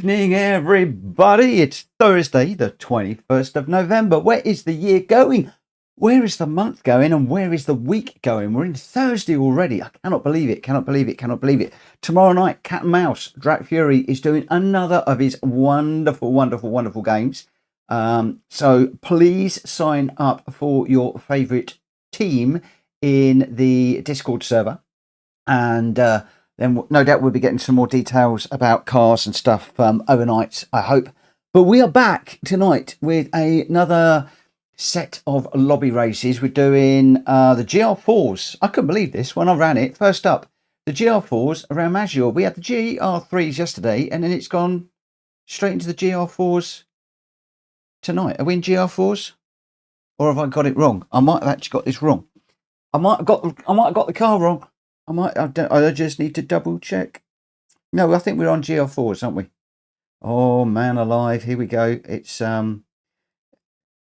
evening, everybody. It's Thursday, the 21st of November. Where is the year going? Where is the month going? And where is the week going? We're in Thursday already. I cannot believe it. Cannot believe it. Cannot believe it. Tomorrow night, Cat and Mouse, Drac Fury is doing another of his wonderful, wonderful, wonderful games. So please sign up for your favourite team in the Discord server. And then no doubt we'll be getting some more details about cars and stuff overnight, I hope. But we are back tonight with another set of lobby races. We're doing the GR4s. I couldn't believe this when I ran it. First up, the GR4s around Maggiore. We had the GR3s yesterday, and then it's gone straight into the GR4s tonight. Are we in GR4s? Or have I got it wrong? I might have actually got this wrong. I might have got the car wrong. I just need to double check. No, I think we're on GR4s, aren't we? Oh man alive, here we go. It's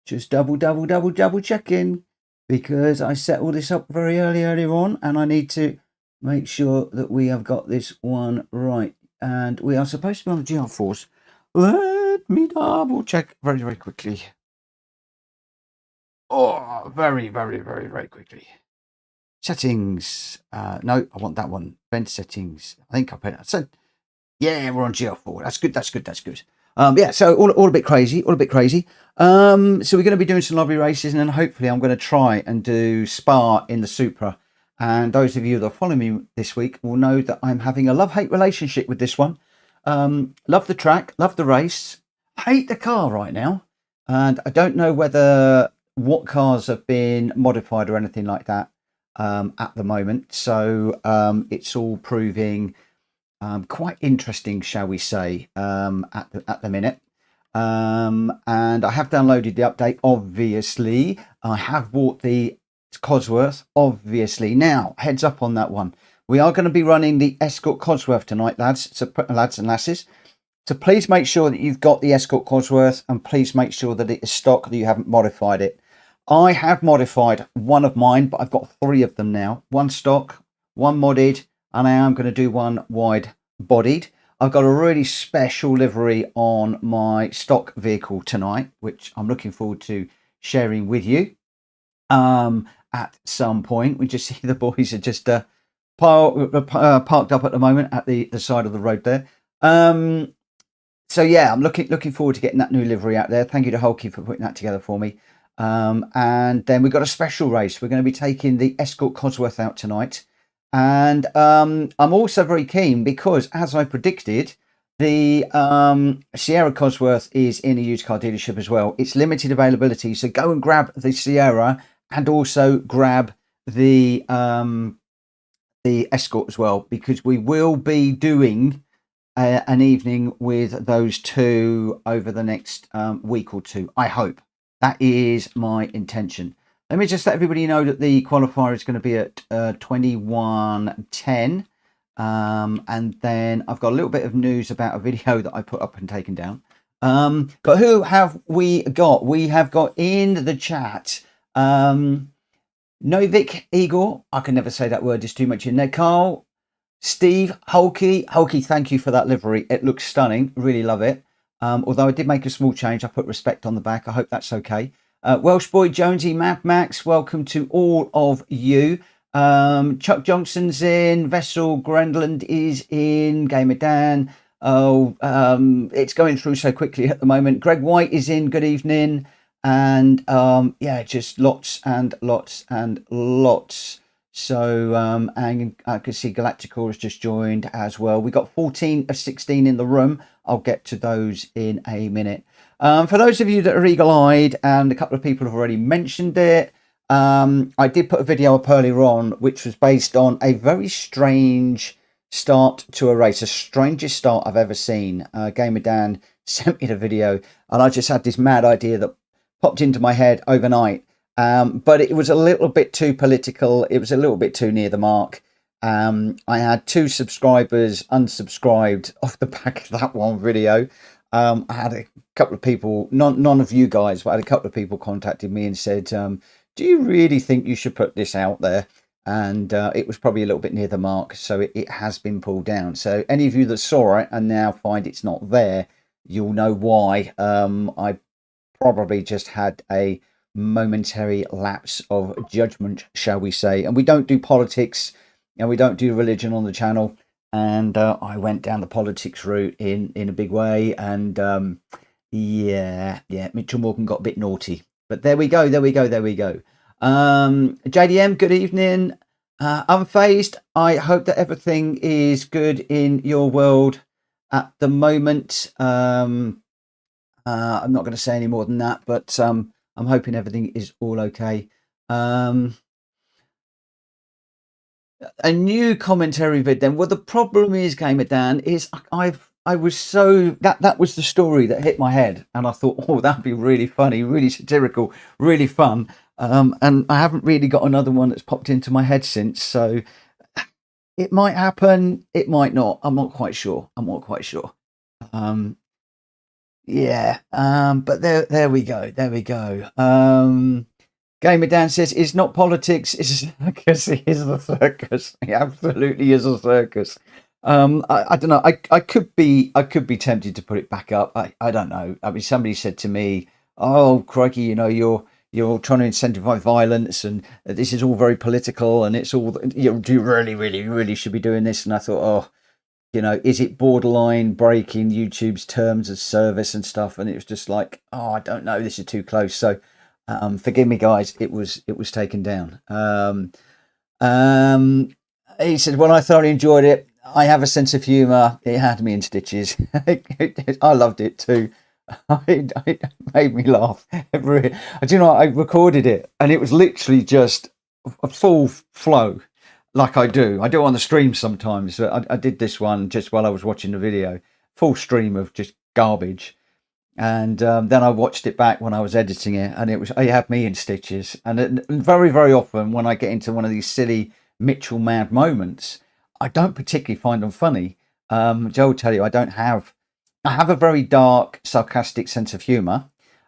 just double checking, because I set all this up very earlier on, and I need to make sure that we have got this one right. And we are supposed to be on the GR4s. Let me double check very quickly. Oh, very quickly. Settings. No, I want that one. Vent settings. I think I put it. So, yeah, we're on GR4. That's good. Yeah, so all a bit crazy. So we're going to be doing some lobby races, and then hopefully I'm going to try and do Spa in the Supra. And those of you that follow me this week will know that I'm having a love-hate relationship with this one. Love the track, love the race, hate the car right now. And I don't know what cars have been modified or anything like that at the moment. So it's all proving quite interesting, shall we say, at the minute. And I have downloaded the update, obviously. I have bought the Cosworth, obviously. Now, heads up on that one. We are going to be running the Escort Cosworth tonight, lads and lasses. So please make sure that you've got the Escort Cosworth, and please make sure that it is stock, that you haven't modified it. I have modified one of mine, but I've got 3 of them now. One stock, one modded, and I am going to do one wide bodied. I've got a really special livery on my stock vehicle tonight, which I'm looking forward to sharing with you at some point. We just see the boys are just parked up at the moment at the side of the road there. So yeah, I'm looking forward to getting that new livery out there. Thank you to Hulky for putting that together for me. And then we've got a special race. We're going to be taking the Escort Cosworth out tonight. And I'm also very keen because, as I predicted, the Sierra Cosworth is in a used car dealership as well. It's limited availability, so go and grab the Sierra and also grab the Escort as well, because we will be doing an evening with those two over the next week or two, I hope. That is my intention. Let me just let everybody know that the qualifier is going to be at 21:10. And then I've got a little bit of news about a video that I put up and taken down. But who have we got? We have got in the chat Novik, Igor. I can never say that word, it's too much in there. Carl, Steve, Hulky, thank you for that livery. It looks stunning. Really love it. Although I did make a small change. I put respect on the back. I hope that's okay. Welsh Boy, Jonesy, Mad Max, welcome to all of you. Chuck Johnson's in. Vessel, Grendland is in. Gamer Dan. It's going through so quickly at the moment. Greg White is in. Good evening. And yeah, just lots and lots. So, and I can see Galactical has just joined as well. We got 14 of 16 in the room. I'll get to those in a minute. For those of you that are eagle-eyed, and a couple of people have already mentioned it, I did put a video up earlier on, which was based on a very strange start to a race, the strangest start I've ever seen. Gamer Dan sent me the video, and I just had this mad idea that popped into my head overnight. But it was a little bit too political. It was a little bit too near the mark. I had 2 subscribers unsubscribed off the back of that one video. I had a couple of people, none of you guys, but I had a couple of people contacted me and said, do you really think you should put this out there? and it was probably a little bit near the mark, so it has been pulled down. So any of you that saw it and now find it's not there, you'll know why. I probably just had a momentary lapse of judgment, shall we say. And we don't do politics and we don't do religion on the channel, and I went down the politics route in a big way, and yeah, Mitchell Morgan got a bit naughty, but there we go. JDM, good evening. Unfazed, I hope that everything is good in your world at the moment. I'm not going to say any more than that, but I'm hoping everything is all okay. A new commentary vid then. Well, the problem is, Gamer Dan, is I was so that was the story that hit my head, and I thought, oh, that'd be really funny, really satirical, really fun. And I haven't really got another one that's popped into my head since, so it might happen, it might not. I'm not quite sure. Yeah, but there we go. Gamer Dan says it's not politics, it's a circus. It is a circus. It absolutely is a circus. I don't know. I could be tempted to put it back up. I don't know. I mean, somebody said to me, "Oh, crikey, you're trying to incentivize violence, and this is all very political, and it's all you really should be doing this." And I thought, oh, is it borderline breaking YouTube's terms of service and stuff? And it was just like, oh, I don't know, this is too close. So forgive me, guys, it was taken down. He said, well, I thoroughly enjoyed it. I have a sense of humor. It had me in stitches. I loved it too. It made me laugh. Do you know, I recorded it and it was literally just a full flow, like I do on the stream sometimes. I did this one just while I was watching the video, full stream of just garbage. And then I watched it back when I was editing it, and it had me in stitches. And very, very often when I get into one of these silly Mitchell mad moments, I don't particularly find them funny. Joe will tell you, I have a very dark, sarcastic sense of humour,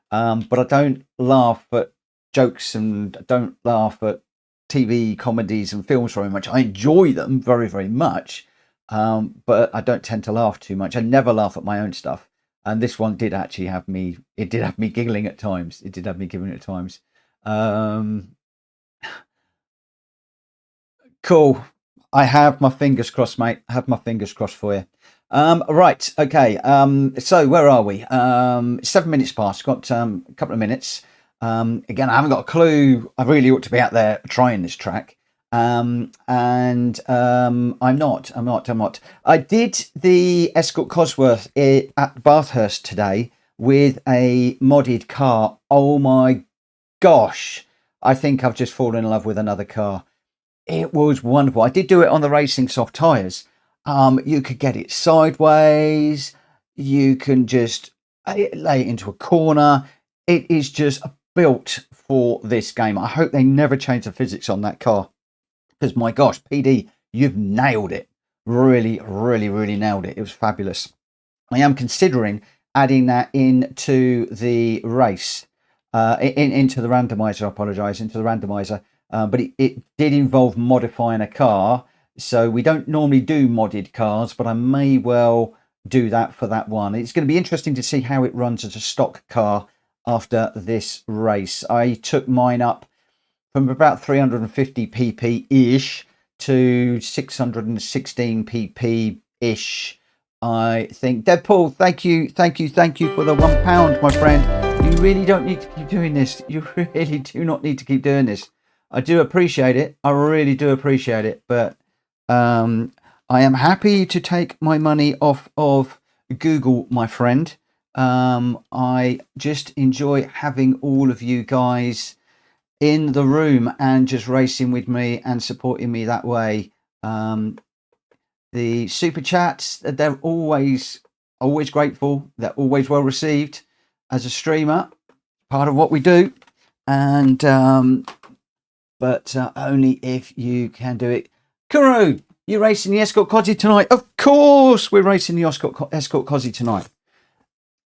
but I don't laugh at jokes and I don't laugh at TV comedies and films very much. I enjoy them very, very much, but I don't tend to laugh too much. I never laugh at my own stuff. And this one did actually have me giggling at times. Cool. I have my fingers crossed, mate. I have my fingers crossed for you. Right. Okay. So where are we? 7 minutes past. Got a couple of minutes. Again, I haven't got a clue. I really ought to be out there trying this track. And I'm not. I did the Escort Cosworth at Bathurst today with a modded car. Oh my gosh. I think I've just fallen in love with another car. It was wonderful. I did do it on the racing soft tyres. You could get it sideways. You can just lay it into a corner. It is just built for this game. I hope they never change the physics on that car, because my gosh, PD, you've nailed it. Really, really, really nailed it. It was fabulous. I am considering adding that into the race, into the randomiser. I apologise, into the randomiser. But it did involve modifying a car. So we don't normally do modded cars, but I may well do that for that one. It's going to be interesting to see how it runs as a stock car after this race. I took mine up from about 350 pp-ish to 616 pp-ish, I think. Deadpool, thank you for the £1, my friend. You really don't need to keep doing this. You really do not need to keep doing this. I do appreciate it. I really do appreciate it. But I am happy to take my money off of Google, my friend. I just enjoy having all of you guys in the room and just racing with me and supporting me that way. The super chats, they're always grateful. They're always well received as a streamer, part of what we do. And but only if you can do it. Kuro, you racing the Escort Cozzy tonight? Of course we're racing the Escort Cozzy tonight.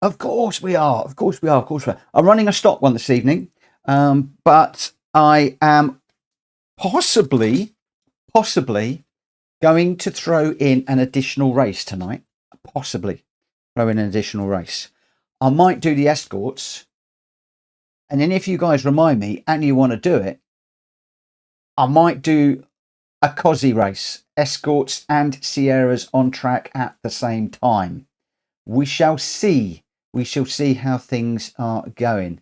Of course we are. I'm running a stock one this evening, but I am possibly possibly going to throw in an additional race tonight. Possibly throw in an additional race. I might do the Escorts. And then if you guys remind me and you want to do it, I might do a Cosy race. Escorts and Sierras on track at the same time. We shall see. We shall see how things are going.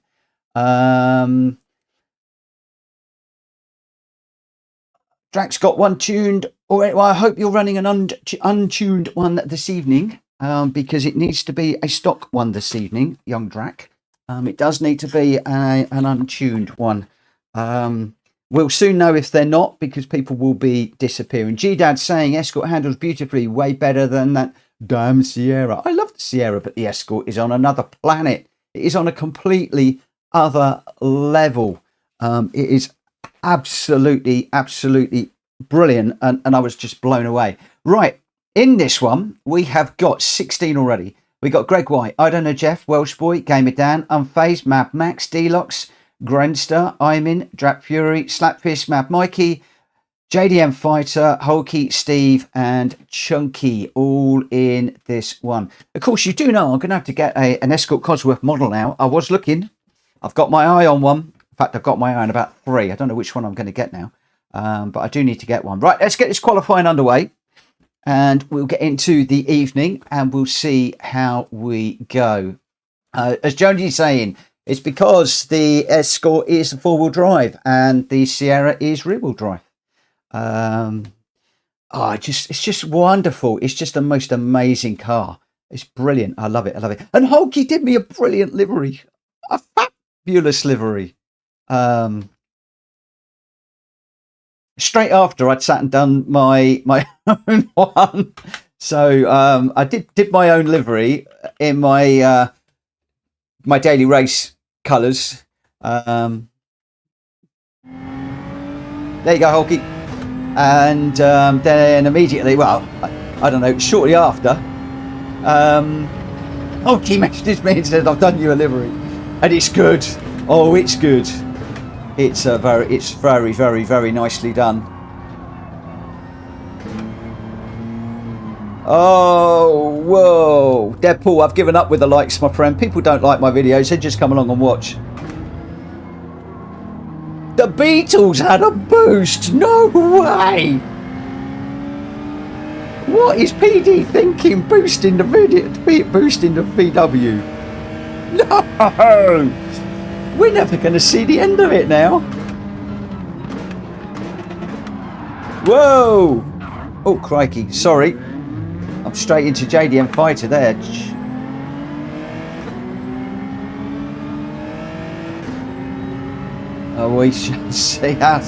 Drax got one tuned. Well, I hope you're running an untuned one this evening, because it needs to be a stock one this evening, young Drac. It does need to be an untuned one. We'll soon know if they're not, because people will be disappearing. G-Dad saying Escort handles beautifully, way better than that damn Sierra. I love the Sierra, but the Escort is on another planet. It is on a completely other level. It is absolutely brilliant, and I was just blown away. Right, in this one we have got 16 already. We got Greg White, I don't know Jeff, Welsh Boy, Gamer Dan, Unfazed, Mad Max, Deluxe, Grandster, Imin, Drap Fury, Slapfist, Mad Mikey, JDM Fighter, Hulky, Steve, and Chunky, all in this one. Of course, you do know I'm going to have to get an Escort Cosworth model now. I was looking. I've got my eye on one. In fact, I've got my eye on about 3. I don't know which one I'm going to get now, but I do need to get one. Right, let's get this qualifying underway, and we'll get into the evening, and we'll see how we go. As Jonesy's saying, it's because the Escort is 4-wheel drive and the Sierra is rear-wheel drive. It's just wonderful. It's just the most amazing car. It's brilliant. I love it. And Hulky did me a brilliant livery, a fabulous livery. Straight after I'd sat and done my own one, so I did my own livery in my my daily race colours. There you go, Hulky. And then immediately, well, I don't know, shortly after, Hulky messaged me and said, I've done you a livery, and it's good. Oh, it's good. It's very nicely done. Oh, whoa. Deadpool, I've given up with the likes, my friend. People don't like my videos. They just come along and watch. The Beatles had a boost. No way. What is PD thinking? Boosting the video, boosting the VW. No. We're never going to see the end of it now. Whoa. Oh, crikey. Sorry. I'm straight into JDM Fighter there. Oh, we shall see that.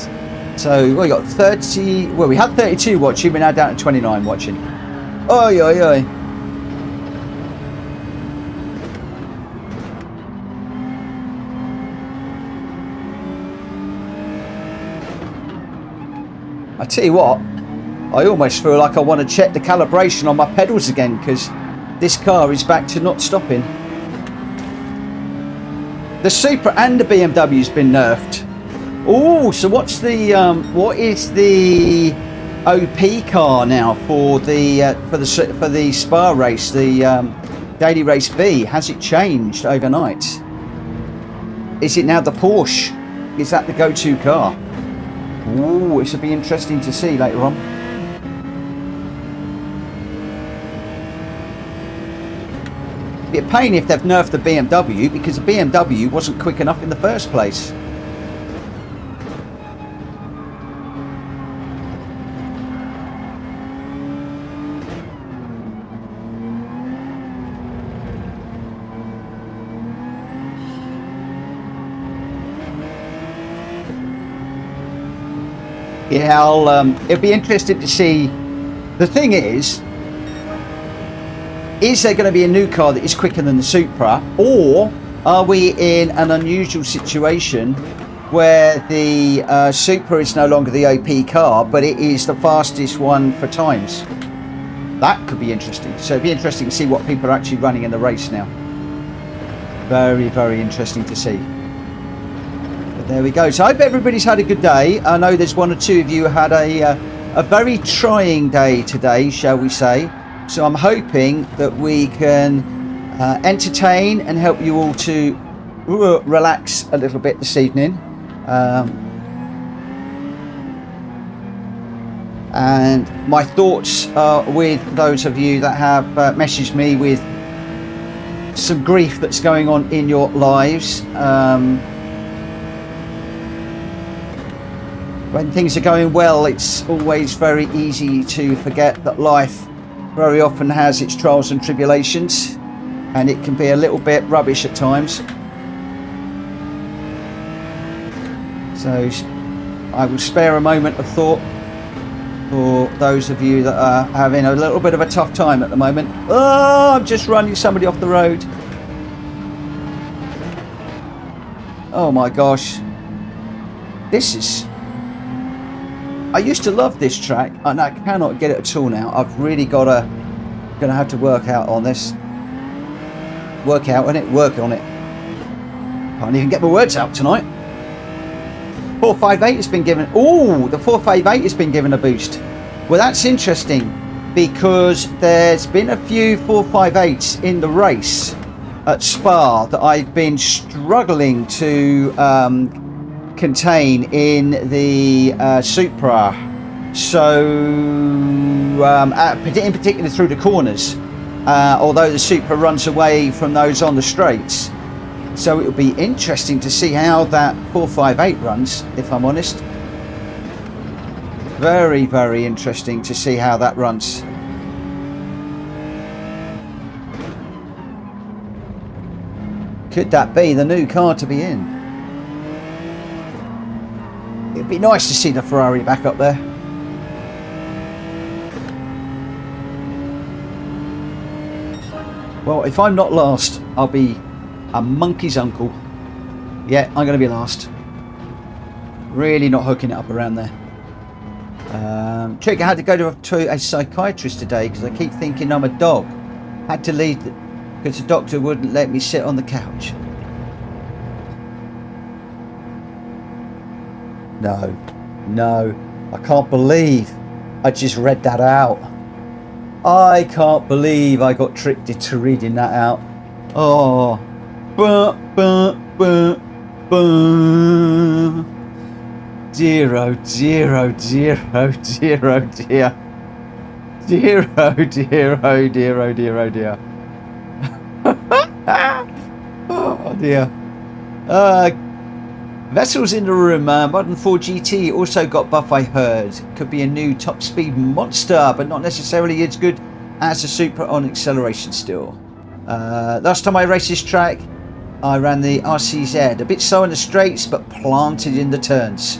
So we got 30. Well, we had 32 watching. We're now down to 29 watching. Oi, oi, oi. I tell you what, I almost feel like I want to check the calibration on my pedals again, because this car is back to not stopping. The Supra and the BMW's been nerfed. Oh, so what is the OP car now for the Spa race, the Daily Race B? Has it changed overnight? Is it now the Porsche? Is that the go-to car? Ooh, this will be interesting to see later on. Be a pain if they've nerfed the BMW, because the BMW wasn't quick enough in the first place. Yeah, it'll be interesting to see. The thing is there going to be a new car that is quicker than the Supra, or are we in an unusual situation where the Supra is no longer the OP car, but it is the fastest one for times? That could be interesting. So it'd be interesting to see what people are actually running in the race now. Very, very interesting to see. But there we go. So I hope everybody's had a good day. I know there's one or two of you who had a a very trying day today, shall we say. So I'm hoping that we can entertain and help you all to relax a little bit this evening. And my thoughts are with those of you that have messaged me with some grief that's going on in your lives. When things are going well, it's always very easy to forget that life very often has its trials and tribulations, and it can be a little bit rubbish at times. So I will spare a moment of thought for those of you that are having a little bit of a tough time at the moment. Oh, I'm just running somebody off the road. Oh my gosh. This is... I used to love this track and I cannot get it at all now. I've really gonna have to work out on this. Work on it. Can't even get my words out tonight. 458 has been given. Oh, the 458 has been given a boost. Well, that's interesting because there's been a few 458s in the race at Spa that I've been struggling to contain in the Supra. So, in particular through the corners, although the Supra runs away from those on the straights. So it'll be interesting to see how that 458 runs, if I'm honest. Very, very interesting to see how that runs. Could that be the new car to be in? It'd be nice to see the Ferrari back up there. Well, if I'm not last, I'll be a monkey's uncle. Yeah, I'm going to be last. Really not hooking it up around there. Trick, I had to go to a psychiatrist today because I keep thinking I'm a dog. Had to leave because the doctor wouldn't let me sit on the couch. No, I can't believe I just read that out. I can't believe I got tricked into reading that out. Oh. Dear, oh dear, oh dear, oh dear, oh dear. Dear, oh dear, oh dear, oh dear, oh dear. Oh dear. Vessels in the room. Modern 4 GT also got buff, I heard. Could be a new top speed monster, but not necessarily as good as a Supra on acceleration still. Last time I raced this track, I ran the RCZ. A bit slow in the straights, but planted in the turns.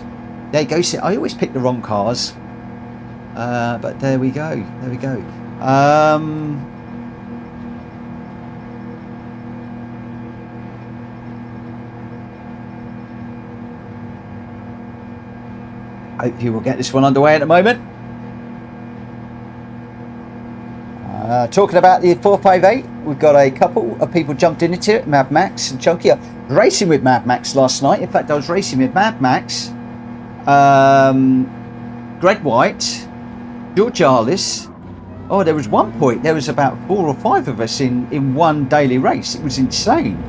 There you go. See, I always pick the wrong cars. But there we go. There we go. Hope you will get this one underway at the moment. Talking about the 458, we've got a couple of people jumped into it. Mad Max and Chunky. I was racing with Mad Max last night. In fact, I was racing with Mad Max, Greg White, George Arliss. Oh, there was one point, there was about 4 or 5 of us in one daily race. It was insane.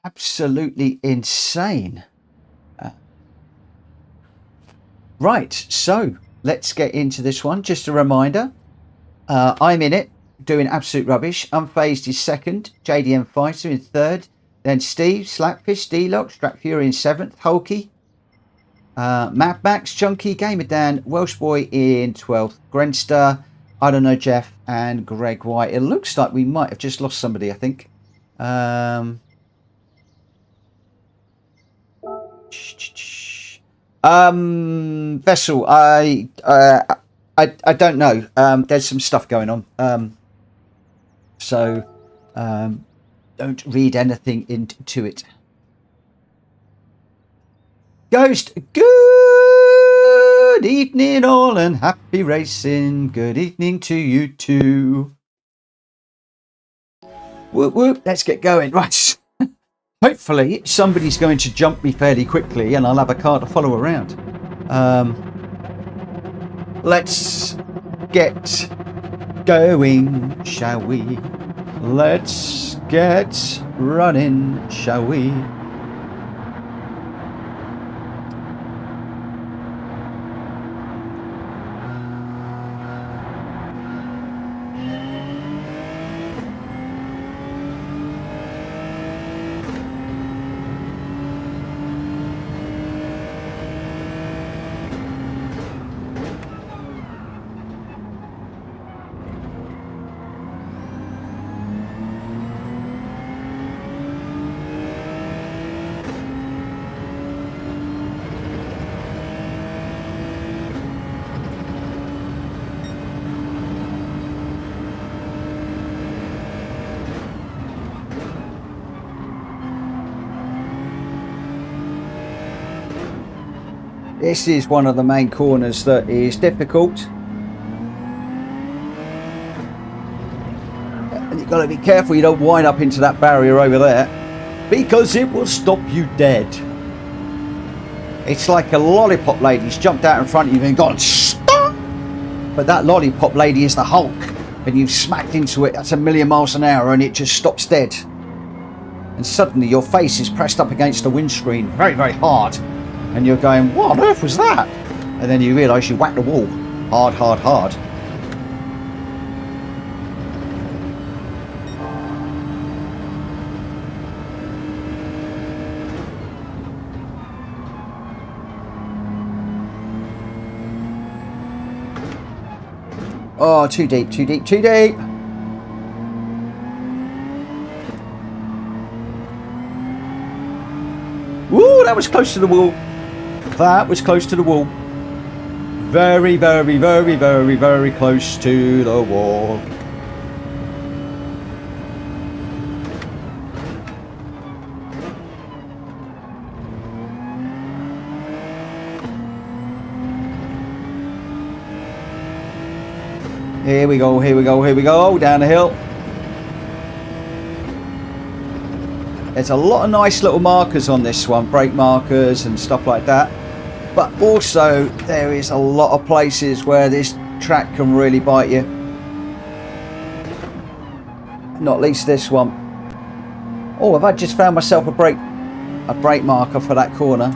Absolutely insane. Right, so let's get into this one. Just a reminder, I'm in it, doing absolute rubbish. Unfazed is second, JDM Fighter in third, then Steve, Slapfish, D-Lock, Strat Fury in 7th, Hulky, Mad Max, Chunky, Gamer Dan, Welsh Boy in 12th, Grenster, I don't know, Jeff, and Greg White. It looks like we might have just lost somebody, I think. Vessel, I don't know. There's some stuff going on. So don't read anything into it. Ghost, good evening all and happy racing. Good evening to you too. Whoop whoop, let's get going. Right. Hopefully somebody's going to jump me fairly quickly and I'll have a car to follow around. let's get going, shall we? Let's get running, shall we? This is one of the main corners that is difficult. And you've got to be careful you don't wind up into that barrier over there, because it will stop you dead. It's like a lollipop lady's jumped out in front of you and gone stop! But that lollipop lady is the Hulk, and you've smacked into it at 1,000,000 miles an hour and it just stops dead. And suddenly your face is pressed up against the windscreen very, very hard. And you're going, what on earth was that? And then you realise you whacked the wall. Hard, hard, hard. Oh, too deep, too deep, too deep. Woo, that was close to the wall. That was close to the wall. Very, very, very, very, very close to the wall. Here we go, here we go, here we go, down the hill. There's a lot of nice little markers on this one, brake markers and stuff like that. But also there is a lot of places where this track can really bite you. Not least this one. Oh, have I just found myself a brake marker for that corner?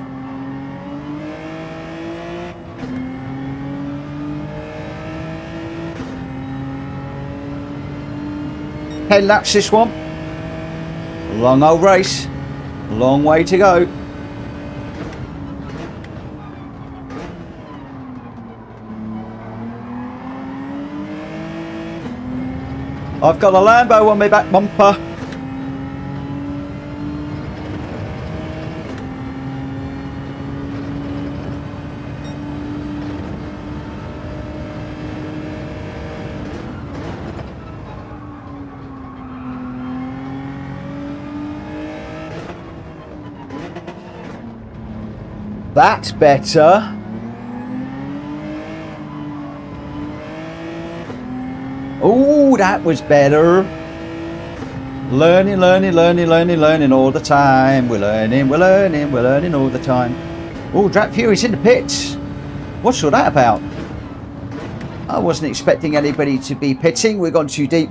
Head laps this one. Long old race. Long way to go. I've got a Lambo on my back bumper. That's better. Oh, that was better. Learning, learning, learning, learning, learning all the time. We're learning, we're learning, we're learning all the time. Oh, Drat Fury's in the pits. What's all that about? I wasn't expecting anybody to be pitting. We've gone too deep.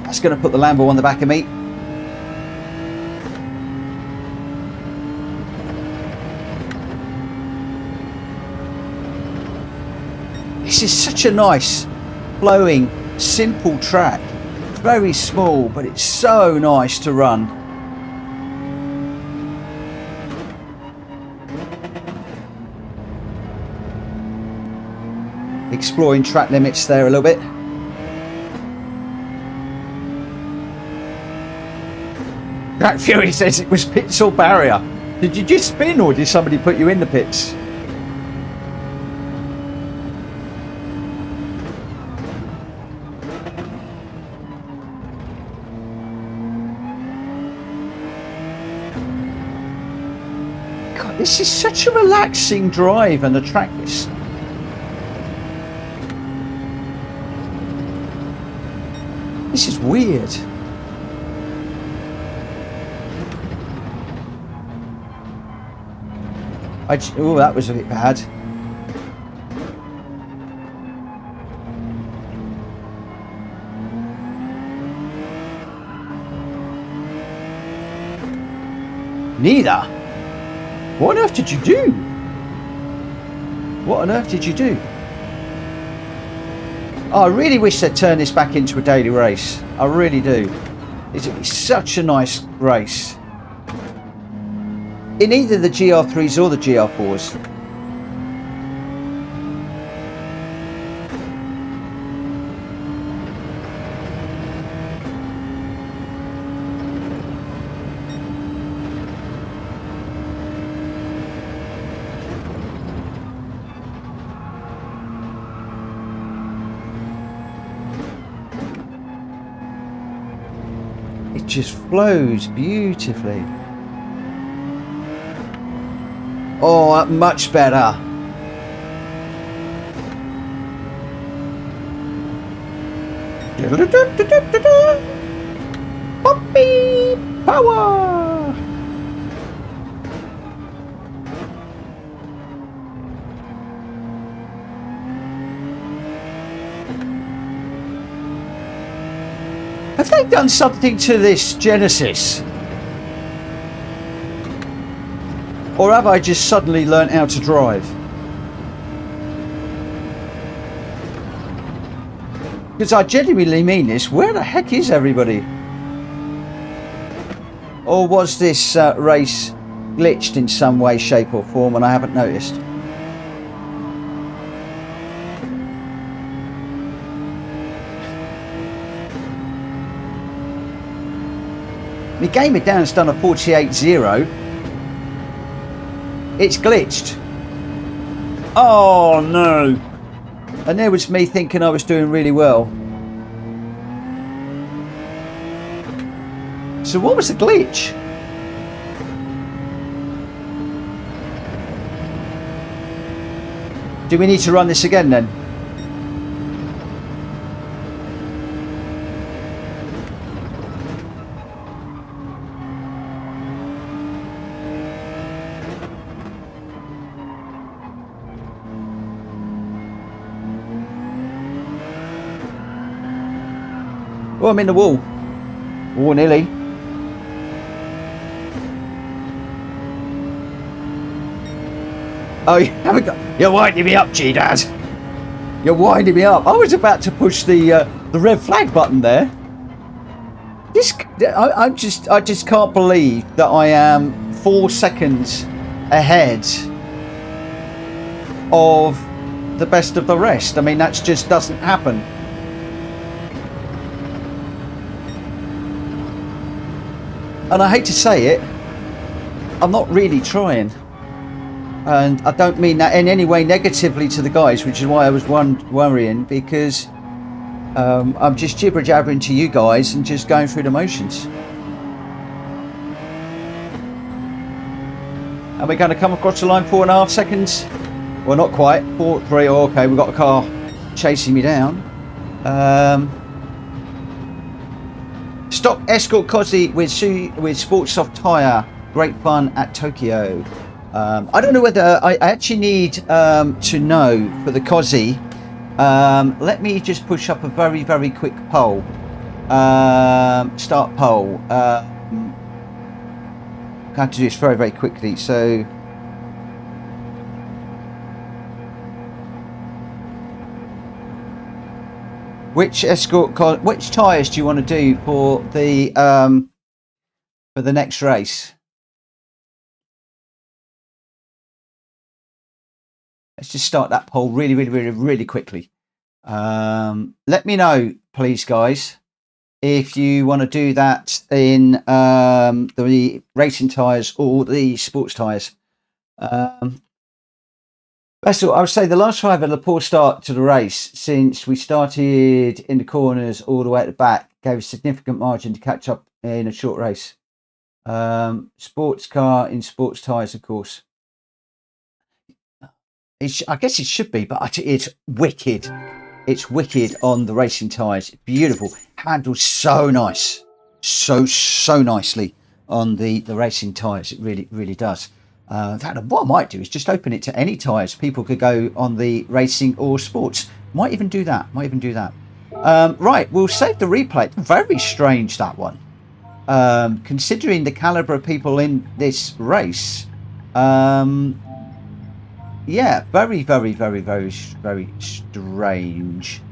That's going to put the Lambo on the back of me. This is such a nice, flowing, simple track. It's very small, but it's so nice to run. Exploring track limits there a little bit. That Fury says it was pits or barrier. Did you just spin or did somebody put you in the pits? This is such a relaxing drive, and the track is... This is weird. Oh, that was a bit bad. Neither? What on earth did you do? What on earth did you do? Oh, I really wish they'd turn this back into a daily race. I really do. It would be such a nice race. In either the GR3s or the GR4s. It just flows beautifully. Oh, much better. Puppy power. Have they done something to this Genesis? Or have I just suddenly learnt how to drive? Because I genuinely mean this, where the heck is everybody? Or was this race glitched in some way, shape or form and I haven't noticed? My game it down's done a 48.0. It's glitched. Oh no. And there was me thinking I was doing really well. So what was the glitch? Do we need to run this again then? Oh, I'm in the wall. Oh, nearly. Oh, you haven't got... You're winding me up, G-Dad. You're winding me up. I was about to push the red flag button there. I just can't believe that I am 4 seconds ahead of the best of the rest. I mean, that just doesn't happen. And I hate to say it, I'm not really trying. And I don't mean that in any way negatively to the guys, which is why I was worrying, because I'm just jibber-jabbering to you guys and just going through the motions. And we're going to come across the line 4.5 seconds. Well, not quite. 4, 3, oh, okay, we've got a car chasing me down. Stock Escort Cosy with Sports Soft tyre. Great fun at Tokyo. I don't know whether I actually need to know for the Cosy. Let me just push up a very, very quick poll. Start poll. I have to do this very, very quickly. So, which tyres do you want to do for the next race? Let's just start that poll really, really, really, really quickly. Let me know, please, guys, if you want to do that in the racing tyres or the sports tyres. That's all. I would say the last 5 had a poor start to the race since we started in the corners all the way at the back. Gave a significant margin to catch up in a short race. Sports car in sports tyres, of course. I guess it should be, but it's wicked. It's wicked on the racing tyres. Beautiful. Handles so nice. So nicely on the racing tyres. It really, really does. What I might do is just open it to any tyres. People could go on the racing or sports. Might even do that. Right, we'll save the replay. Very strange, that one. considering the caliber of people in this race, yeah, very, very, very, very, very strange.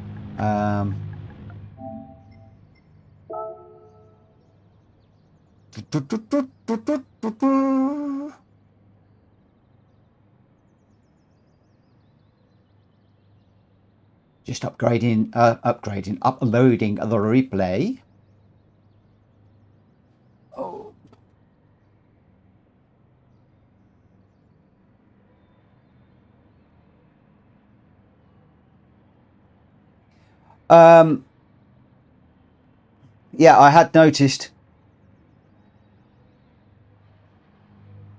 Just uploading the replay. Oh. Yeah, I had noticed.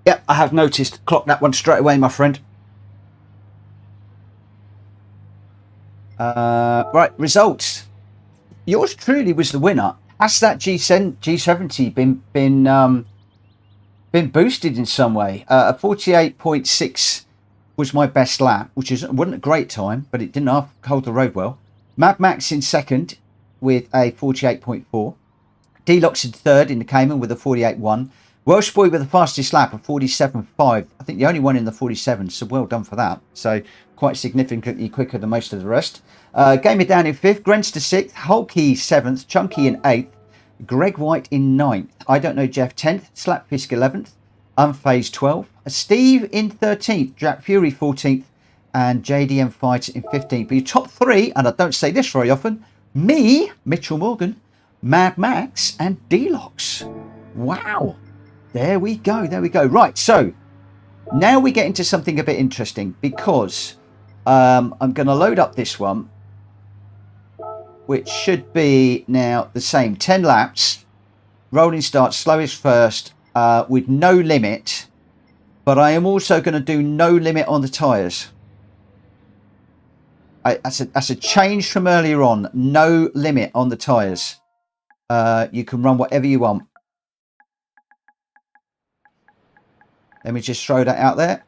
Yeah, I have noticed. Clock that one straight away, my friend. Right, results. Yours truly was the winner. Has that G70 been boosted in some way? A 48.6 was my best lap, which wasn't a great time, but it didn't hold the road well. Mad Max in second with a 48.4. Deluxe in third in the Cayman with a 48.1. Welsh Boy with the fastest lap of 47.5. I think the only one in the 47, so well done for that. So quite significantly quicker than most of the rest. Gamer Down in fifth, Grenster sixth, Hulky seventh, Chunky in eighth, Greg White in ninth. I Don't Know Jeff 10th, Slapfisk 11th, Unfazed 12th, Steve in 13th, Jack Fury 14th, and JDM Fighter in 15th. But your top three, and I don't say this very often, me, Mitchell Morgan, Mad Max, and Deluxe. Wow. There we go. There we go. Right. So now we get into something a bit interesting because I'm going to load up this one, which should be now the same 10 laps, rolling start, slowest first, with no limit. But I am also going to do no limit on the tyres. That's a change from earlier on. No limit on the tyres. You can run whatever you want. Let me just throw that out there.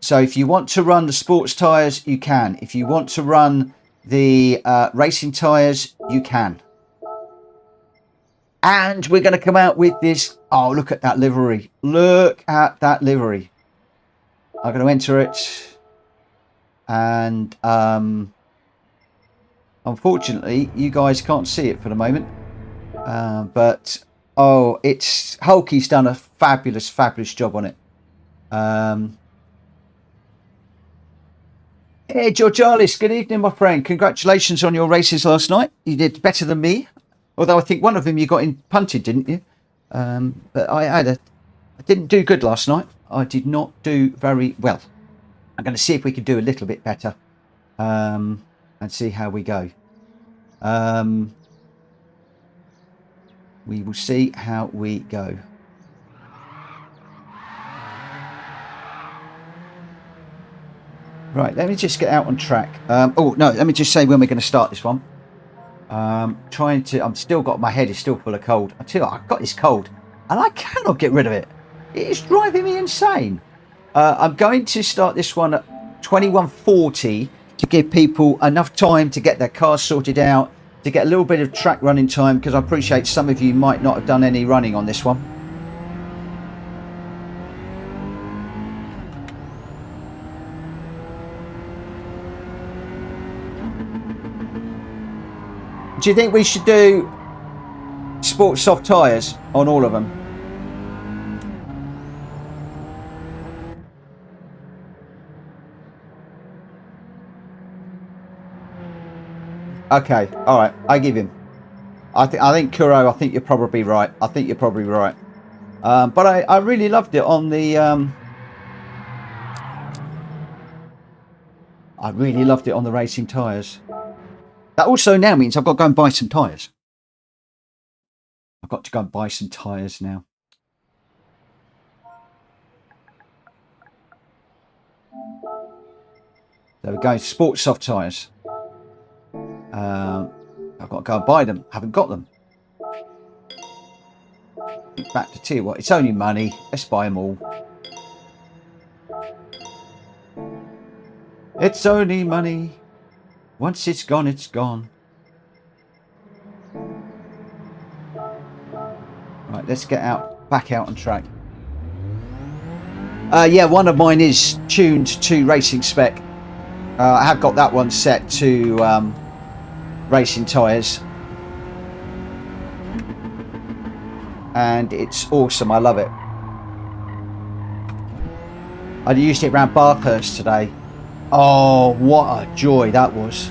So if you want to run the sports tyres, you can. If you want to run the racing tyres, you can. And we're going to come out with this. Oh, look at that livery. Look at that livery. I'm going to enter it. And unfortunately, you guys can't see it for the moment. But, oh, it's Hulky's done a fabulous, fabulous job on it. Hey, George Arliss, good evening, my friend. Congratulations on your races last night. You did better than me. Although I think one of them you got in punted, didn't you? But I didn't do good last night. I did not do very well. I'm going to see if we can do a little bit better and see how we go. We will see how we go. Right, let me just get out on track. Oh, no, let me just say when we're going to start this one. I'm still got, my head is still full of cold. I tell you, I've got this cold and I cannot get rid of it. It is driving me insane. I'm going to start this one at 21:40 to give people enough time to get their cars sorted out, to get a little bit of track running time, because I appreciate some of you might not have done any running on this one. Do you think we should do sports soft tyres on all of them? Okay, all right, I give him. I think Kuro, I think you're probably right. I think you're probably right. But I really loved it on the. I really loved it on the racing tyres. That also now means I've got to go and buy some tyres. I've got to go and buy some tyres now. There we go, sports soft tyres. I've got to go and buy them. Haven't got them. Back to tier what? It's only money. Let's buy them all. It's only money. Once it's gone, it's gone. Right, let's get back out on track. Yeah, one of mine is tuned to racing spec. I have got that one set to racing tyres. And it's awesome, I love it. I used it around Bathurst today. Oh, what a joy that was.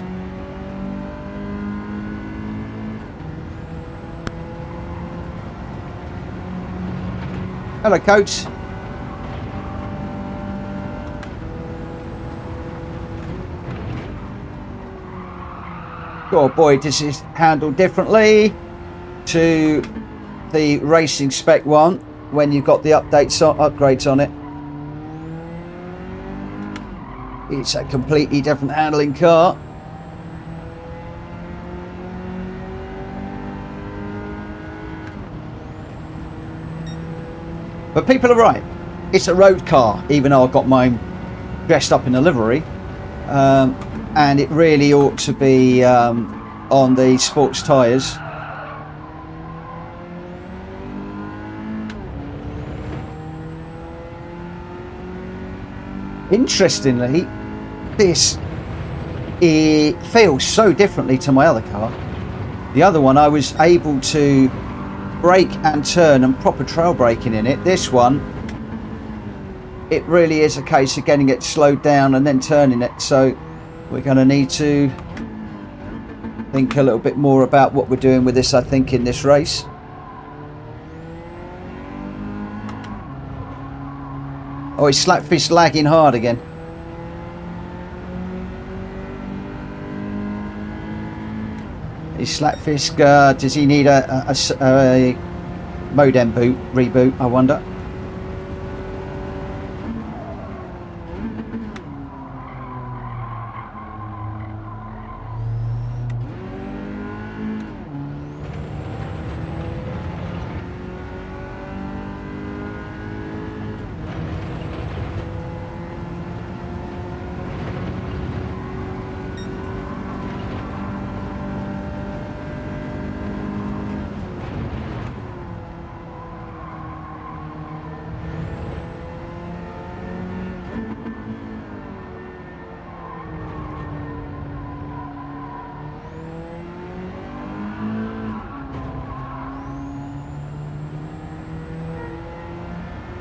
Hello, Coates. Oh boy, this is handled differently to the racing spec one when you've got the upgrades on it. It's a completely different handling car. But people are right. It's a road car, even though I've got mine dressed up in a livery. And it really ought to be on the sports tyres. Interestingly, it feels so differently to my other car. The other one I was able to brake and turn and proper trail braking in it. This one, it really is a case of getting it slowed down and then turning it. So we're going to need to think a little bit more about what we're doing with this, I think, in this race. Oh, his slapfish lagging hard again. His slapfish, does he need a modem reboot, I wonder?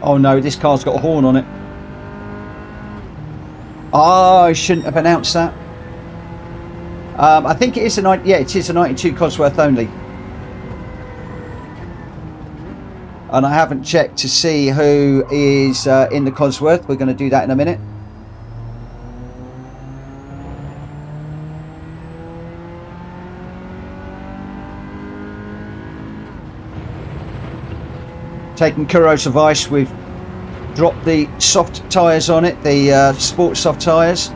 Oh no, this car's got a horn on it. Oh, I shouldn't have announced that. I think it is it is a 92 Cosworth only. And I haven't checked to see who is in the Cosworth. We're going to do that in a minute. Taking Kuro's advice, we've dropped the soft tyres on it, the sports soft tyres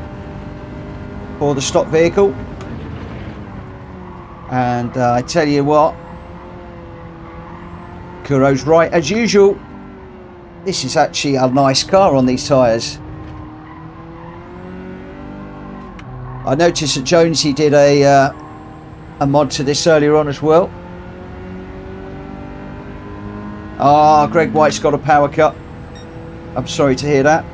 for the stock vehicle. And I tell you what, Kuro's right as usual. This is actually a nice car on these tyres. I noticed that Jonesy did a mod to this earlier on as well. Ah, Greg White's got a power cut. I'm sorry to hear that.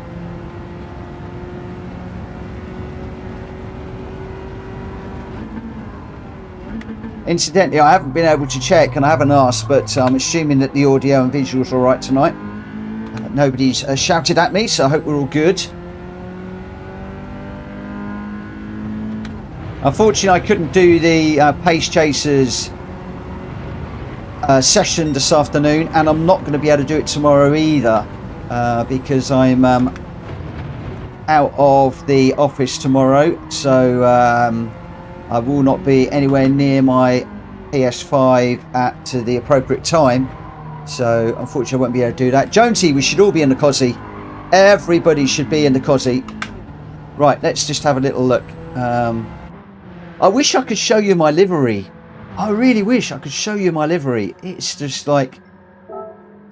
Incidentally, I haven't been able to check and I haven't asked, but I'm assuming that the audio and visuals are all right tonight. Nobody's shouted at me, so I hope we're all good. Unfortunately, I couldn't do the Pace Chasers session this afternoon, and I'm not going to be able to do it tomorrow either because I'm out of the office tomorrow, so I will not be anywhere near my PS5 at the appropriate time, so unfortunately I won't be able to do that. Jonesy, we should all be in the Cosy. Everybody should be in the Cosy. Right, let's just have a little look. I wish I could show you my livery. I really wish I could show you my livery. It's just like,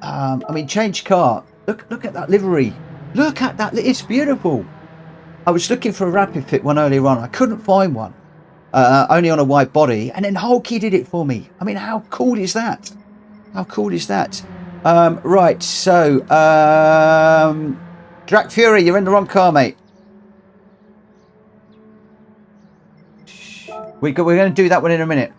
I mean, change car. Look at that livery. Look at that. It's beautiful. I was looking for a rapid fit one earlier on. I couldn't find one. Only on a white body. And then Hulky did it for me. I mean, how cool is that? How cool is that? Right, so Drac Fury, you're in the wrong car, mate. We're going to do that one in a minute.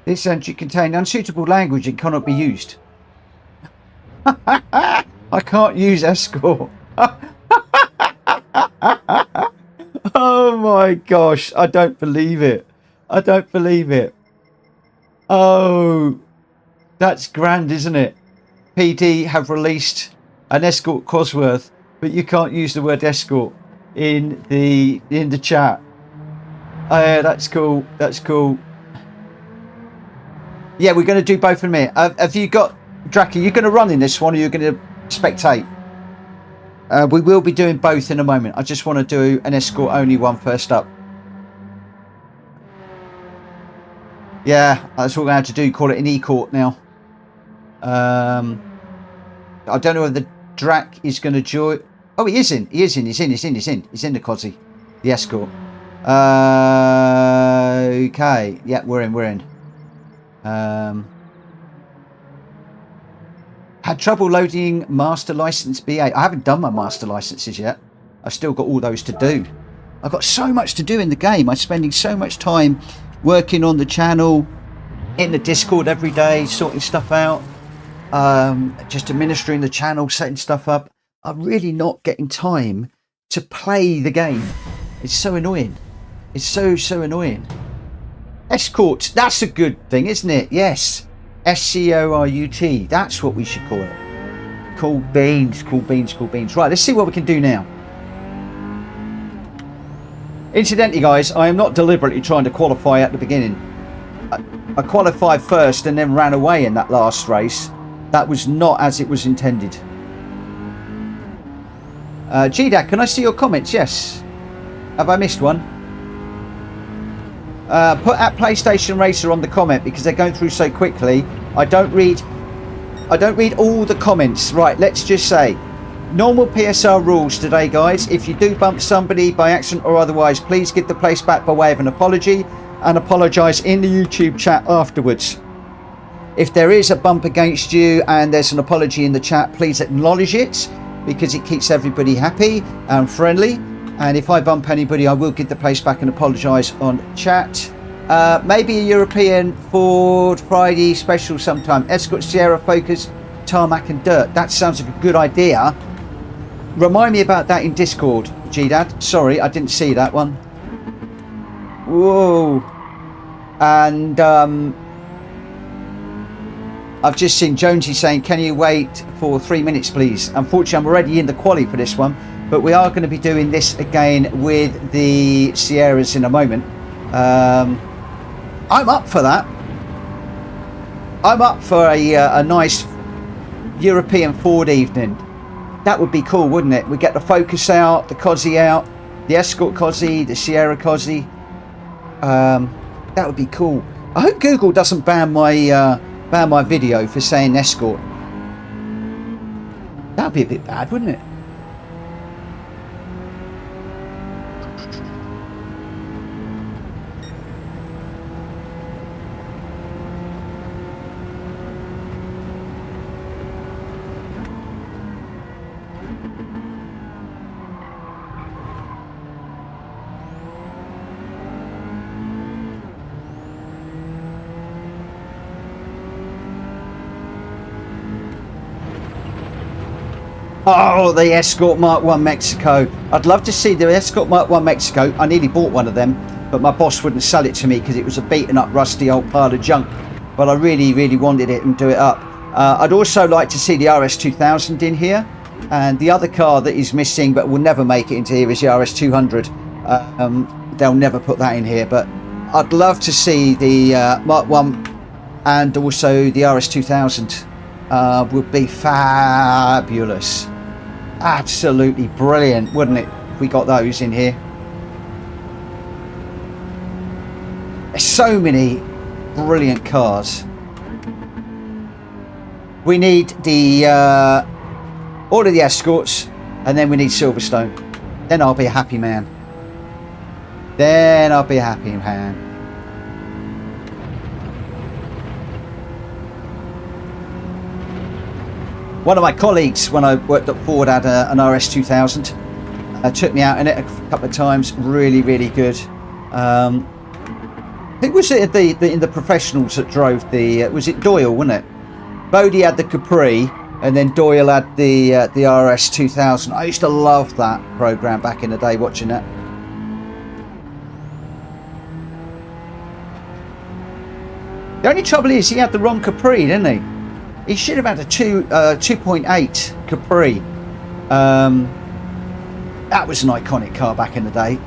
This entry contained unsuitable language and cannot be used. I can't use Escort. Oh my gosh, I don't believe it. I don't believe it. Oh, that's grand, isn't it? PD have released an Escort Cosworth, but you can't use the word Escort in the chat. Oh, yeah, that's cool. That's cool. Yeah, we're going to do both in a minute. Have you got, Dracky, you going to run in this one or you're going to spectate? We will be doing both in a moment. I just want to do an Escort only one first up. Yeah, that's what we're going to have to do. Call it an E-Court now. I don't know whether the Drac is going to join. Oh, he is in. He's in the Cosy. The Escort. Okay. Yeah, we're in. Had trouble loading master license B8. I haven't done my master licenses yet. I've still got all those to do. I've got so much to do in the game. I'm spending so much time working on the channel, in the Discord every day, sorting stuff out, just administering the channel, setting stuff up. I'm really not getting time to play the game. It's so annoying. It's so annoying. Escort, that's a good thing, isn't it? Yes. SCORUT, that's what we should call it. Cool beans. Right, let's see what we can do now. Incidentally, guys, I am not deliberately trying to qualify at the beginning. I qualified first and then ran away in that last race. That was not as it was intended. GDAC, can I see your comments? Yes. Have I missed one? Put at PlayStation Racer on the comment because they're going through so quickly. I don't read all the comments. Right, let's just say normal PSR rules today, guys. If you do bump somebody by accident or otherwise, please give the place back by way of an apology and apologise in the YouTube chat afterwards. If there is a bump against you and there's an apology in the chat, please acknowledge it because it keeps everybody happy and friendly. And if I bump anybody, I will give the place back and apologise on chat. Maybe a European Ford Friday special sometime. Escort, Sierra, Focus, Tarmac and Dirt. That sounds like a good idea. Remind me about that in Discord, GDAD. Sorry, I didn't see that one. Whoa. And I've just seen Jonesy saying, can you wait for 3 minutes, please? Unfortunately, I'm already in the quali for this one. But we are going to be doing this again with the Sierras in a moment. I'm up for that. I'm up for a nice European Ford evening. That would be cool, wouldn't it? We get the Focus out, the Cosy out, the Escort Cosy, the Sierra Cosy. That would be cool. I hope Google doesn't ban my video for saying Escort. That would be a bit bad, wouldn't it? Oh, the Escort Mark 1 Mexico. I'd love to see the Escort Mark 1 Mexico. I nearly bought one of them, but my boss wouldn't sell it to me because it was a beaten up, rusty old pile of junk. But I really wanted it and do it up. I'd also like to see the RS2000 in here. And the other car that is missing but will never make it into here is the RS200. They'll never put that in here, but I'd love to see the Mark 1 and also the RS2000. would be fabulous. Absolutely brilliant, wouldn't it? If we got those in here. There's so many brilliant cars. We need the all of the Escorts, and then we need Silverstone. Then I'll be a happy man. Then I'll be a happy man. One of my colleagues, when I worked at Ford, had an RS 2000. Took me out in it a couple of times. Really, really good. Who was it in the professionals that drove the? Was it Doyle, wasn't it? Bodie had the Capri, and then Doyle had the RS 2000. I used to love that program back in the day, watching that. The only trouble is he had the wrong Capri, didn't he? He should have had a 2.8 Capri. That was an iconic car back in the day.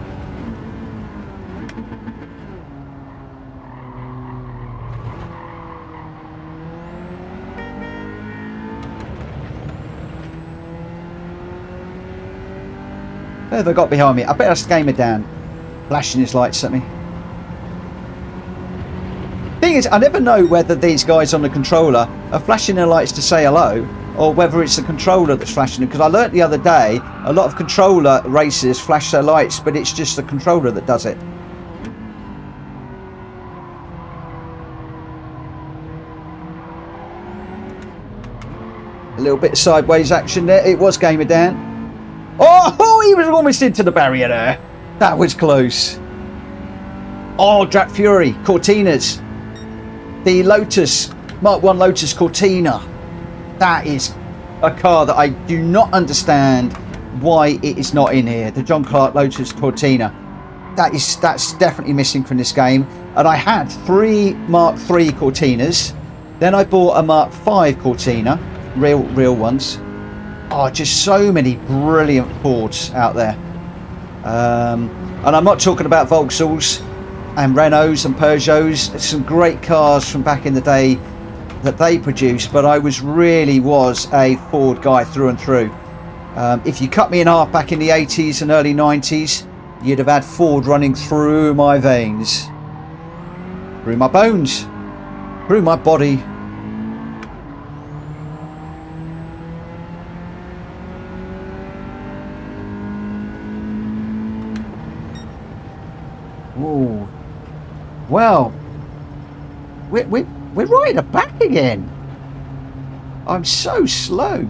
What have I got behind me? I bet that's Gamer Dan flashing his lights at me. Thing is, I never know whether these guys on the controller are flashing their lights to say hello, or whether it's the controller that's flashing them. Because I learnt the other day, a lot of controller racers flash their lights, but it's just the controller that does it. A little bit of sideways action there. It was Gamer Dan. Oh, he was almost into the barrier there. That was close. Oh, Drat Fury, Cortinas. The Lotus, Mark 1 Lotus Cortina. That is a car that I do not understand why it is not in here. The John Clark Lotus Cortina. That's definitely missing from this game. And I had 3 Mark 3 Cortinas. Then I bought a Mark 5 Cortina. Real ones. Oh, just so many brilliant Fords out there. And I'm not talking about Vauxhalls and Renaults and Peugeots. Some great cars from back in the day that they produced, but I really was a Ford guy through and through. If you cut me in half back in the 80s and early 90s, you'd have had Ford running through my veins, through my bones, through my body. Oh, well, we're right at the back again. I'm so slow.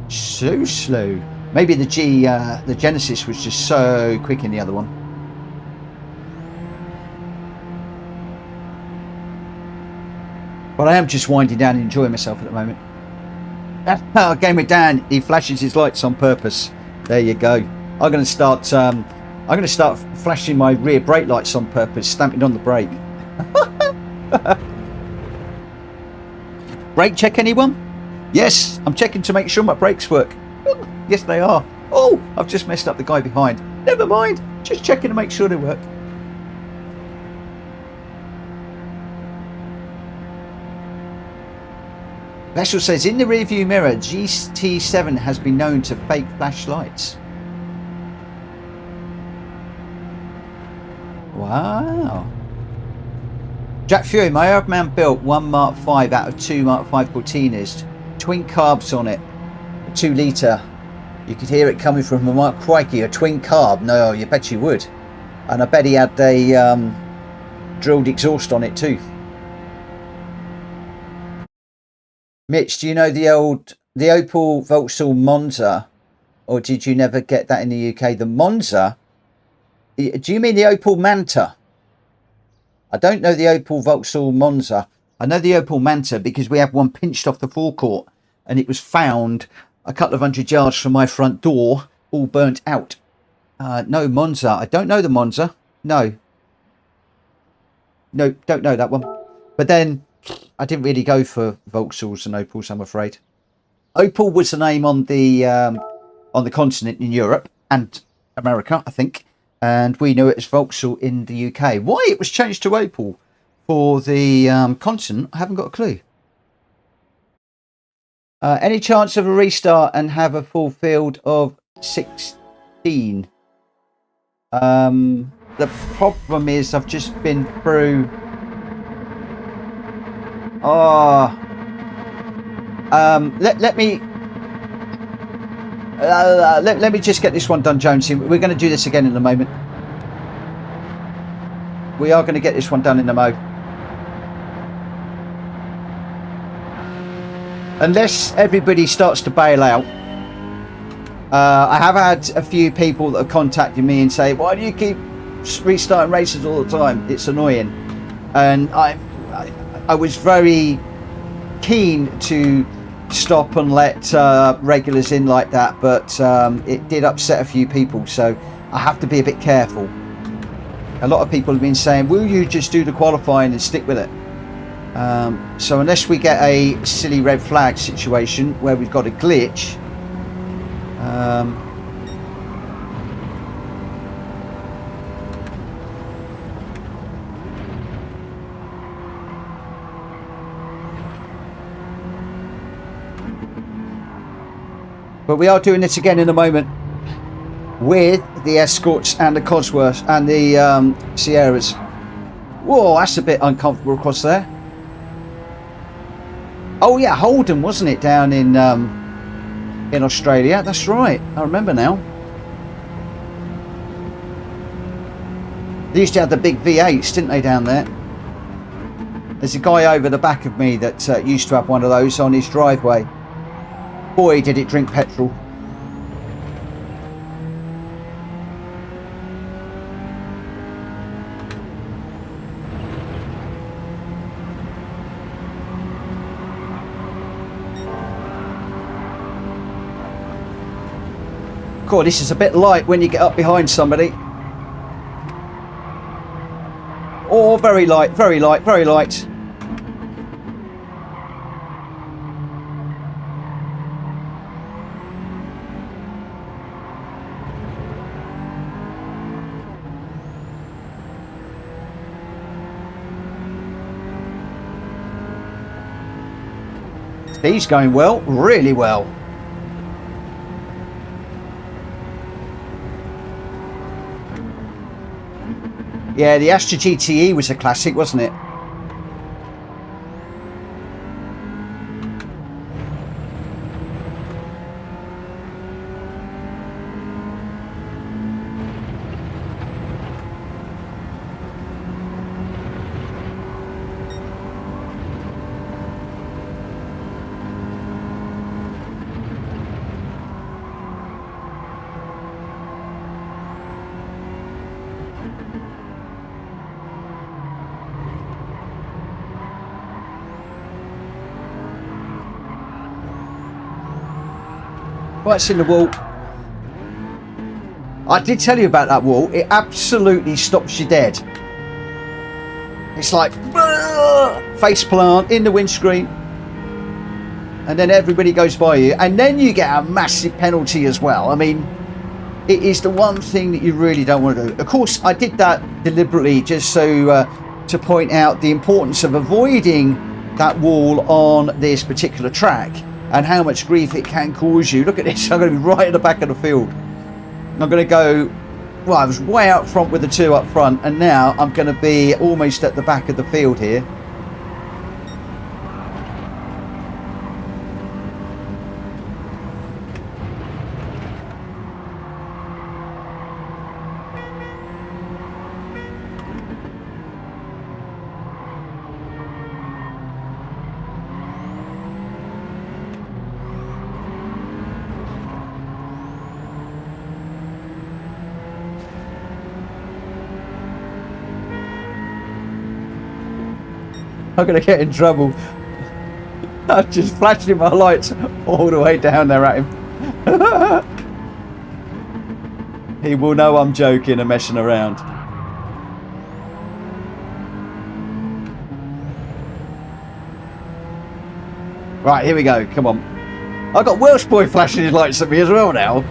So slow. Maybe the Genesis was just so quick in the other one. But I am just winding down and enjoying myself at the moment. That's how Gamer Dan, he flashes his lights on purpose. There you go. I'm going to start flashing my rear brake lights on purpose, stamping on the brake. Brake check, anyone? Yes, I'm checking to make sure my brakes work. Yes, they are. Oh, I've just messed up the guy behind. Never mind, just checking to make sure they work. Vessel says, in the rearview mirror, GT7 has been known to fake flashlights. Wow. Jack Fury, my Earthman built 1 Mark 5 out of 2 Mark 5 Cortinas. Twin carbs on it. A 2 litre. You could hear it coming from a Mark. Crikey, a twin carb. No, you bet you would. And I bet he had a drilled exhaust on it too. Mitch, do you know the Opel Vauxhall Monza? Or did you never get that in the UK? The Monza? Do you mean the Opel Manta? I don't know the Opel Vauxhall Monza. I know the Opel Manta because we have one pinched off the forecourt and it was found a couple of 100 yards from my front door, all burnt out. No, Monza. I don't know the Monza. No, don't know that one. But then I didn't really go for Vauxhalls and Opels, I'm afraid. Opel was the name on the continent in Europe and America, I think. And we knew it as Vauxhall in the UK. Why it was changed to Opel for the continent, I haven't got a clue. Any chance of a restart and have a full field of 16? The problem is I've just been through. Oh, let me let me just get this one done, Jonesy. We're going to do this again in a moment. We are going to get this one done in the mo. Unless everybody starts to bail out. I have had a few people that have contacted me and say, why do you keep restarting races all the time? It's annoying. And I was very keen to stop and let regulars in like that, but it did upset a few people, so I have to be a bit careful. A lot of people have been saying, will you just do the qualifying and stick with it? So unless we get a silly red flag situation where we've got a glitch, but we are doing this again in a moment with the Escorts and the Cosworth and the Sierras. Whoa, that's a bit uncomfortable across there. Oh yeah, Holden, wasn't it, down in Australia? That's right, I remember now. They used to have the big V8s, didn't they, down there? There's a guy over the back of me that used to have one of those on his driveway. Boy, did it drink petrol. God, this is a bit light when you get up behind somebody. Oh, very light, very light, very light. He's going well, really well. Yeah, the Astra GTE was a classic, wasn't it? Right, it's in the wall. I did tell you about that wall. It absolutely stops you dead. It's like face plant in the windscreen, and then everybody goes by you, and then you get a massive penalty as well. I mean, it is the one thing that you really don't want to do. Of course, I did that deliberately just so to point out the importance of avoiding that wall on this particular track and how much grief it can cause you. Look at this, I'm going to be right at the back of the field. I'm going to go, well, I was way out front with the two up front, and now I'm going to be almost at the back of the field here. I'm going to get in trouble. I'm just flashing my lights all the way down there at him. He will know I'm joking and messing around. Right, here we go. Come on. I've got Welsh boy flashing his lights at me as well now.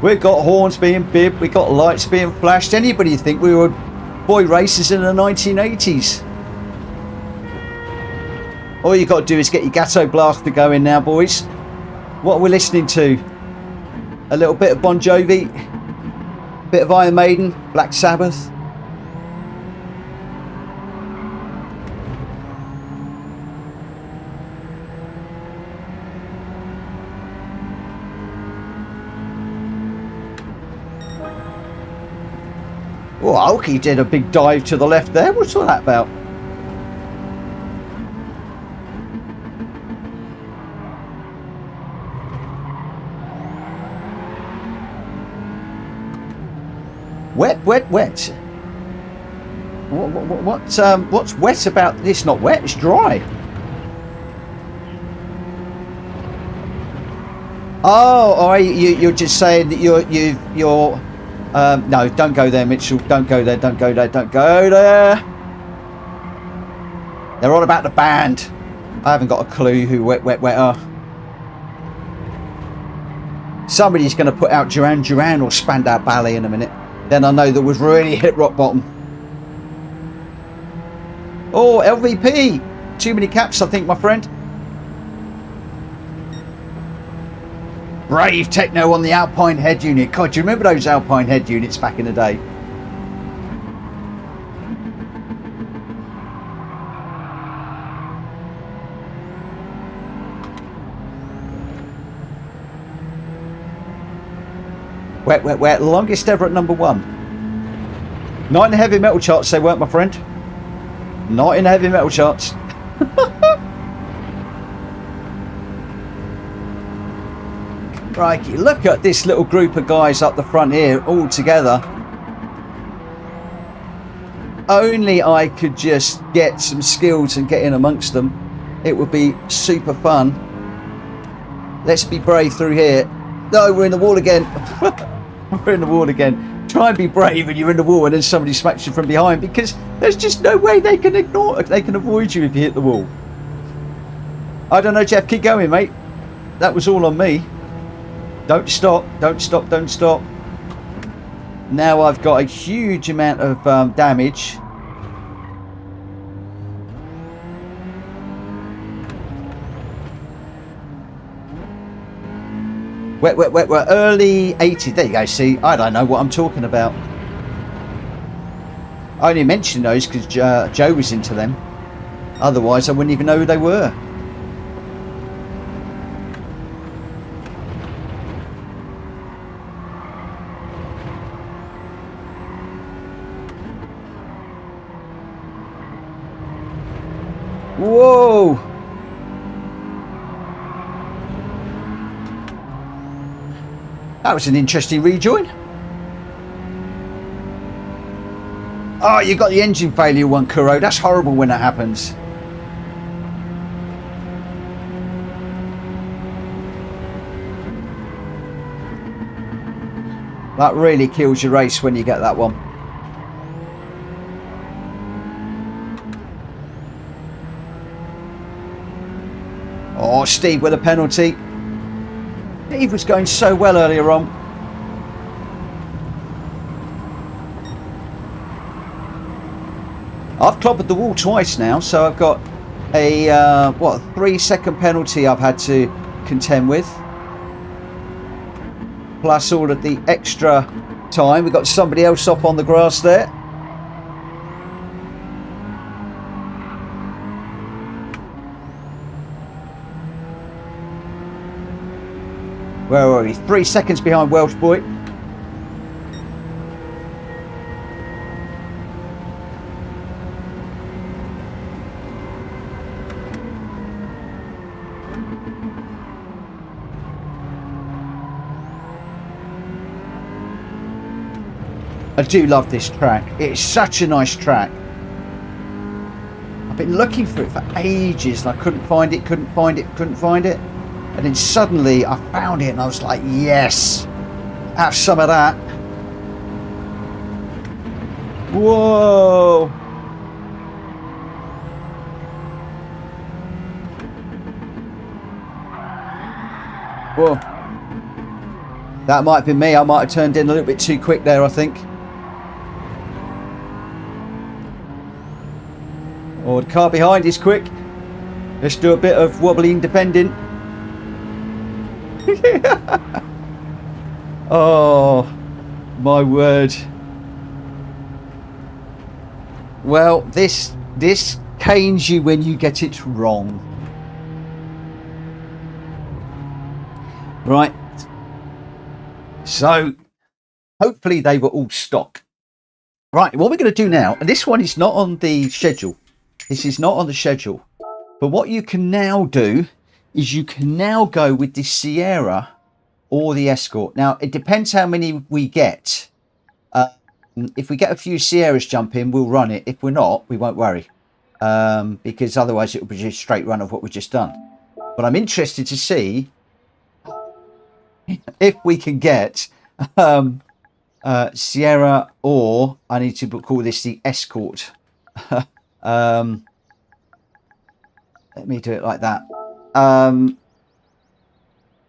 We've got horns being bibbed. We've got lights being flashed. Anybody think we were boy racers in the 1980s? All you got to do is get your Gatto Blaster going now, boys. What are we listening to? A little bit of Bon Jovi, a bit of Iron Maiden, Black Sabbath. Oh, Alki did a big dive to the left there. What's all that about? Wet, wet, wet. What's wet about this? Not wet, it's dry. Oh, all right, you're just saying that you're. No, don't go there, Mitchell. Don't go there. Don't go there. Don't go there. They're all about the band. I haven't got a clue who Wet, Wet, Wet are. Somebody's going to put out Duran Duran or Spandau Ballet in a minute. Then I know that we've really hit rock bottom. Oh, LVP. Too many caps, I think, my friend. Brave techno on the Alpine head unit. God, do you remember those Alpine head units back in the day? Wet, wet, wet. Longest ever at #1. Not in the heavy metal charts, they weren't, my friend. Not in the heavy metal charts. Right, look at this little group of guys up the front here, all together. Only I could just get some skills and get in amongst them. It would be super fun. Let's be brave through here. No, we're in the wall again. We're in the wall again. Try and be brave when you're in the wall and then somebody smacks you from behind, because there's just no way they can avoid you if you hit the wall. I don't know, Jeff, keep going, mate. That was all on me. Don't stop, don't stop, don't stop. Now I've got a huge amount of damage. Wet, wet, wet, wet. Early 80s. There you go. See, I don't know what I'm talking about. I only mentioned those because Joe was into them. Otherwise, I wouldn't even know who they were. Whoa! That was an interesting rejoin. Oh, you got the engine failure one, Kuro. That's horrible when that happens. That really kills your race when you get that one. Oh, Steve with a penalty. Steve was going so well earlier on. I've clobbered the wall twice now, so I've got a 3-second penalty I've had to contend with. Plus all of the extra time. We've got somebody else up on the grass there. Where are we? 3 seconds behind Welsh boy. I do love this track. It's such a nice track. I've been looking for it for ages and I couldn't find it, couldn't find it. And then suddenly I found it and I was like, yes, have some of that. Whoa. Whoa. That might have been me. I might have turned in a little bit too quick there, I think. Oh, the car behind is quick. Let's do a bit of wobbling depending. Oh, my word. Well, this canes you when you get it wrong. Right. So, hopefully they were all stock. Right, what we're going to do now, and this one is not on the schedule. This is not on the schedule. But what you can now do is you can now go with the Sierra or the Escort. Now, it depends how many we get. If we get a few Sierras jump in, we'll run it. If we're not, we won't worry. Because otherwise it will be just a straight run of what we've just done. But I'm interested to see if we can get Sierra, or I need to call this the Escort. Let me do it like that.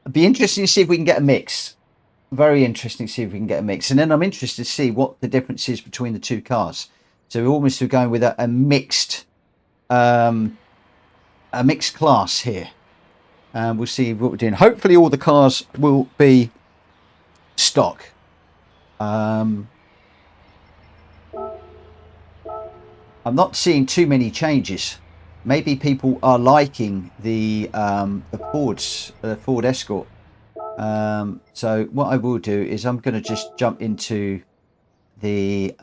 It'd be interesting to see if we can get a mix. Very interesting to see if we can get a mix. And then I'm interested to see what the difference is between the two cars. So we're almost going with a mixed class here. And we'll see what we're doing. Hopefully all the cars will be stock. I'm not seeing too many changes. Maybe people are liking the Ford Escort. So what I will do is I'm going to just jump into the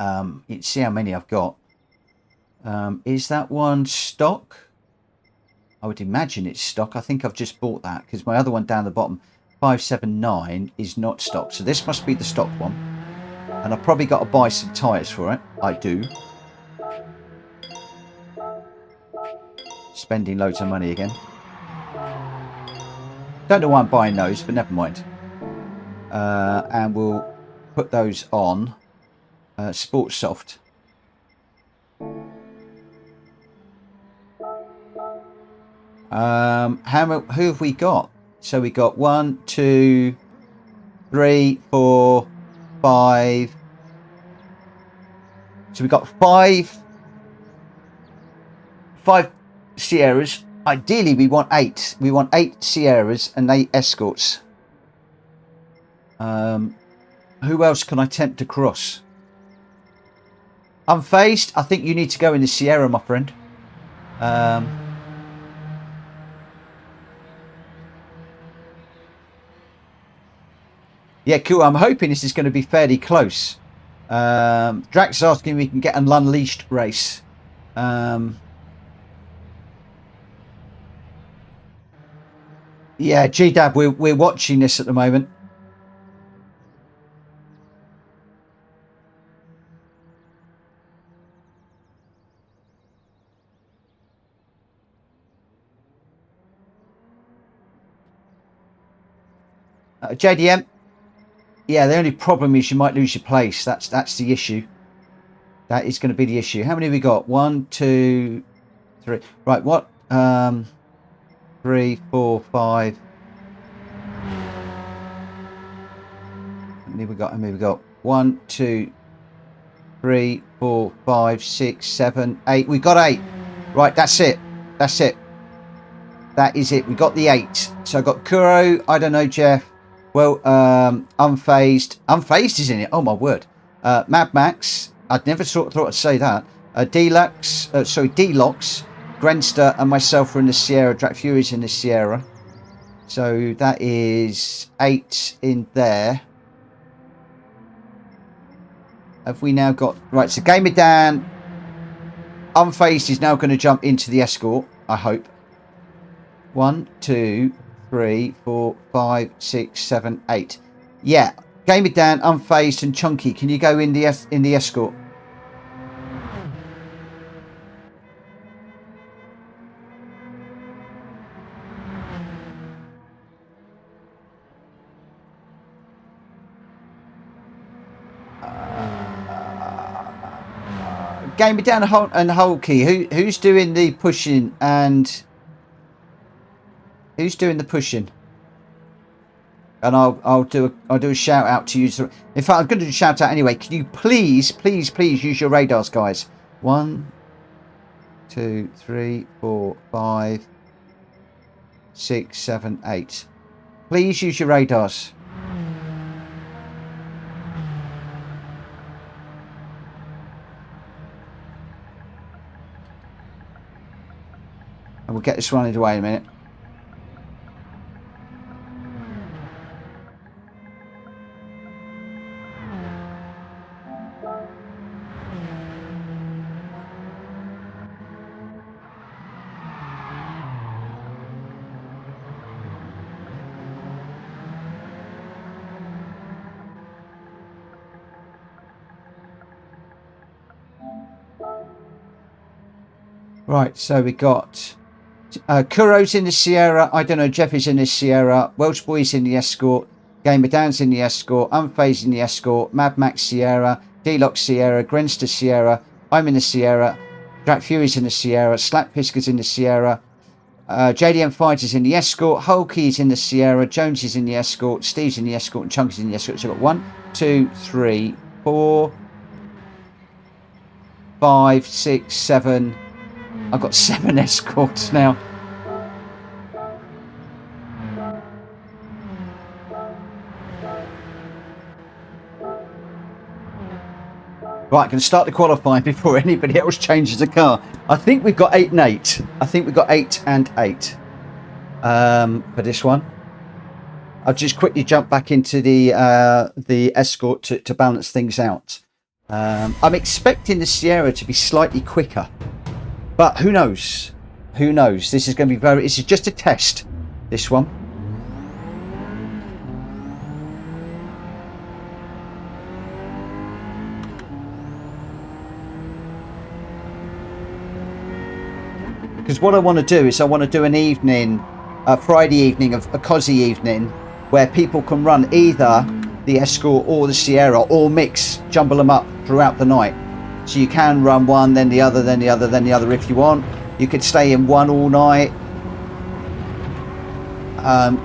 see how many I've got. Is that one stock? I would imagine it's stock. I think I've just bought that because my other one down the bottom, 579, is not stock. So this must be the stock one. And I've probably got to buy some tyres for it. I do. Spending loads of money again. Don't know why I'm buying those, but never mind. And we'll put those on Sports Soft. Who have we got? So we got 1, 2, 3, 4, 5. So we got five Sierras. Ideally we want 8. We want 8 Sierras and 8 Escorts. Who else can I tempt across? Unfazed, I think you need to go in the Sierra, my friend. Yeah, cool. I'm hoping this is going to be fairly close. Drax asking if we can get an Unleashed race. Yeah, G-Dab, we're watching this at the moment. JDM. Yeah, the only problem is you might lose your place. That's the issue. That is going to be the issue. How many have we got? 1, 2, 3. Right, what? 3, 4, 5. How many we got? How many we got? 1, 2, 3, 4, 5, 6, 7, 8. We got 8. Right, that's it. That's it. That is it. We got the 8. So I got Kuro. I don't know, Jeff. Well, Unfazed. Unfazed is in it. Oh my word. Mad Max. I'd never thought I'd say that. Deluxe. Delox. Grenster and myself are in the Sierra. Drac Fury's in the Sierra. So that is 8 in there. Have we now got... Right, so Gamer Dan. Unfazed is now going to jump into the Escort, I hope. 1, 2, 3, 4, 5, 6, 7, 8. Yeah, Gamer Dan, Unfazed and Chunky. Can you go in the Escort? Gamer Dan and Hulky. Who's doing the pushing and who's doing the pushing? And I'll do a shout out to you. In fact, I'm going to do a shout out anyway. Can you please use your radars, guys? 1, 2, 3, 4, 5, 6, 7, 8. Please use your radars. And we'll get this one away in a minute. Right, so we got Kuro's in the Sierra. I don't know, Jeff is in the Sierra. Welsh Boy's in the Escort. Gamer Dan's in the Escort. Unfazed in the Escort. Mad Max Sierra. D-Lock Sierra. Grenster Sierra. I'm in the Sierra. Jack Fury's in the Sierra. Slap Pisker's in the Sierra. JDM Fighter's in the Escort. Hulky's in the Sierra. Jones is in the Escort. Steve's in the Escort. And Chunky's in the Escort. So I've got 1, 2, 3, 4, 5, 6, 7. I've got 7 Escorts now. Right, can start the qualifying before anybody else changes the car. I think we've got 8 and 8. I think we've got 8 and 8 for this one. I'll just quickly jump back into the Escort to balance things out. I'm expecting the Sierra to be slightly quicker. But who knows? Who knows? This is going to be very... This is just a test, this one. Because what I want to do is I want to do an evening, a Friday evening, a cosy evening, where people can run either the Escort or the Sierra, or mix, jumble them up throughout the night. So you can run one, then the other, then the other, then the other if you want. You could stay in one all night.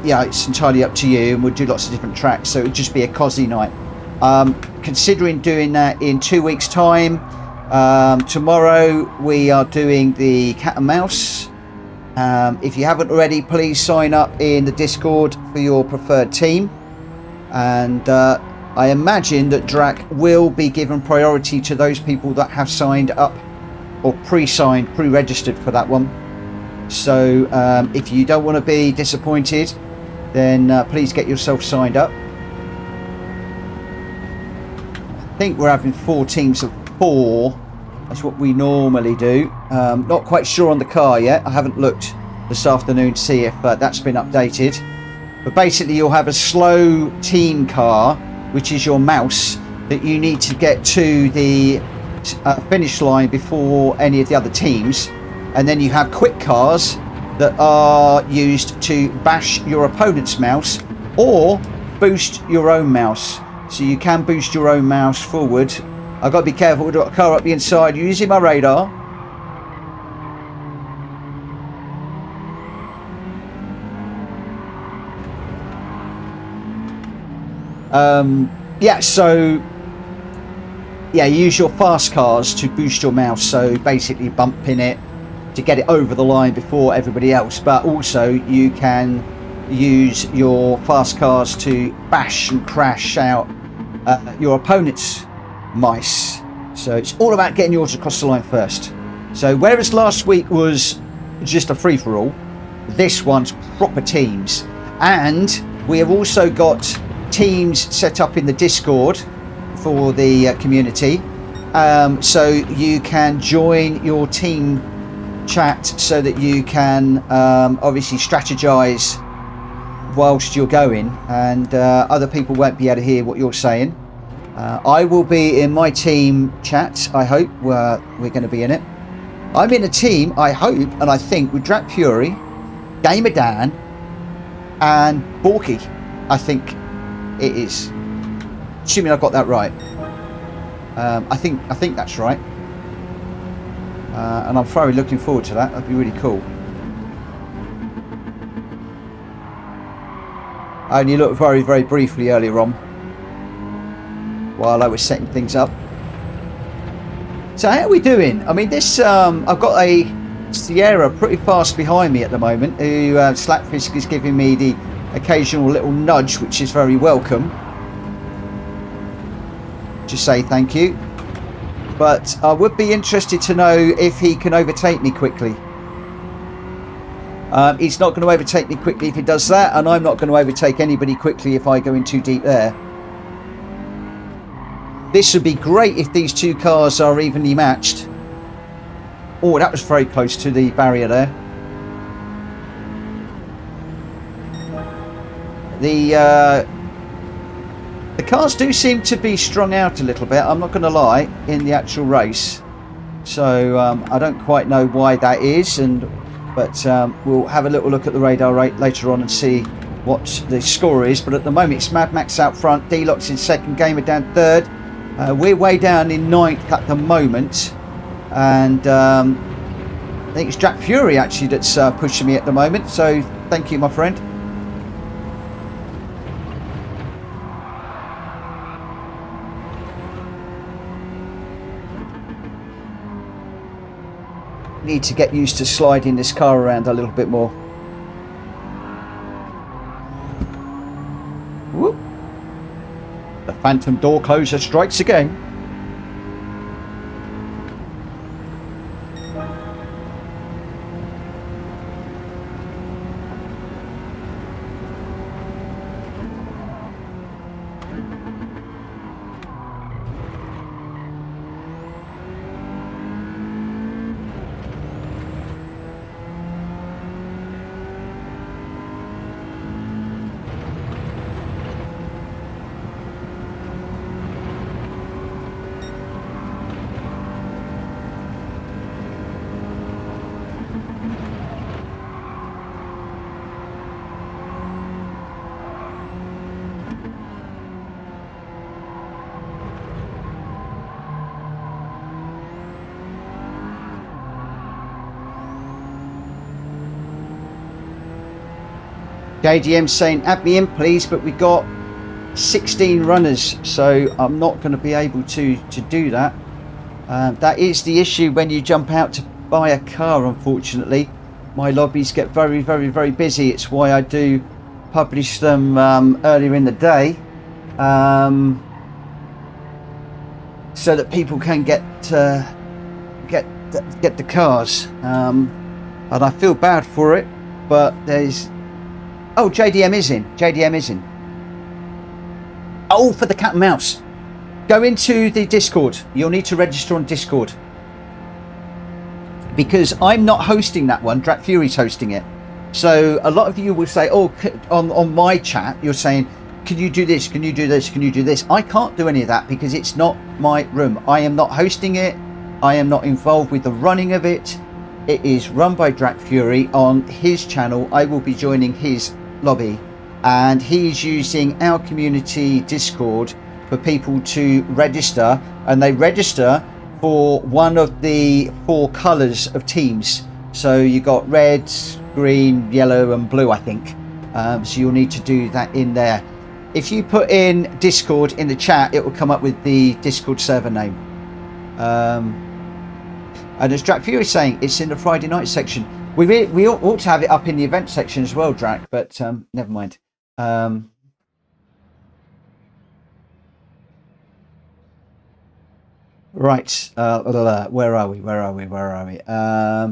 Yeah, it's entirely up to you, and we'll do lots of different tracks, so it would just be a cosy night. Considering doing that in 2 weeks' time. Tomorrow we are doing the cat and mouse. If you haven't already, please sign up in the Discord for your preferred team. And I imagine that Drac will be given priority to those people that have signed up or pre-signed, pre-registered for that one. So if you don't want to be disappointed, then please get yourself signed up. I think we're having 4 teams of 4. That's what we normally do. Not quite sure on the car yet. I haven't looked this afternoon to see if that's been updated. But basically you'll have a slow team car, which is your mouse, that you need to get to the finish line before any of the other teams. And then you have quick cars that are used to bash your opponent's mouse or boost your own mouse. So you can boost your own mouse forward. I've got to be careful with a car up the inside using my radar. Yeah, so yeah, use your fast cars to boost your mouse, so basically bumping it to get it over the line before everybody else, but also you can use your fast cars to bash and crash out your opponent's mice. So it's all about getting yours across the line first. So whereas last week was just a free-for-all, this one's proper teams, and we have also got teams set up in the Discord for the community, so you can join your team chat so that you can obviously strategize whilst you're going, and other people won't be able to hear what you're saying. I will be in my team chat. I hope we're going to be in it. I'm in a team, I hope and I think, with Drac Fury, Gamer Dan and Borky. I think it is, assuming I've got that right. I think that's right, and I'm thoroughly looking forward to that. That'd be really cool. I only looked very, very briefly earlier on while I was setting things up. So how are we doing? I mean, this I've got a Sierra pretty fast behind me at the moment, who Slackfisk is giving me the occasional little nudge, which is very welcome. Just say thank you. But I would be interested to know if he can overtake me quickly. He's not going to overtake me quickly if he does that, and I'm not going to overtake anybody quickly if I go in too deep there. This would be great if these two cars are evenly matched. Oh, that was very close to the barrier there. The cars do seem to be strung out a little bit, I'm not going to lie, in the actual race. So I don't quite know why that is, but we'll have a little look at the radar rate later on and see what the score is. But at the moment it's Mad Max out front, D-Lock's in second, Gamer down third. We're way down in ninth at the moment, and I think it's Jack Fury actually that's pushing me at the moment, so thank you, my friend. Need to get used to sliding this car around a little bit more. Whoop. The phantom door closer strikes again. JDM saying add me in please, but we got 16 runners, so I'm not going to be able to do that. That is the issue when you jump out to buy a car, unfortunately. My lobbies get very, very, very busy. It's why I do publish them earlier in the day, so that people can get the cars. And I feel bad for it, but there's... Oh, JDM is in. JDM is in. Oh, for the cat and mouse. Go into the Discord. You'll need to register on Discord. Because I'm not hosting that one. Drat Fury's hosting it. So a lot of you will say, oh, on my chat, you're saying, can you do this? Can you do this? Can you do this? I can't do any of that because it's not my room. I am not hosting it. I am not involved with the running of it. It is run by Drat Fury on his channel. I will be joining his lobby, and he's using our community Discord for people to register, and they register for one of the 4 colours of teams. So you got red, green, yellow and blue, I think. So you'll need to do that in there. If you put in Discord in the chat, it will come up with the Discord server name. And as Drac Fury is saying, it's in the Friday night section. We ought to have it up in the event section as well, Drac, but never mind. Right, where are we?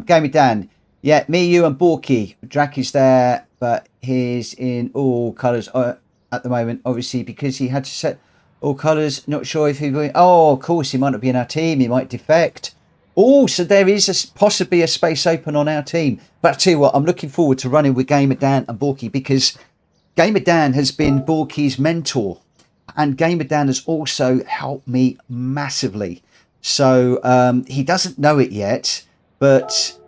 Gamey Dan. Yeah, me, you and Borky. Drac is there, but he's in all colours at the moment, obviously, because he had to set all colours. Not sure if he... Oh, of course, he might not be in our team. He might defect. Oh, so there is possibly a space open on our team. But I tell you what, I'm looking forward to running with Gamer Dan and Borky, because Gamer Dan has been Borky's mentor, and Gamer Dan has also helped me massively. So he doesn't know it yet, but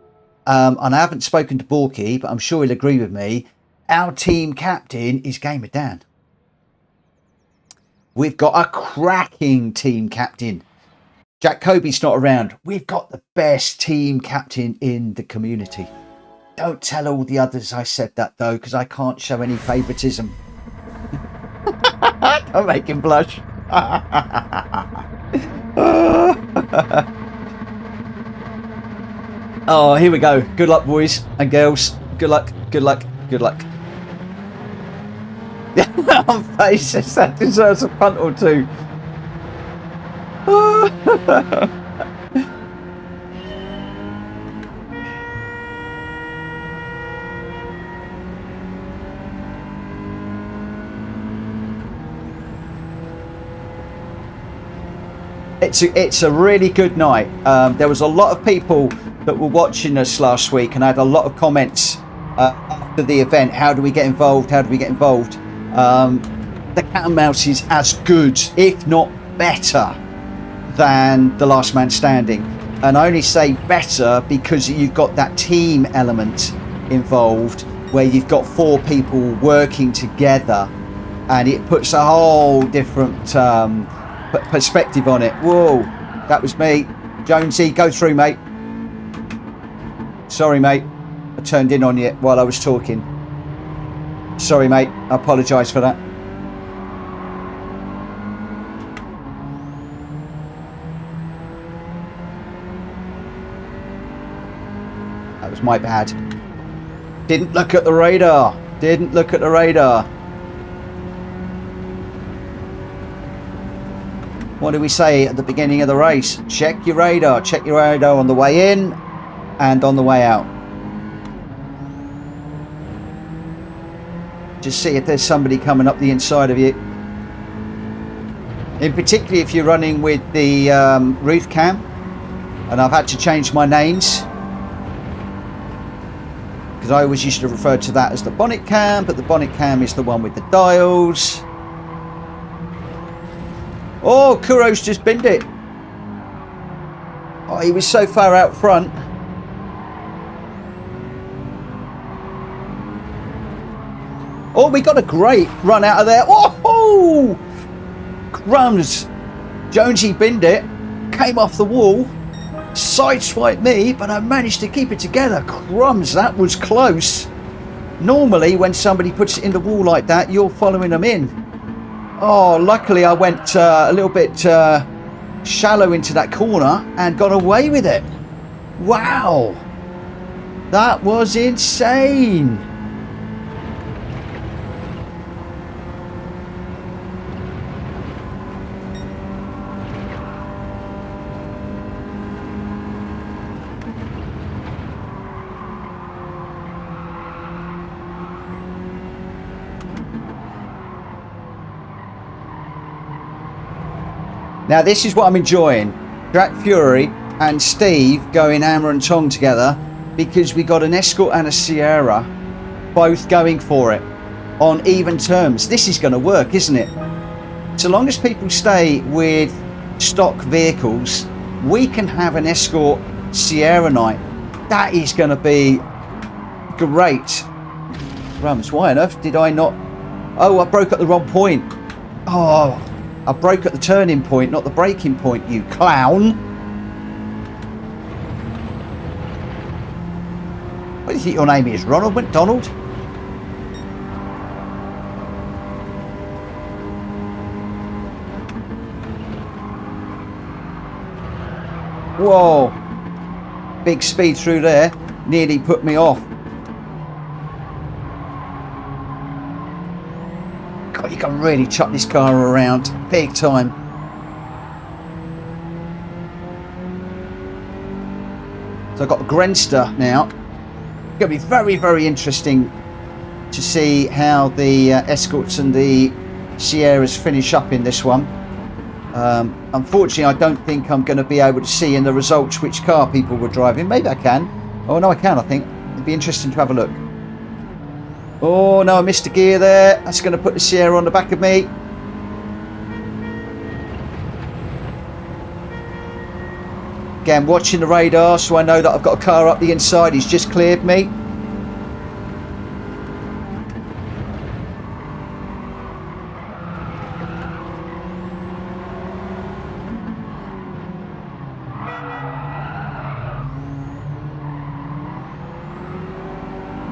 and I haven't spoken to Borky, but I'm sure he'll agree with me. Our team captain is Gamer Dan. We've got a cracking team captain. Jack Kobe's not around. We've got the best team captain in the community. Don't tell all the others I said that, though, because I can't show any favouritism. Don't make him blush. Oh, here we go. Good luck, boys and girls. Good luck, good luck, good luck. On faces, that deserves a punt or two. It's a really good night. There was a lot of people that were watching us last week, and I had a lot of comments after the event. How do we get involved? How do we get involved? The Cat and Mouse is as good, if not better, than the Last Man Standing. And I only say better because you've got that team element involved, where you've got 4 people working together, and it puts a whole different perspective on it. Whoa, that was me. Jonesy, go through, mate. Sorry, mate. I turned in on you while I was talking. Sorry, mate. I apologise for that. That was my bad. Didn't look at the radar. Didn't look at the radar. What do we say at the beginning of the race? Check your radar. Check your radar on the way in and on the way out. Just see if there's somebody coming up the inside of you. In particular, if you're running with the roof cam, and I've had to change my names because I always used to refer to that as the bonnet cam, but the bonnet cam is the one with the dials. Oh, Kuro's just binned it. Oh, he was so far out front. Oh, we got a great run out of there. Oh, crumbs. Jonesy binned it, came off the wall, sideswiped me, but I managed to keep it together. Crumbs, that was close. Normally, when somebody puts it in the wall like that, you're following them in. Oh, luckily I went a little bit shallow into that corner and got away with it. Wow. That was insane. Now this is what I'm enjoying. Jack Fury and Steve going hammer and tong together, because we got an Escort and a Sierra both going for it on even terms. This is going to work, isn't it? So long as people stay with stock vehicles, we can have an Escort Sierra night. That is going to be great. Rums, why on earth did I not... Oh, I broke at the wrong point. Oh, I broke at the turning point, not the braking point, you clown. What do you think your name is? Ronald McDonald? Whoa. Big speed through there. Nearly put me off. God, you can really chuck this car around big time. So I've got the Grenster now. It's going to be very, very interesting to see how the Escorts and the Sierras finish up in this one. Unfortunately, I don't think I'm going to be able to see in the results which car people were driving. Maybe I can. Oh, no, I can, I think. It'd be interesting to have a look. Oh, no, I missed a gear there. That's going to put the Sierra on the back of me. Again, watching the radar, so I know that I've got a car up the inside. He's just cleared me.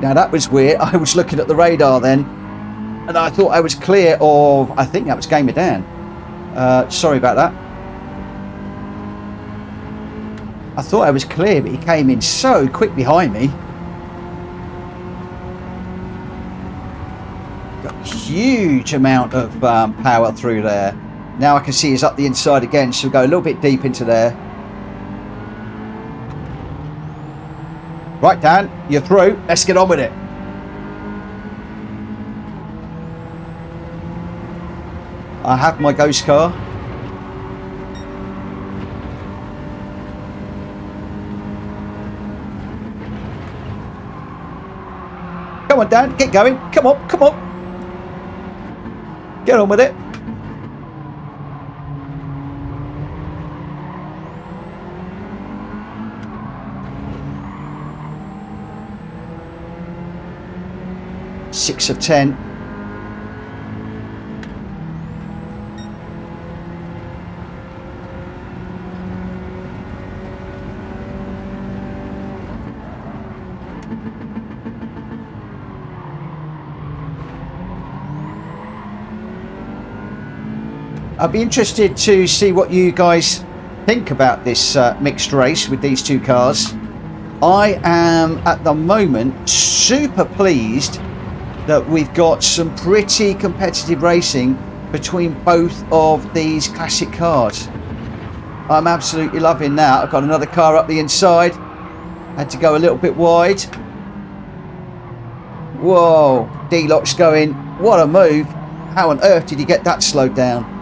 Now that was weird. I was looking at the radar then, and I thought I was clear of, I think that was Gamer Dan. Sorry about that. I thought I was clear, but he came in so quick behind me. Got a huge amount of power through there. Now I can see he's up the inside again, so we'll go a little bit deep into there. Right, Dan, you're through. Let's get on with it. I have my ghost car. Come on, Dan, get going. Come on, come on. Get on with it. Six of 10. I'd be interested to see what you guys think about this mixed race with these two cars. I am at the moment super pleased that we've got some pretty competitive racing between both of these classic cars. I'm absolutely loving that. I've got another car up the inside. Had to go a little bit wide. Whoa, D-Lock's going. What a move. How on earth did he get that slowed down?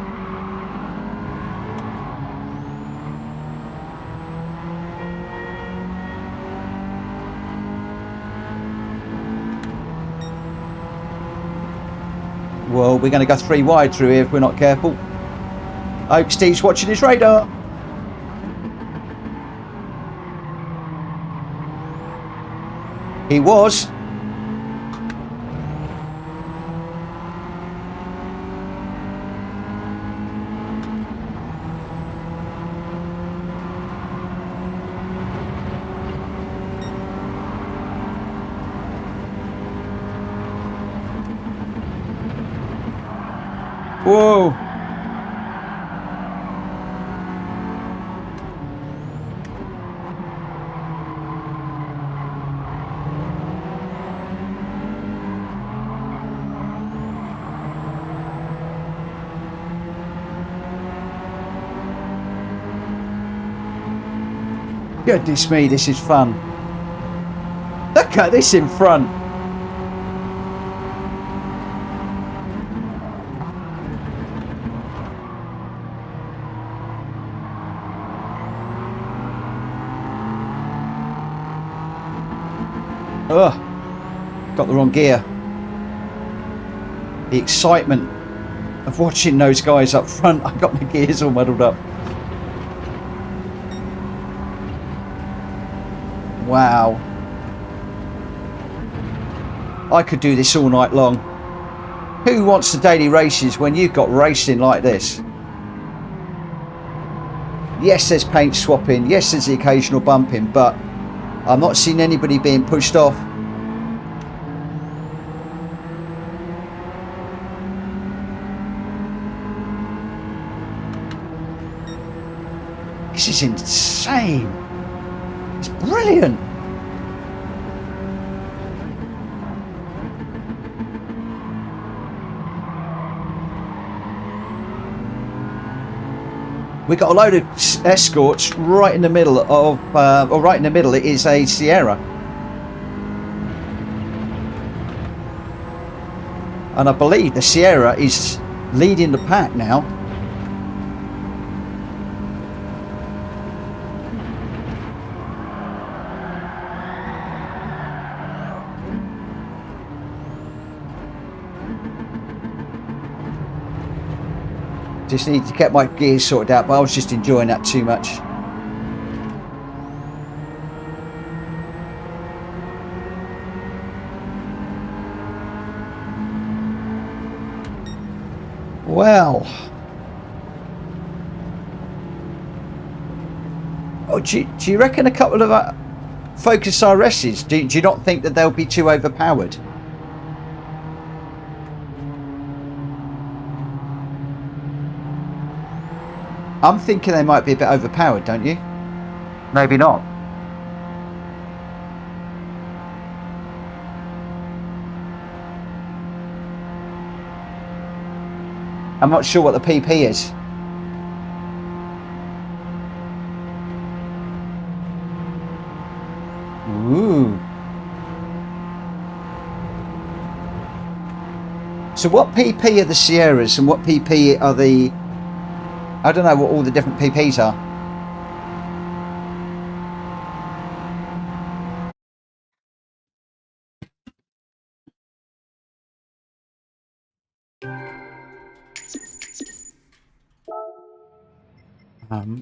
Well, we're going to go 3 wide through here if we're not careful. I hope Steve's watching his radar. He was. Whoa. Goodness me, this is fun. Look at this in front. Oh, got the wrong gear. The excitement of watching those guys up front, I got my gears all muddled up. Wow. I could do this all night long. Who wants the daily races when you've got racing like this? Yes, there's paint swapping. Yes, there's the occasional bumping, but I'm not seeing anybody being pushed off. This is insane. It's brilliant. We got a load of Escorts right in the middle of, or right in the middle, it is a Sierra. And I believe the Sierra is leading the pack now. Just need to get my gears sorted out, but I was just enjoying that too much. Well. Oh, do you reckon a couple of Focus RSs, do you not think that they'll be too overpowered? I'm thinking they might be a bit overpowered, don't you? Maybe not. I'm not sure what the PP is. Ooh. So what PP are the Sierras and what PP are the... I don't know what all the different PPs are.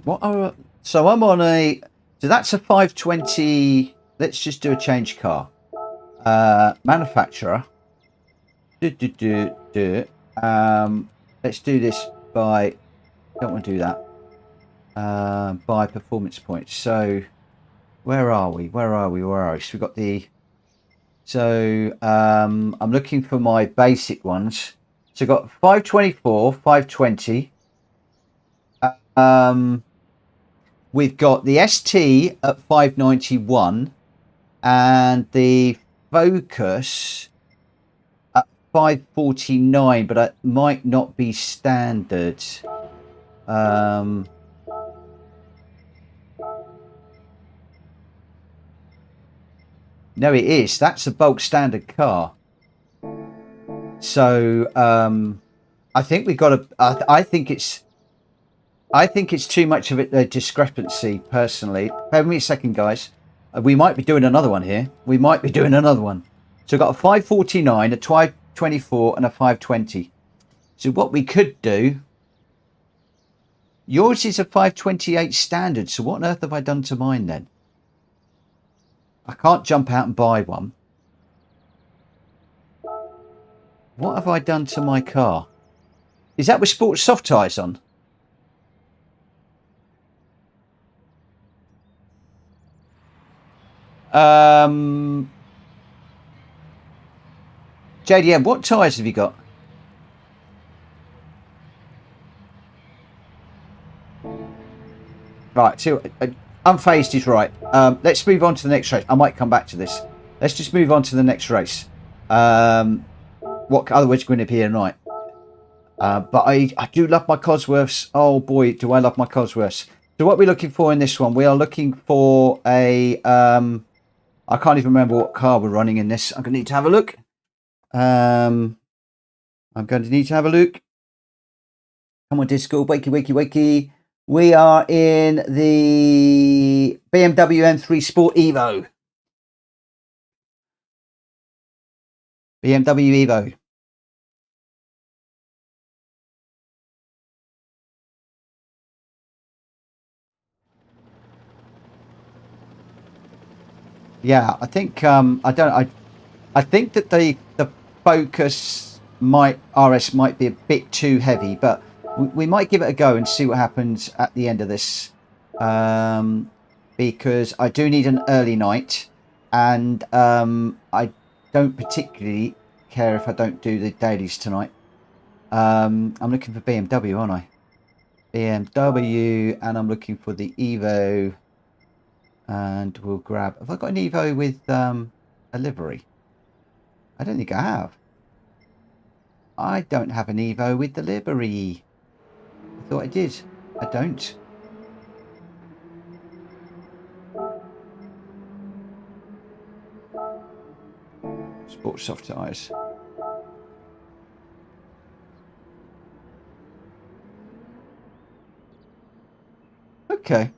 What are... So I'm on a... So that's a 520... Let's just do a change car. Manufacturer. Let's do this by... Don't want to do that. By performance points. So where are we? Where are we? Where are we? So we've got the... So I'm looking for my basic ones. So I've got 524, 520. We've got the ST at 591 and the Focus at 549, but it might not be standard. No, it is. That's a bulk standard car. So I think we've got to. I think it's too much of a discrepancy, personally. Bear with me a second, guys. We might be doing another one here. We might be doing another one. So we've got a 549, a 524, and a 520. So what we could do... Yours is a 528 standard. So what on earth have I done to mine then? I can't jump out and buy one. What have I done to my car? Is that with sports soft tyres on? JDM, what tyres have you got? Right, so unfazed is right. Let's move on to the next race. I might come back to this. Let's just move on to the next race. What otherwise going to be here tonight? But I do love my Cosworths. Oh boy, do I love my Cosworths. So what we're looking for in this one, we are looking for a... I can't even remember what car we're running in this. I'm going to need to have a look. I'm going to need to have a look. Come on, Discord. Wakey, wakey, wakey. We are in the BMW M3 Sport Evo. BMW Evo. Yeah, I think I think that the Focus RS might be a bit too heavy, but we might give it a go and see what happens at the end of this, because I do need an early night, and I don't particularly care if I don't do the dailies tonight. I'm looking for BMW, aren't I? BMW, and I'm looking for the Evo, and we'll grab... Have I got an Evo with a livery? I don't think I have. I don't have an Evo with the livery. I thought I did. I don't. Sport soft tyres. Okay.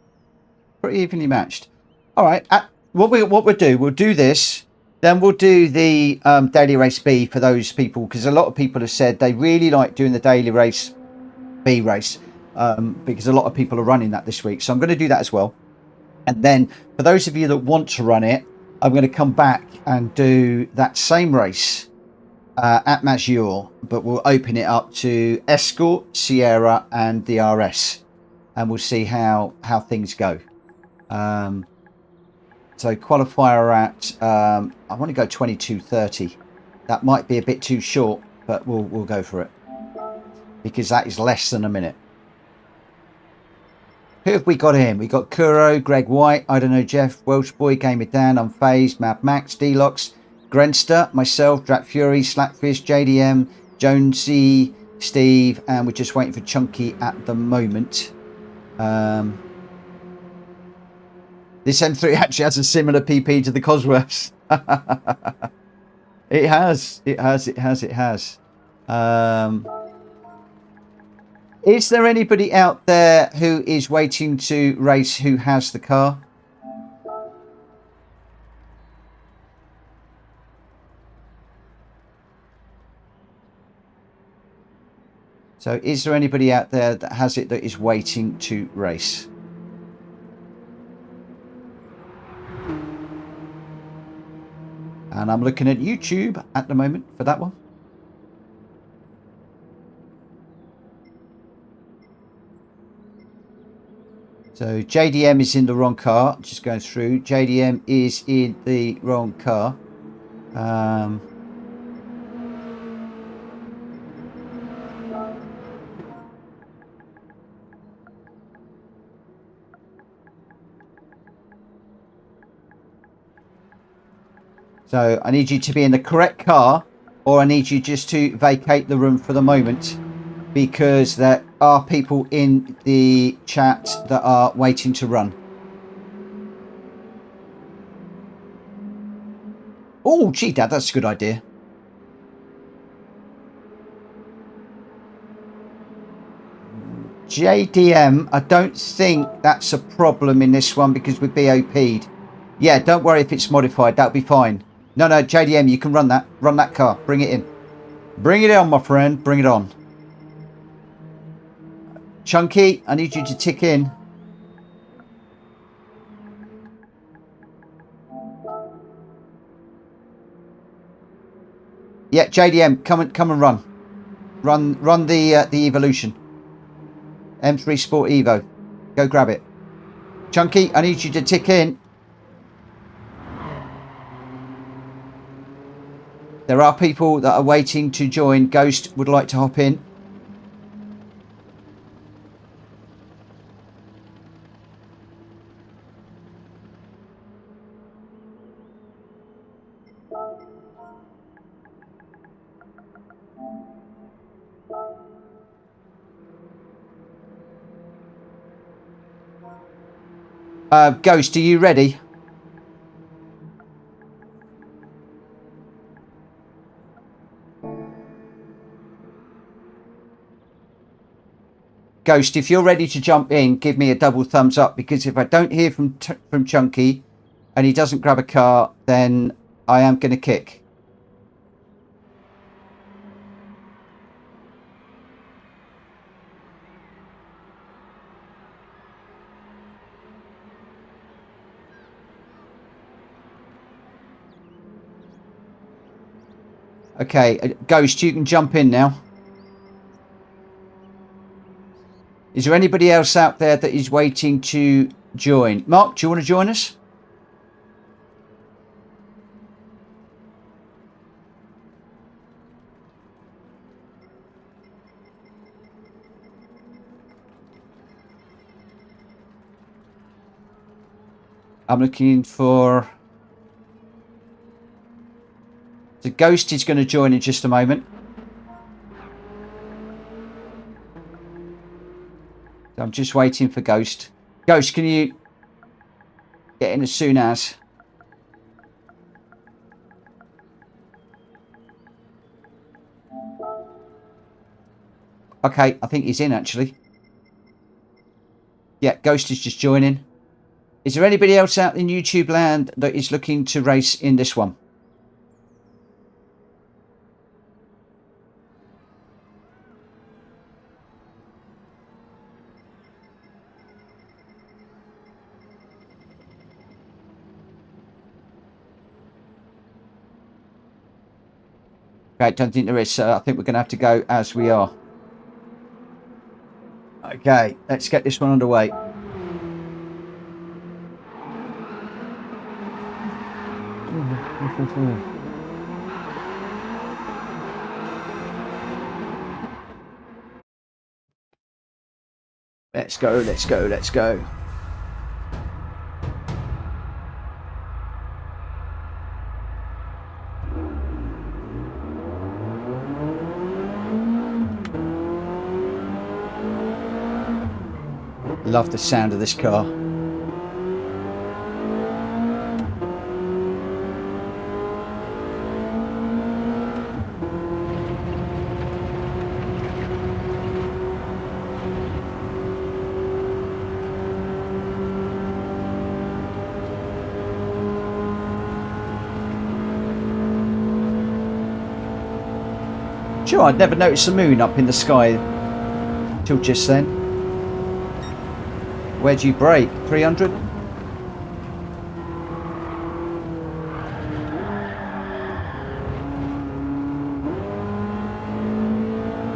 Pretty evenly matched. All right. What we'll do, we'll do this. Then we'll do the daily race B for those people, because a lot of people have said they really like doing the daily race B race, because a lot of people are running that this week. So I'm going to do that as well. And then for those of you that want to run it, I'm going to come back and do that same race at Maggiore, but we'll open it up to Escort, Sierra, and the RS, and we'll see how things go. So qualifier at I want to go 22:30. That might be a bit too short, but we'll go for it, because that is less than a minute. Who have we got in? We got Kuro, Greg White, I don't know, Jeff, Welsh Boy, Gamer Dan, Unfazed, Mad Max, Deluxe, Grenster, myself, Drat Fury, Slackfish, JDM, Jonesy, Steve, and we're just waiting for Chunky at the moment. This M3 actually has a similar PP to the Cosworths. It has. Is there anybody out there who is waiting to race who has the car? So is there anybody out there that has it that is waiting to race? And I'm looking at YouTube at the moment for that one. So JDM is in the wrong car. Just going through. JDM is in the wrong car. So I need you to be in the correct car, or I need you just to vacate the room for the moment, because there are people in the chat that are waiting to run. Oh, gee, Dad, that's a good idea. JDM, I don't think that's a problem in this one because we're BOP'd. Yeah, don't worry if it's modified. That'll be fine. No, JDM, you can run that. Run that car. Bring it in. Bring it on, my friend. Bring it on. Chunky, I need you to tick in. Yeah, JDM, come and run. Run the Evolution. M3 Sport Evo. Go grab it. Chunky, I need you to tick in. There are people that are waiting to join. Ghost would like to hop in. Ghost, are you ready? Ghost, if you're ready to jump in, give me a double thumbs up, because if I don't hear from Chunky and he doesn't grab a car, then I am going to kick. Okay, Ghost, you can jump in now. Is there anybody else out there that is waiting to join? Mark, do you want to join us? I'm looking for... The Ghost is going to join in just a moment. So I'm just waiting for Ghost. Ghost, can you get in as soon as? Okay, I think he's in actually. Yeah, Ghost is just joining. Is there anybody else out in YouTube land that is looking to race in this one? Okay, I don't think there is. I think we're going to have to go as we are. Okay, let's get this one underway. Let's go, let's go, let's go. Love the sound of this car. Sure, I'd never noticed the moon up in the sky till just then. Where'd you brake? 300?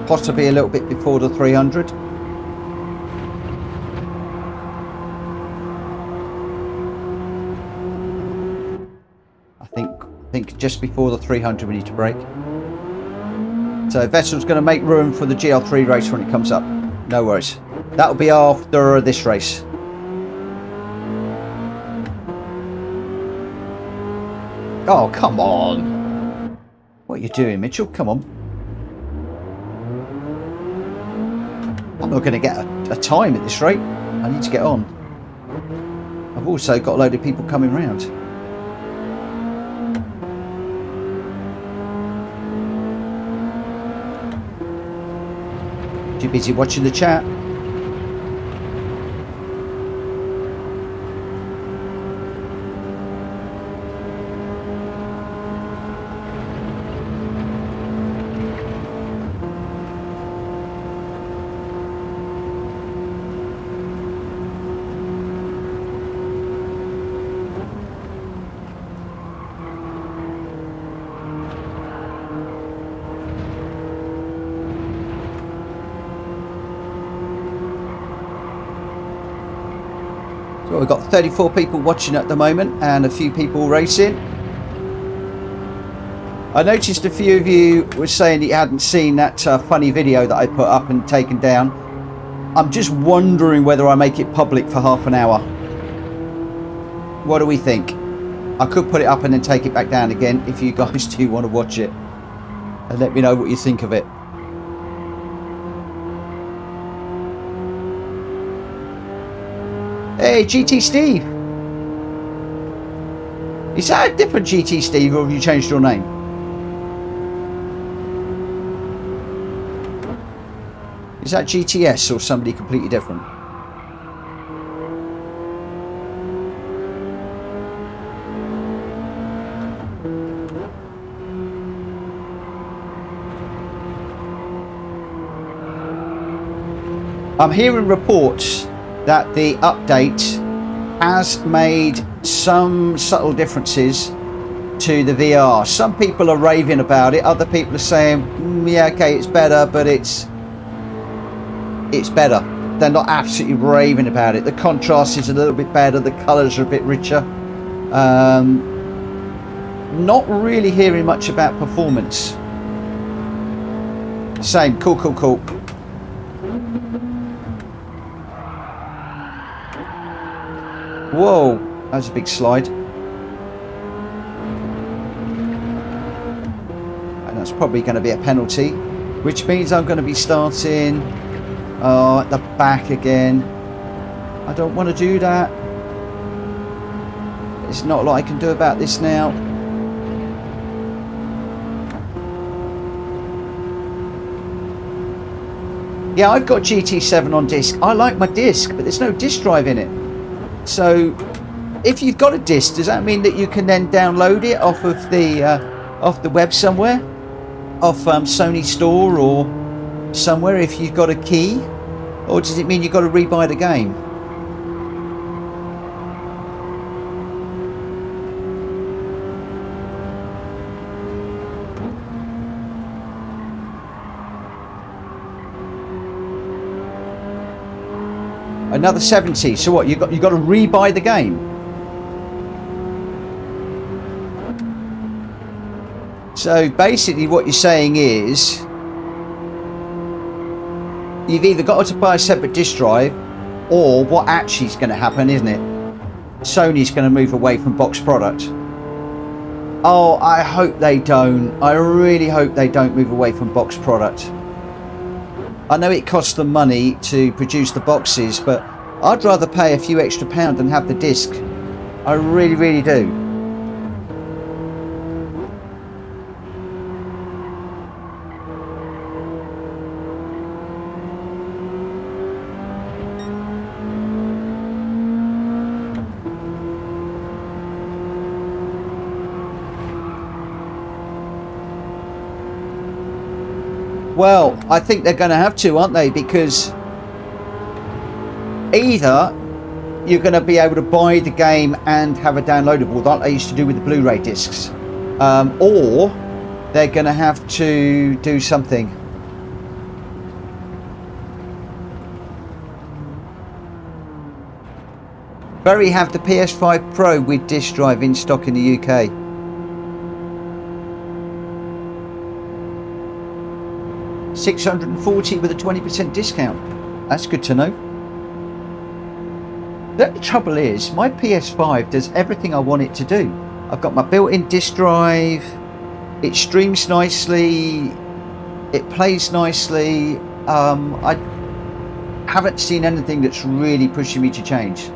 Possibly a little bit before the 300. I think just before the 300 we need to brake. So Vettel's going to make room for the GL3 race when it comes up. No worries. That'll be after this race. Oh, come on. What are you doing, Mitchell? Come on. I'm not going to get a time at this rate. I need to get on. I've also got a load of people coming round. Too busy watching the chat. So we've got 34 people watching at the moment and a few people racing. I noticed a few of you were saying that you hadn't seen that funny video that I put up and taken down. I'm just wondering whether I make it public for half an hour. What do we think? I could put it up and then take it back down again if you guys do want to watch it. And let me know what you think of it. Hey, GT Steve! Is that a different GT Steve, or have you changed your name? Is that GTS or somebody completely different? I'm hearing reports that the update has made some subtle differences to the VR. Some people are raving about it, other people are saying, yeah, okay, it's better, but it's better. They're not absolutely raving about it. The contrast is a little bit better, the colours are a bit richer. Not really hearing much about performance. Same, cool. Whoa, that was a big slide. And that's probably going to be a penalty, which means I'm going to be starting at the back again. I don't want to do that. There's not a lot I can do about this now. Yeah, I've got GT7 on disc. I like my disc, but there's no disc drive in it. So if you've got a disc, does that mean that you can then download it off of the web somewhere, off Sony Store or somewhere if you've got a key, or does it mean you've got to rebuy the game? Another 70. So what? You got to rebuy the game. So basically, what you're saying is, you've either got to buy a separate disk drive, Or what actually is going to happen, isn't it? Sony's going to move away from box product. Oh, I hope they don't. I really hope they don't move away from box product. I know it costs them money to produce the boxes, but I'd rather pay a few extra pounds than have the disc. I really, really do. Well, I think they're going to have to, aren't they? Because either you're going to be able to buy the game and have a downloadable like they used to do with the Blu-ray discs, or they're going to have to do something. Very have the PS5 Pro with disc drive in stock in the UK. $640 with a 20% discount. That's good to know. The trouble is, my PS5 does everything I want it to do. I've got my built-in disc drive. It streams nicely. It plays nicely. I haven't seen anything that's really pushing me to change.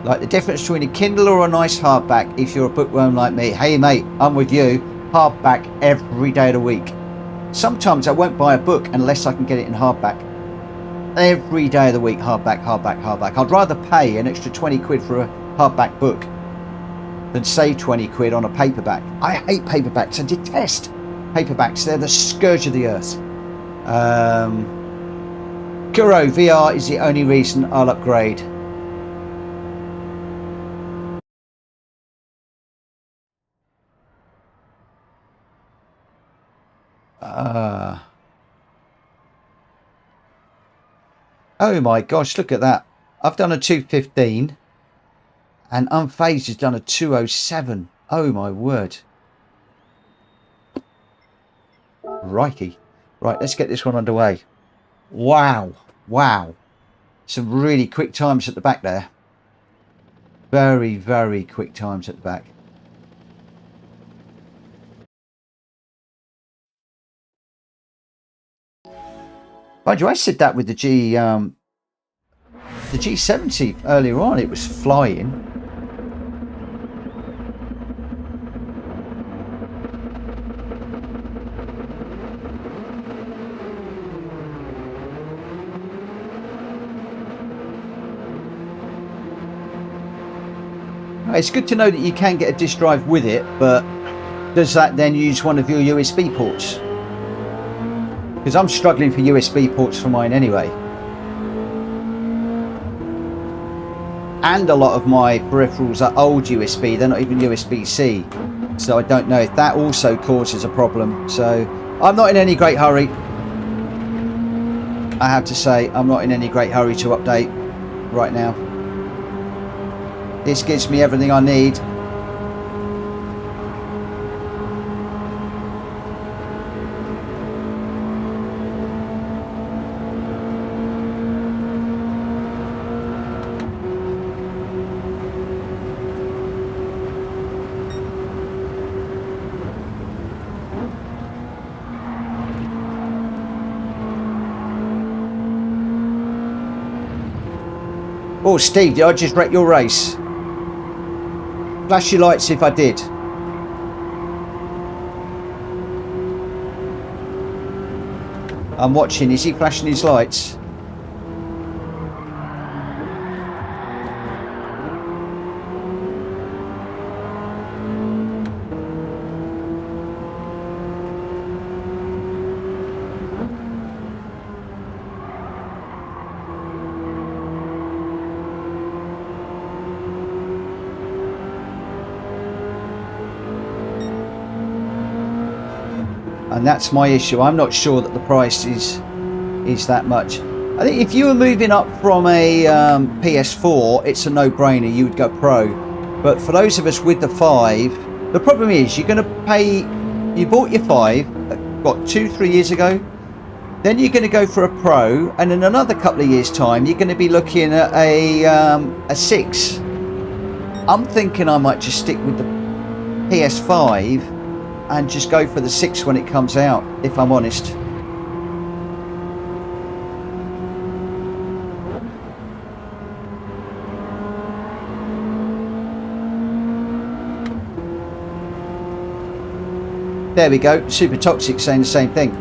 Like the difference between a Kindle or a nice hardback, if you're a bookworm like me. Hey mate, I'm with you. Hardback every day of the week. Sometimes I won't buy a book unless I can get it in hardback. Every day of the week, hardback, hardback, hardback. I'd rather pay an extra 20 quid for a hardback book than save 20 quid on a paperback. I hate paperbacks. I detest paperbacks. They're the scourge of the earth. Kuro VR is the only reason I'll upgrade. Oh my gosh, look at that. I've done a 215 and Unfazed has done a 207. Oh my word. Righty. Right, let's get this one underway. Wow. Wow. Some really quick times at the back there. Very, very quick times at the back. Mind you, I said that with the G70 earlier on. It was flying. It's good to know that you can get a disk drive with it, but does that then use one of your USB ports? Because I'm struggling for USB ports for mine anyway. And a lot of my peripherals are old USB, they're not even USB-C. So I don't know if that also causes a problem. So I'm not in any great hurry. I have to say, I'm not in any great hurry to update right now. This gives me everything I need. Oh, Steve, did I just wreck your race? Flash your lights if I did. I'm watching. Is he flashing his lights? And that's my issue. I'm not sure that the price is that much. I think if you were moving up from a PS4, it's a no-brainer. You would go Pro. But for those of us with the 5, the problem is you're going to pay. You bought your 5, what, 2-3 years ago, Then you're going to go for a Pro, and in another couple of years' time, you're going to be looking at a 6. I'm thinking I might just stick with the PS5 and just go for the 6 when it comes out, if I'm honest. There we go, Super Toxic saying the same thing.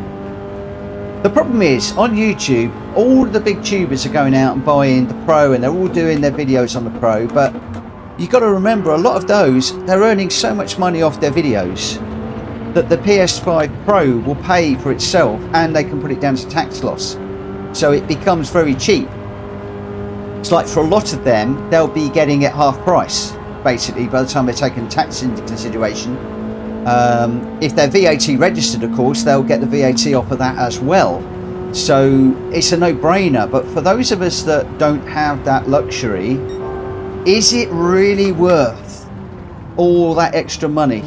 The problem is, on YouTube, all the big tubers are going out and buying the Pro, and they're all doing their videos on the Pro, but you've got to remember, a lot of those, they're earning so much money off their videos that the PS5 Pro will pay for itself, and they can put it down to tax loss. So it becomes very cheap. It's like for a lot of them, they'll be getting it half price, basically, by the time they're taking tax into consideration. If they're VAT registered, of course, they'll get the VAT off of that as well. So it's a no-brainer. But for those of us that don't have that luxury, is it really worth all that extra money?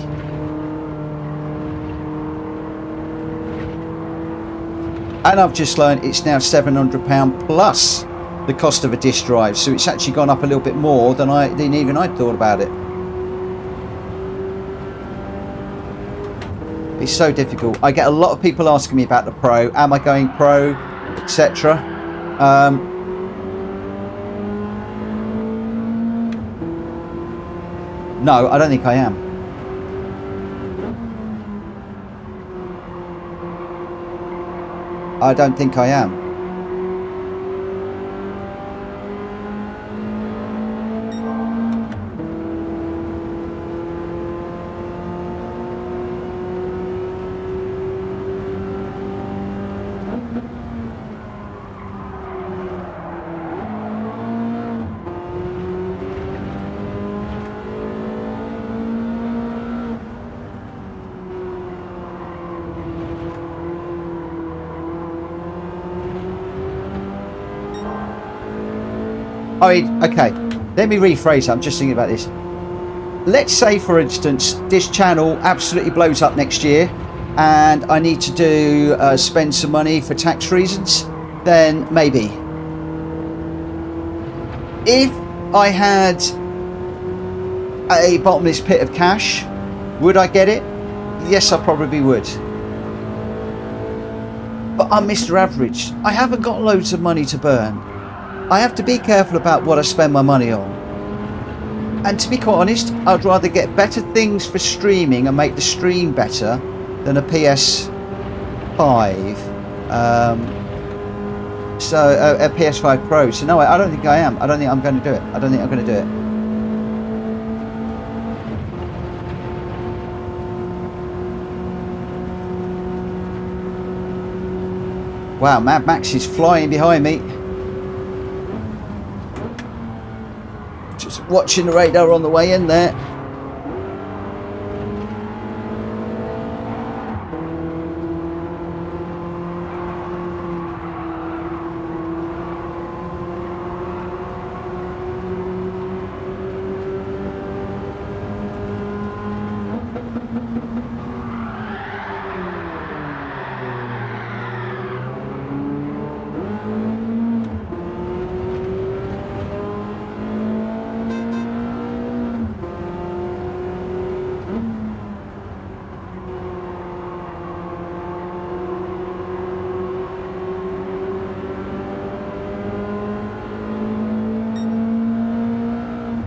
And I've just learned it's now £700 plus the cost of a disk drive. So it's actually gone up a little bit more than even I thought about it. It's so difficult. I get a lot of people asking me about the Pro. Am I going Pro, etc. No, I don't think I am. I don't think I am. Okay, let me rephrase. I'm just thinking about this. Let's say, for instance, this channel absolutely blows up next year and I need to spend some money for tax reasons, then maybe. If I had a bottomless pit of cash, would I get it? Yes, I probably would. But I'm Mr. Average. I haven't got loads of money to burn. I have to be careful about what I spend my money on. And to be quite honest, I'd rather get better things for streaming and make the stream better than a PS5. A PS5 Pro. So no, I don't think I am. I don't think I'm going to do it. I don't think I'm going to do it. Wow, Mad Max is flying behind me. Just watching the radar on the way in there.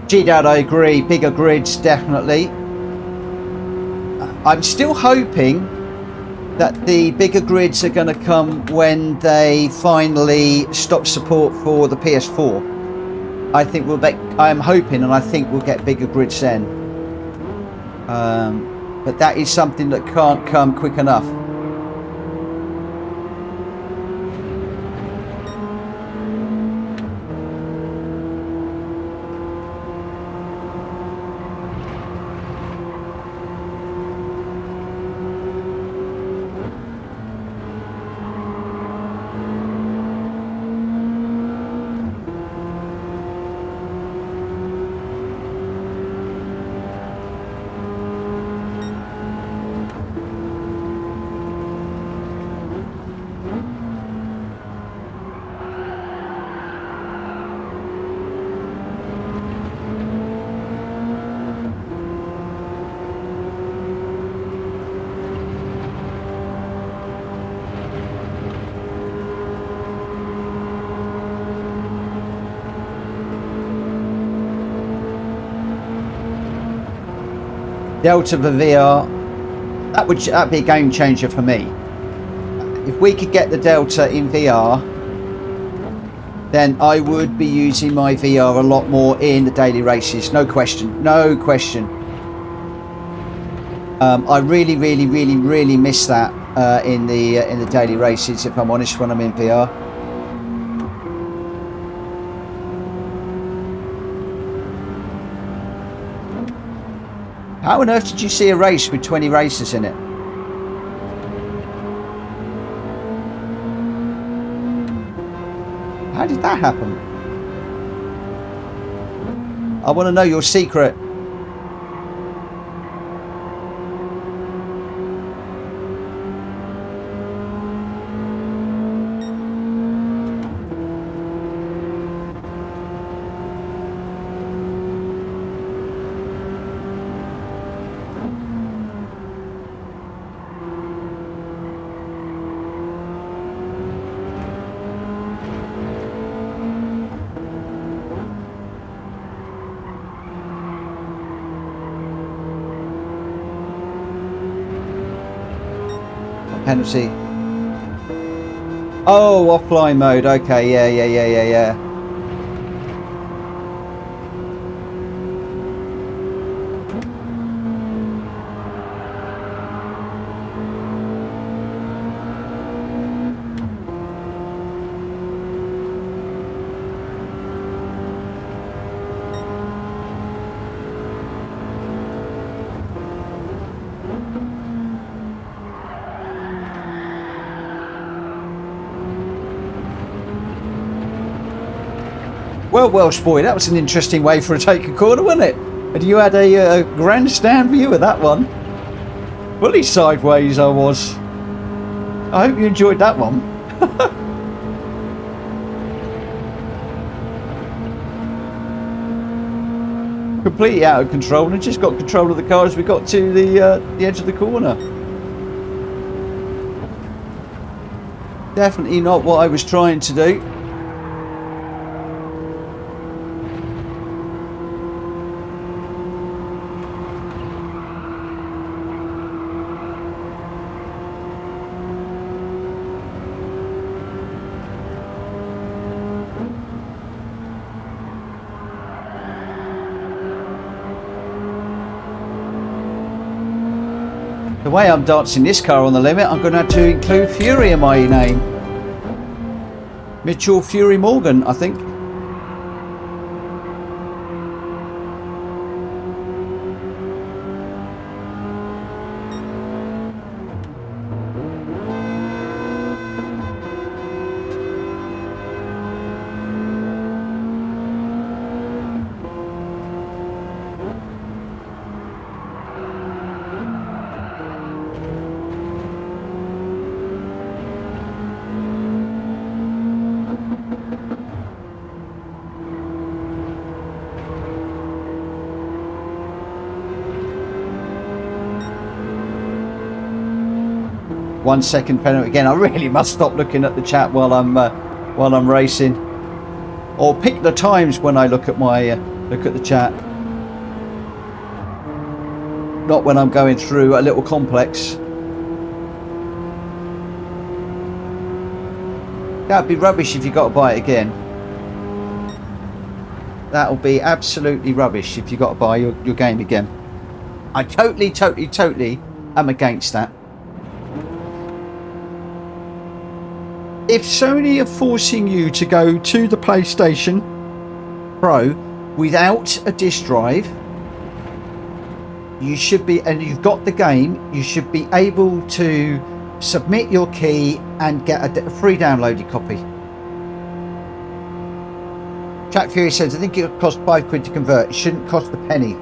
G-Dad, I agree. Bigger grids, definitely. I'm still hoping that the bigger grids are going to come when they finally stop support for the PS4. I think I'm hoping, and I think we'll get bigger grids then. But that is something that can't come quick enough. Delta for VR. That'd be a game changer for me. If we could get the Delta in VR, then I would be using my VR a lot more in the daily races. No question. No question. I really, really, really, really miss that in the daily races, if I'm honest, when I'm in VR. How on earth did you see a race with 20 racers in it? How did that happen? I want to know your secret. Penalty. Oh, offline mode. Okay, yeah. Well, Welsh boy, that was an interesting way for a take a corner, wasn't it? And you had a grandstand view of that one. Fully sideways I was. I hope you enjoyed that one. Completely out of control, and just got control of the car as we got to the edge of the corner. Definitely not what I was trying to do. The way I'm dancing this car on the limit, I'm going to have to include Fury in my name. Mitchell Fury Morgan, I think. One second penalty again. I really must stop looking at the chat while I'm racing, or pick the times when I look at the chat. Not when I'm going through a little complex. That'd be rubbish if you got to buy it again. That'll be absolutely rubbish if you got to buy your game again. I totally am against that. If Sony are forcing you to go to the PlayStation Pro without a disc drive, you should be, and you've got the game, you should be able to submit your key and get a free downloaded copy. Jack Fury says, I think it would cost £5 to convert. It shouldn't cost a penny.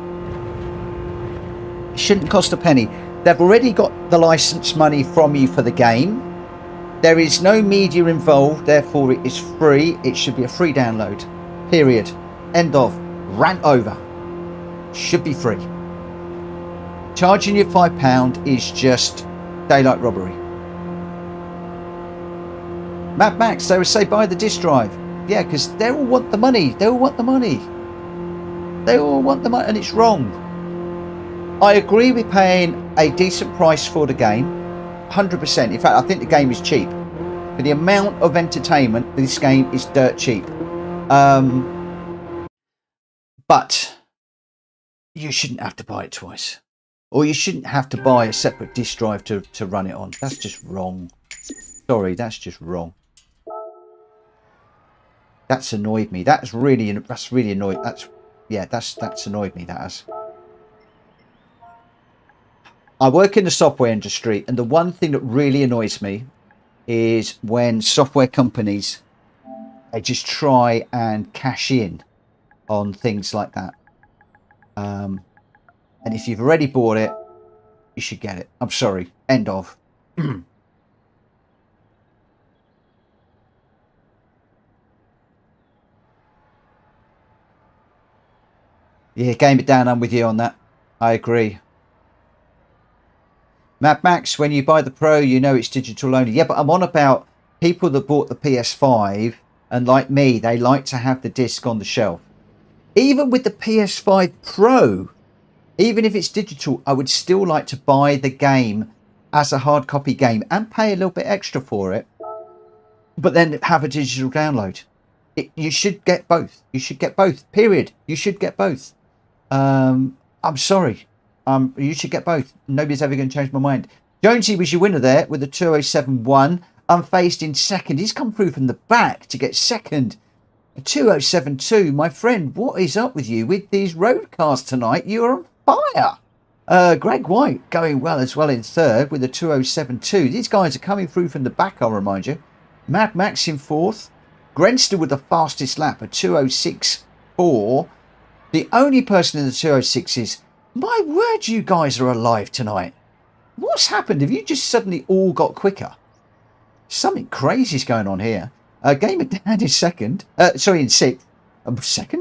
It shouldn't cost a penny. They've already got the license money from you for the game. There is no media involved, therefore it is free. It should be a free download. Period. End of. Rant over. Should be free. Charging you £5 is just daylight robbery. Mad Max, they would say buy the disc drive. Yeah, because they all want the money. They all want the money. They all want the money, and it's wrong. I agree with paying a decent price for the game. 100%. In fact, I think the game is cheap. For the amount of entertainment, this game is dirt cheap. But you shouldn't have to buy it twice. Or you shouldn't have to buy a separate disk drive to run it on. That's just wrong. Sorry, that's just wrong. That's annoyed me. That's really annoyed. That's annoyed me. That has. I work in the software industry, and the one thing that really annoys me is when software companies, they just try and cash in on things like that. And if you've already bought it, you should get it. I'm sorry. End of. Yeah, game it down. I'm with you on that. I agree. Mad Max, when you buy the Pro, you know it's digital only. Yeah, but I'm on about people that bought the PS5, and like me, they like to have the disc on the shelf. Even with the PS5 Pro, even if it's digital, I would still like to buy the game as a hard copy game and pay a little bit extra for it, but then have a digital download. You should get both. You should get both, period. You should get both. I'm sorry. You should get both. Nobody's ever going to change my mind. Jonesy was your winner there with the 2071. Unfazed in second. He's come through from the back to get second. 2072. My friend, what is up with you with these road cars tonight? You're on fire. Greg White going well as well in third with the 2072. These guys are coming through from the back, I'll remind you. Mad Max in fourth. Grenster with the fastest lap, a 2064. The only person in the 206 is, my word, you guys are alive tonight. What's happened? Have you just suddenly all got quicker? Something crazy is going on here. Gamer Dan is second. In sixth.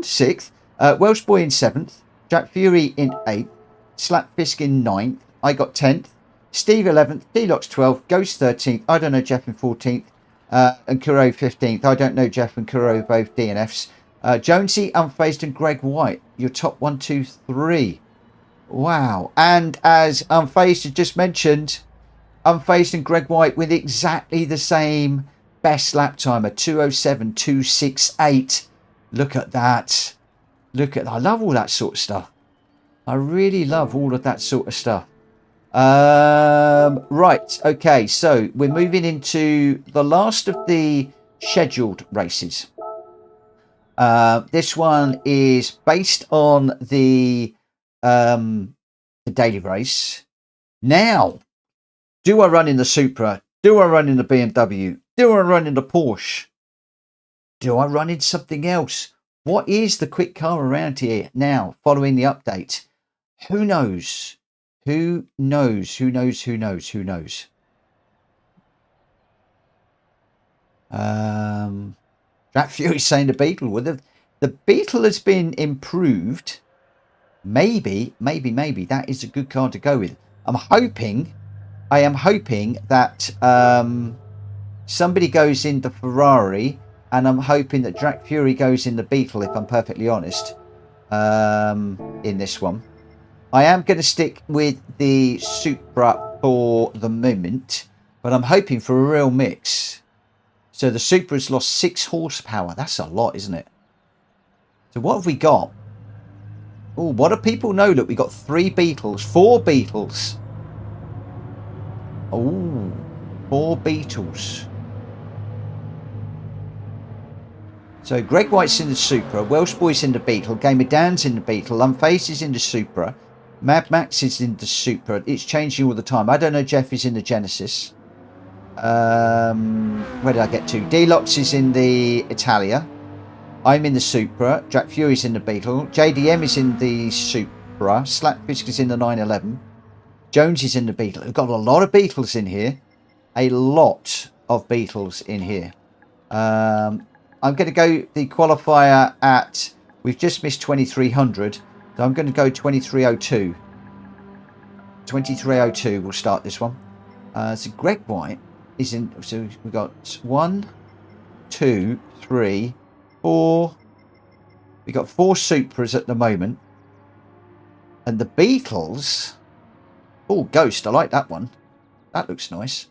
Sixth. Welsh Boy in seventh. Jack Fury in eighth. Slapfisk in ninth. I got 10th. Steve 11th. D-Lox 12th. Ghost 13th. I don't know Jeff in 14th. And Kuro 15th. I don't know Jeff and Kuro both DNFs. Jonesy, Unfazed and Greg White. Your top 1, 2, 3. Wow. And as Unfazed had just mentioned, Unfazed and Greg White with exactly the same best lap time, a 207.268. Look at that. I love all that sort of stuff. I really love all of that sort of stuff. Right. Okay. So we're moving into the last of the scheduled races. This one is based on the daily race. Now, do I run in the Supra? Do I run in the BMW? Do I run in the Porsche? Do I run in something else? What is the quick car around here now following the update? Who knows? Who knows? Who knows? Who knows? Who knows? Jack Fury saying the Beetle. Well, the Beetle has been improved. Maybe that is a good car to go with. I am hoping that somebody goes in the Ferrari, and I'm hoping that Jack Fury goes in the Beetle, if I'm perfectly honest, in this one. I am going to stick with the Supra for the moment, but I'm hoping for a real mix. So the Supra's lost 6 horsepower. That's a lot, isn't it? So what have we got? Oh, what do people know? Look, we got 3 Beetles, 4 Beetles. Oh, 4 Beetles. So Greg White's in the Supra, Welsh Boy's in the Beetle, Gamer Dan's in the Beetle, Unfaced is in the Supra, Mad Max is in the Supra. It's changing all the time. I don't know. Jeff is in the Genesis. Where did I get to? D-Lox is in the Italia. I'm in the Supra. Jack Fury's in the Beetle. JDM is in the Supra. Slapfisk is in the 911. Jones is in the Beetle. We've got a lot of Beetles in here. A lot of Beetles in here. I'm going to go the qualifier at... We've just missed 2300. So I'm going to go 2302. 2302 will start this one. So Greg White is in... So we've got 1, 2, 3, 4... We've got 4 Supras at the moment. And the Beetles. Oh, Ghost. I like that one. That looks nice.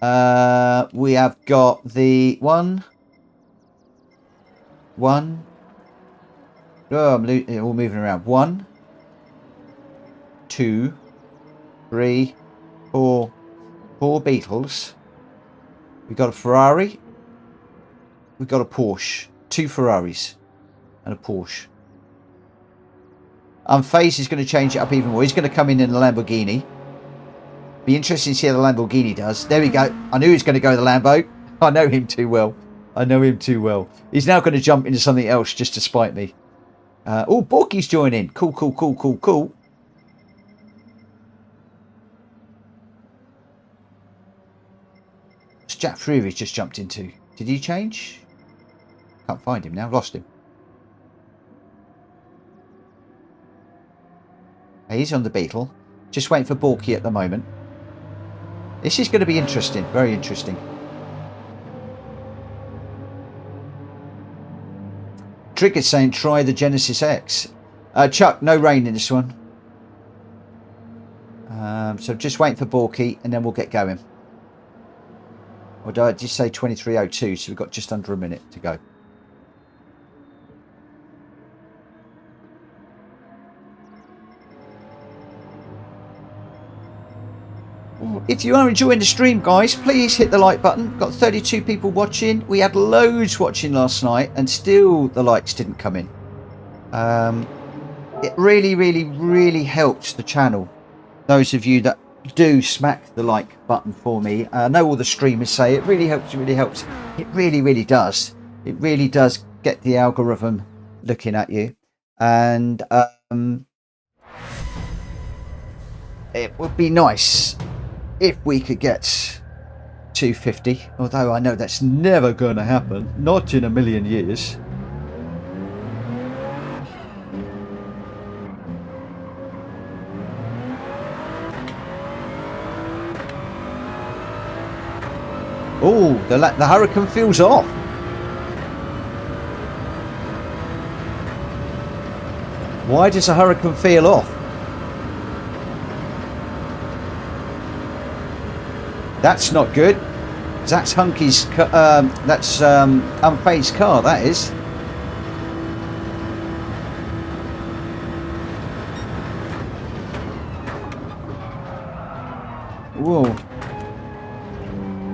We have got the one. Oh, I'm all moving around. 1, 2, 3, 4. 4 Beetles. We've got a Ferrari. We've got a Porsche. 2 Ferraris and a Porsche. FaZe is going to change it up even more. He's going to come in a Lamborghini. Be interesting to see how the Lamborghini does. There we go. I knew he was going to go the Lambo. I know him too well. I know him too well. He's now going to jump into something else just to spite me. Oh, Borky's joining. Cool, cool, cool, cool, cool. It's Jack Fury's just jumped into. Did he change? Can't find him now. Lost him. He's on the Beetle. Just waiting for Borky at the moment. This is going to be interesting. Very interesting. Trigger's saying try the Genesis X. Chuck, no rain in this one. So just waiting for Borky and then we'll get going. Or did I just say 23:02? So we've got just under a minute to go. If you are enjoying the stream, guys, please hit the like button. Got 32 people watching. We had loads watching last night and still the likes didn't come in. It really, really, really helps the channel. Those of you that do smack the like button for me. I know all the streamers say it really helps, it really helps. It really, really does. It really does get the algorithm looking at you. And it would be nice if we could get 250, although I know that's never going to happen, not in a million years. Oh, the Hurricane feels off. Why does the Hurricane feel off? That's not good. That's Hunky's. That's unfazed car. That is. Whoa.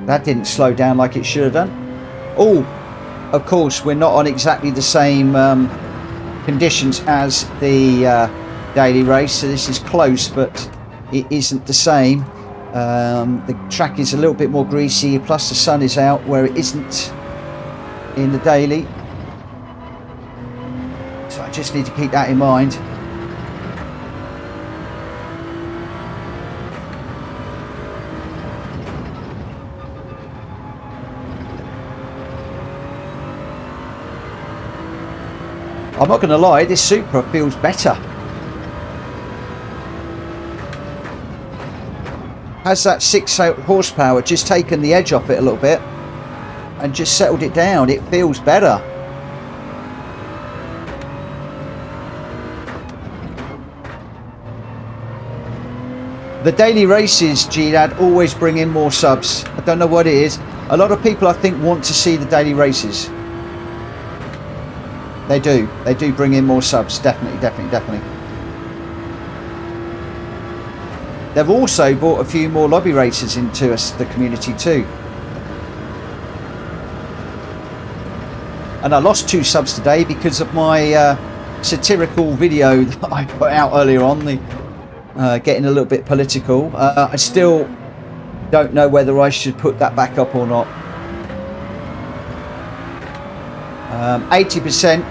That didn't slow down like it should have done. Oh, of course we're not on exactly the same conditions as the daily race, so this is close, but it isn't the same. The track is a little bit more greasy, plus the sun is out where it isn't in the daily, so I just need to keep that in mind. I'm not going to lie, this Supra feels better. Has that 6 horsepower just taken the edge off it a little bit and just settled it down? It feels better. The daily races, G-Lad, always bring in more subs. I don't know what it is. A lot of people, I think, want to see the daily races. They do. They do bring in more subs. Definitely, definitely, definitely. They've also brought a few more lobby races into the community too. And I lost 2 subs today because of my satirical video that I put out earlier on, the getting a little bit political. I still don't know whether I should put that back up or not. 80%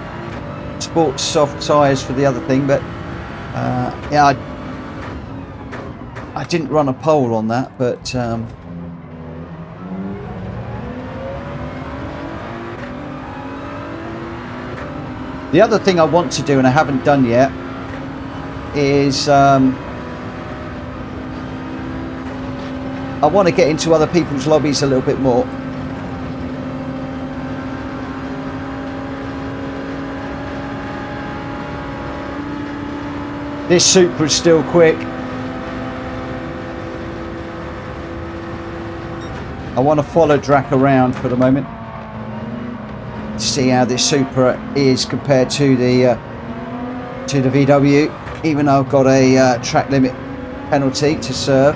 sports soft tyres for the other thing, but yeah, I didn't run a poll on that, but the other thing I want to do, and I haven't done yet, is I want to get into other people's lobbies a little bit more. This Supra is still quick. I want to follow Drac around for the moment to see how this Supra is compared to the VW, even though I've got a track limit penalty to serve.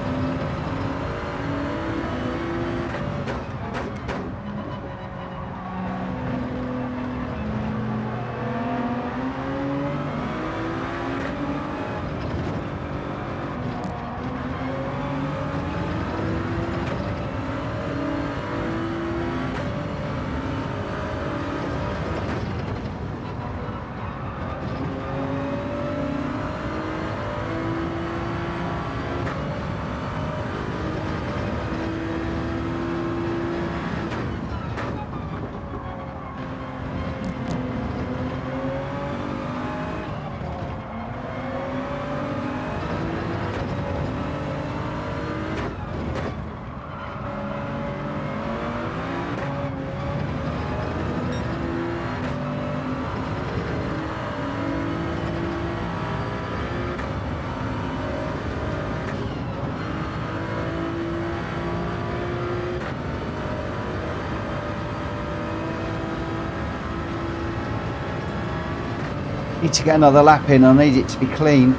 Need to get another lap in. I need it to be clean.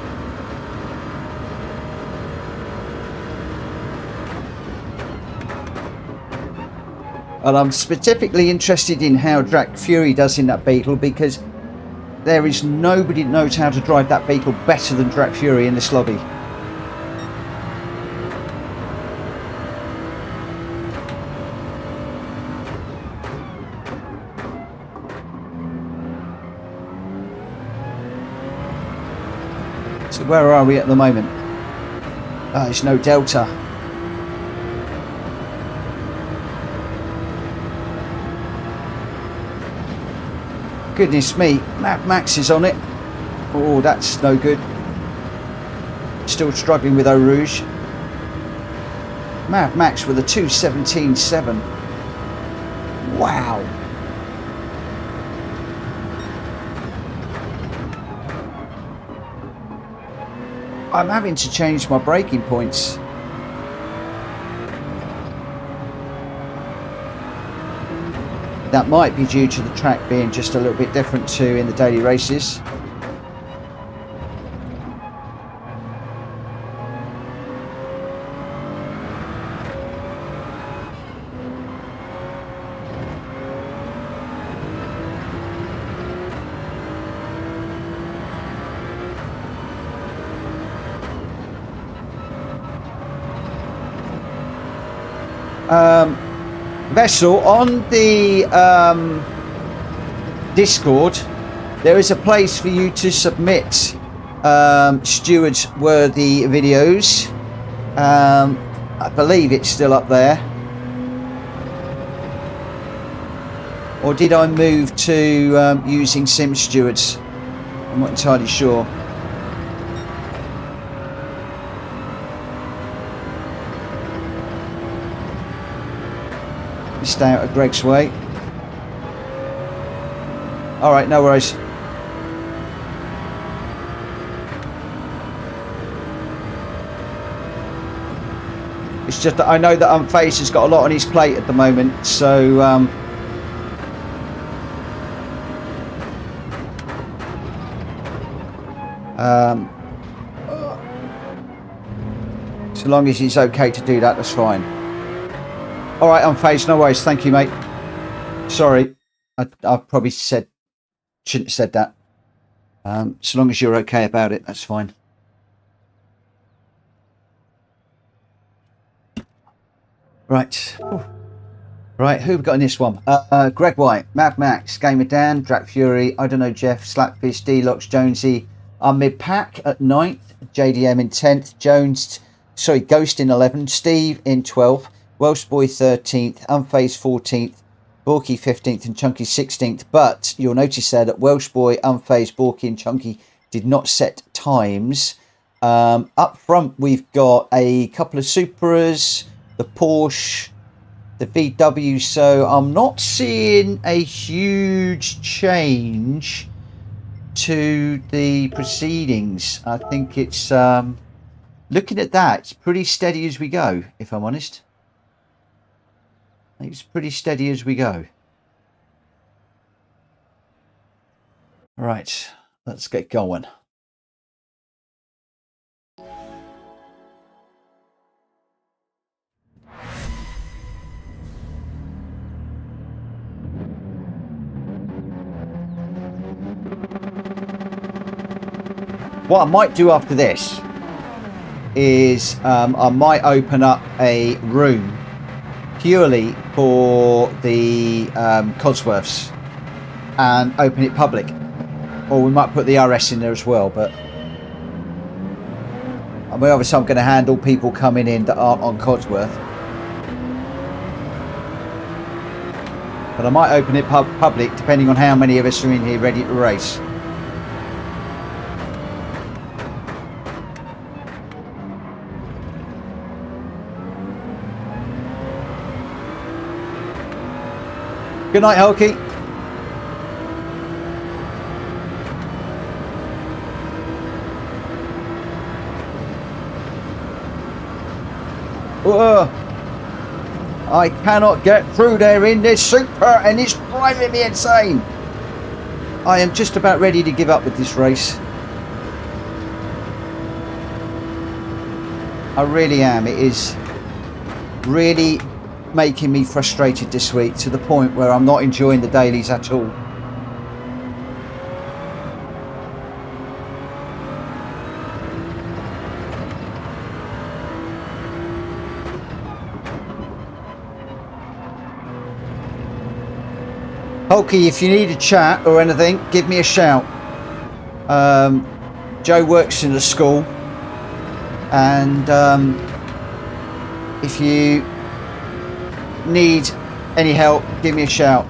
And I'm specifically interested in how Drac Fury does in that Beetle, because there is nobody that knows how to drive that Beetle better than Drac Fury in this lobby. So where are we at the moment? There's no delta. Goodness me, Mad Max is on it. Oh, that's no good. Still struggling with Eau Rouge. Mad Max with a 2:17.7. Wow. I'm having to change my braking points. That might be due to the track being just a little bit different to in the daily races. Vessel, on the Discord, there is a place for you to submit stewards-worthy videos. I believe it's still up there. Or did I move to using Sim Stewards? I'm not entirely sure. Stay out of Greg's way. Alright, no worries. It's just that I know that Unfazed has got a lot on his plate at the moment, so so long as he's okay to do that, that's fine. Alright, Unfazed, no worries. Thank you, mate. Sorry. I probably shouldn't have said that. So long as you're okay about it, that's fine. Right. Ooh. Right, who have we got in this one? Greg White, Mad Max, Gamer Dan, Drac Fury, I don't know, Jeff, Slapfish, D-Locks, Jonesy. I'm mid-pack at 9th, JDM in 10th, Ghost in 11th, Steve in 12th. Welsh Boy 13th, Unfazed 14th, Borky 15th and Chunky 16th. But you'll notice there that Welsh Boy, Unfazed, Borky and Chunky did not set times. Up front we've got a couple of Supras, the Porsche, the VW. So I'm not seeing a huge change to the proceedings, I think it's looking at that, it's pretty steady as we go, if I'm honest. I think it's pretty steady as we go. Right, let's get going. What I might do after this is I might open up a room purely for the Cosworths and open it public, or we might put the RS in there as well. But I mean, obviously I'm going to handle people coming in that aren't on Cosworth, but I might open it public depending on how many of us are in here ready to race. Good night, Hulky. I cannot get through there in this Supra and it's driving me insane. I am just about ready to give up with this race. I really am. It is really making me frustrated this week to the point where I'm not enjoying the dailies at all. Hulky, if you need a chat or anything, give me a shout. Joe works in a school, and if you need any help, give me a shout.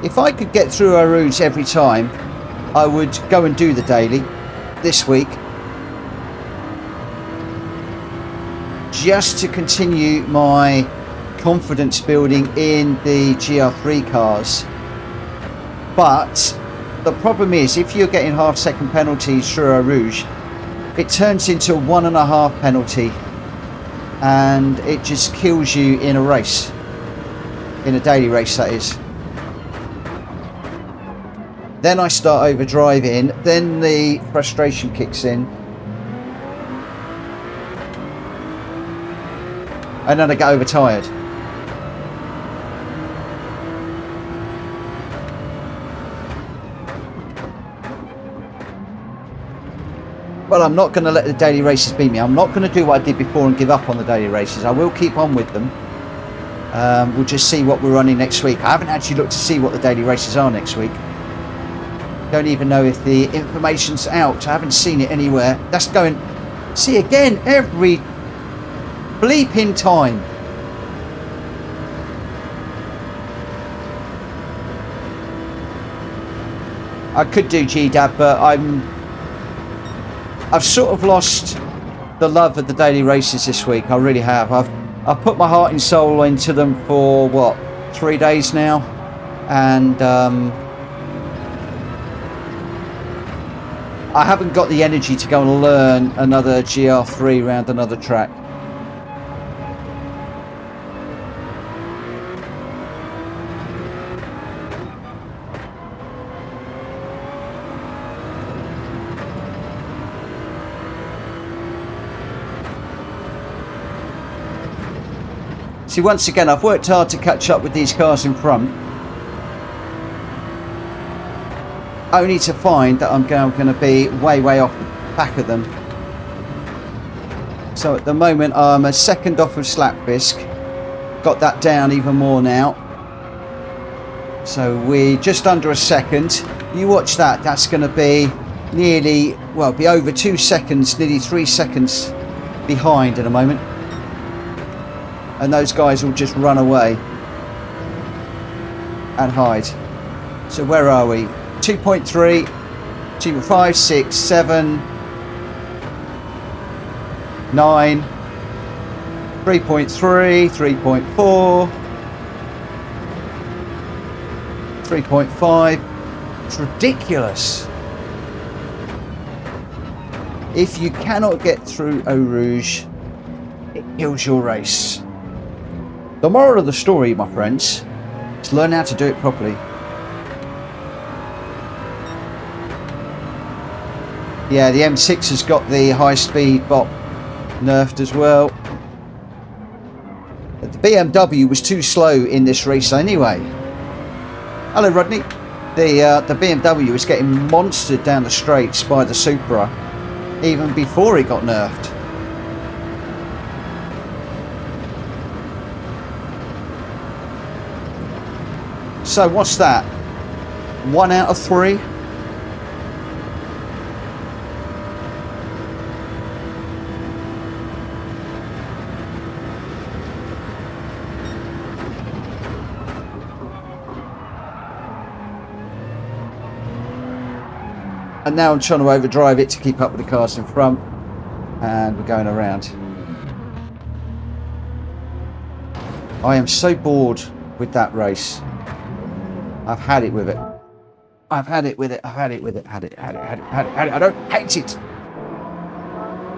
If I could get through Eau Rouge every time, I would go and do the daily this week, just to continue my confidence building in the GR3 cars. But the problem is, if you're getting half-second penalties through Eau Rouge, it turns into 1.5 penalty, and it just kills you in a race, in a daily race that is. Then I start overdriving, then the frustration kicks in, and then I get overtired. Well, I'm not going to let the daily races beat me. I'm not going to do what I did before and give up on the daily races. I will keep on with them. We'll just see what we're running next week. I haven't actually looked to see what the daily races are next week. Don't even know if the information's out. I haven't seen it anywhere. That's going, see again, every bleeping time. I could do GDAB, but I've sort of lost the love of the daily races this week. I really have. I've put my heart and soul into them for what, 3 days now, and I haven't got the energy to go and learn another GR3 around another track. See, once again, I've worked hard to catch up with these cars in front, only to find that I'm going to be way off the back of them. So at the moment I'm a second off of Slapfisk, got that down even more now, so we're just under a second. You watch that, that's going to be nearly, well, be over 2 seconds, nearly 3 seconds behind in a moment. and those guys will just run away and hide. So where are we? 2.3, 2.5, 6, 7, 9, 3.3, 3.4, 3.5. It's ridiculous. If you cannot get through Eau Rouge, it kills your race. The moral of the story, my friends, is learn how to do it properly. Yeah, the M6 has got the high speed bot nerfed as well. The BMW was too slow in this race anyway. Hello, Rodney. The BMW was getting monstered down the straights by the Supra even before it got nerfed. So what's that? 1 out of 3? And now I'm trying to overdrive it to keep up with the cars in front, and we're going around. I am so bored with that race. I've had it with it. I've had it with it. I've had it with it. Had it. I don't hate it.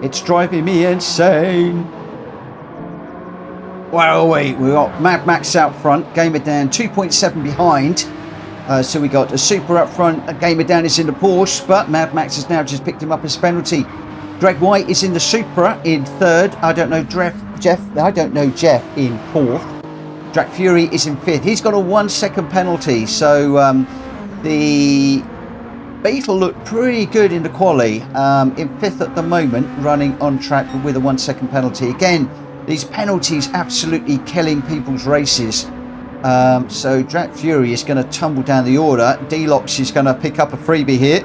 It's driving me insane. Well, wait. We got Mad Max out front. Gamer down 2.7 behind. So we got a Supra up front. A Gamer down is in the Porsche, but Mad Max has now just picked him up as penalty. Greg White is in the Supra in third. I don't know Jeff in fourth. Jack Fury is in fifth. He's got a 1 second penalty. So the Beetle looked pretty good in the quali. In fifth at the moment, running on track with a 1 second penalty. Again, these penalties absolutely killing people's races. So Jack Fury is going to tumble down the order. D-Lox is going to pick up a freebie here.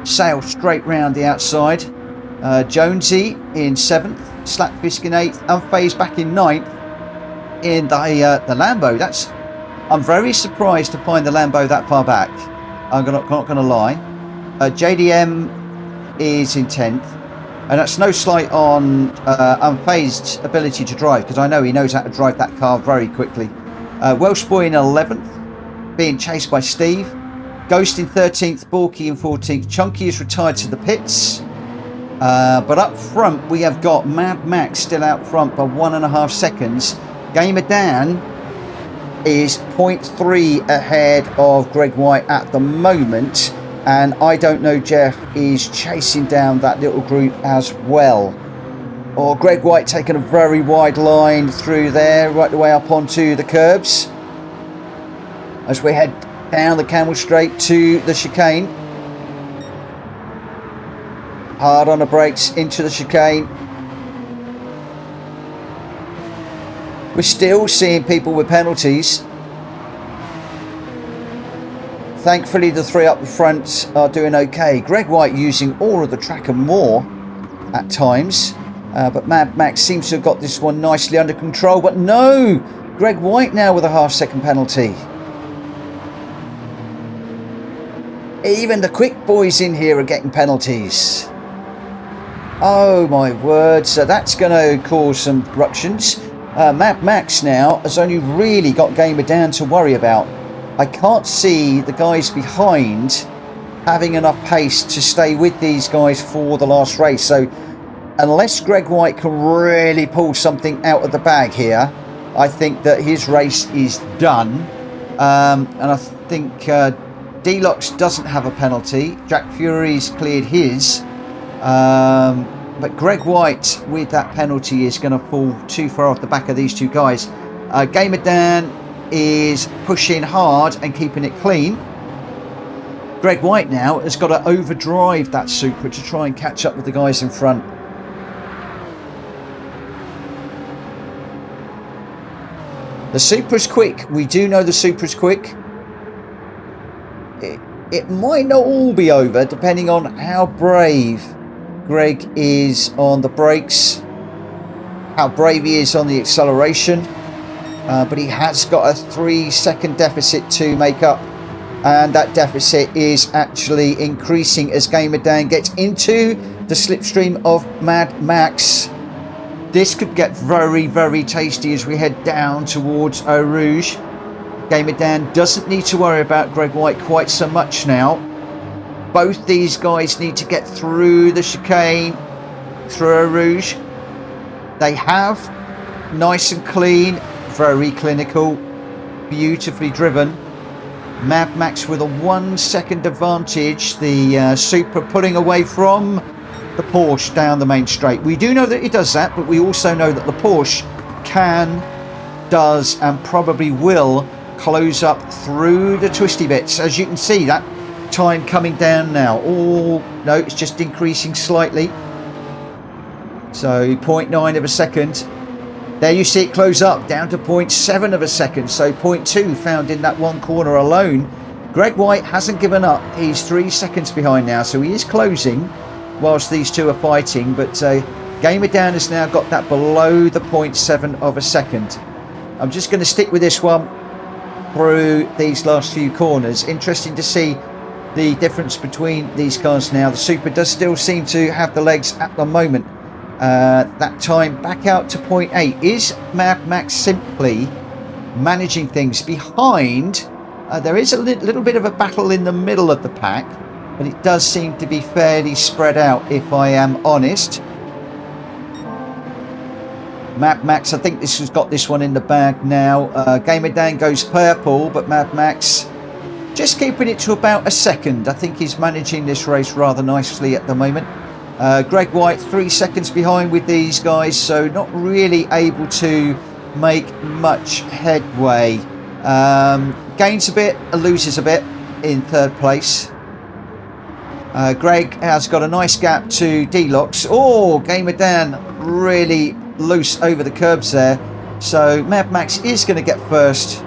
Sail straight round the outside. Jonesy in 7th. Slapfisk in 8th. Unfazed back in 9th. In the Lambo. I'm very surprised to find the Lambo that far back. I'm not going to lie. JDM is in 10th. And that's no slight on Unfazed's ability to drive, because I know he knows how to drive that car very quickly. Welsh Boy in 11th, being chased by Steve. Ghost in 13th, Borky in 14th. Chunky is retired to the pits. But up front, we have got Mad Max still out front by 1.5 seconds. Gamer Dan is 0.3 ahead of Greg White at the moment. And I don't know Jeff is chasing down that little group as well. Or Greg White taking a very wide line through there, right the way up onto the curbs. As we head down the Camel Straight to the chicane. Hard on the brakes into the chicane. We're still seeing people with penalties. Thankfully, the 3 up the front are doing okay. Greg White using all of the track and more at times. But Mad Max seems to have got this one nicely under control. But no! Greg White now with a 1/2 second penalty. Even the quick boys in here are getting penalties. Oh my word. So that's going to cause some ructions. Mad Max now has only really got Gamer down to worry about. I can't see the guys behind having enough pace to stay with these guys for the last race. So unless Greg White can really pull something out of the bag here, I think that his race is done. And I think D-Lox doesn't have a penalty. Jack Fury's cleared his. But Greg White with that penalty is going to fall too far off the back of these two guys. Gamer Dan is pushing hard and keeping it clean. Greg White now has got to overdrive that Supra to try and catch up with the guys in front. The Supra's quick. We do know the Supra's quick. It might not all be over depending on how brave Greg is on the brakes, how brave he is on the acceleration, but he has got a 3-second deficit to make up, and that deficit is actually increasing as Gamer Dan gets into the slipstream of Mad Max. This could get very, very tasty as we head down towards Eau Rouge. Gamer Dan doesn't need to worry about Greg White quite so much now. Both these guys need to get through the chicane, through Eau Rouge. They have. Nice and clean, very clinical, beautifully driven. Mad Max with a 1-second advantage. The Supra pulling away from the Porsche down the main straight. We do know that it does that, but we also know that the Porsche can, does, and probably will close up through the twisty bits. As you can see, that time coming down now. Oh, no, it's just increasing slightly. So 0.9 of a second. There you see it close up down to 0.7 of a second. So 0.2 found in that one corner alone. Greg White hasn't given up. He's 3 seconds behind now, so he is closing whilst these two are fighting. But Gamer Dan has now got that below the 0.7 of a second. I'm just going to stick with this one through these last few corners. Interesting to see the difference between these cars now. The Supra does still seem to have the legs at the moment. That time back out to 0.8. Is Mad Max simply managing things behind? There is a little bit of a battle in the middle of the pack, but it does seem to be fairly spread out, if I am honest. Mad Max, I think this has got this one in the bag now. Gamer Dan goes purple, but Mad Max just keeping it to about a second. I think he's managing this race rather nicely at the moment. Greg White 3 seconds behind with these guys, so not really able to make much headway. Gains a bit, loses a bit in third place. Greg has got a nice gap to D-Locks. Oh, Gamer Dan really loose over the curbs there. So Mad Max is going to get first.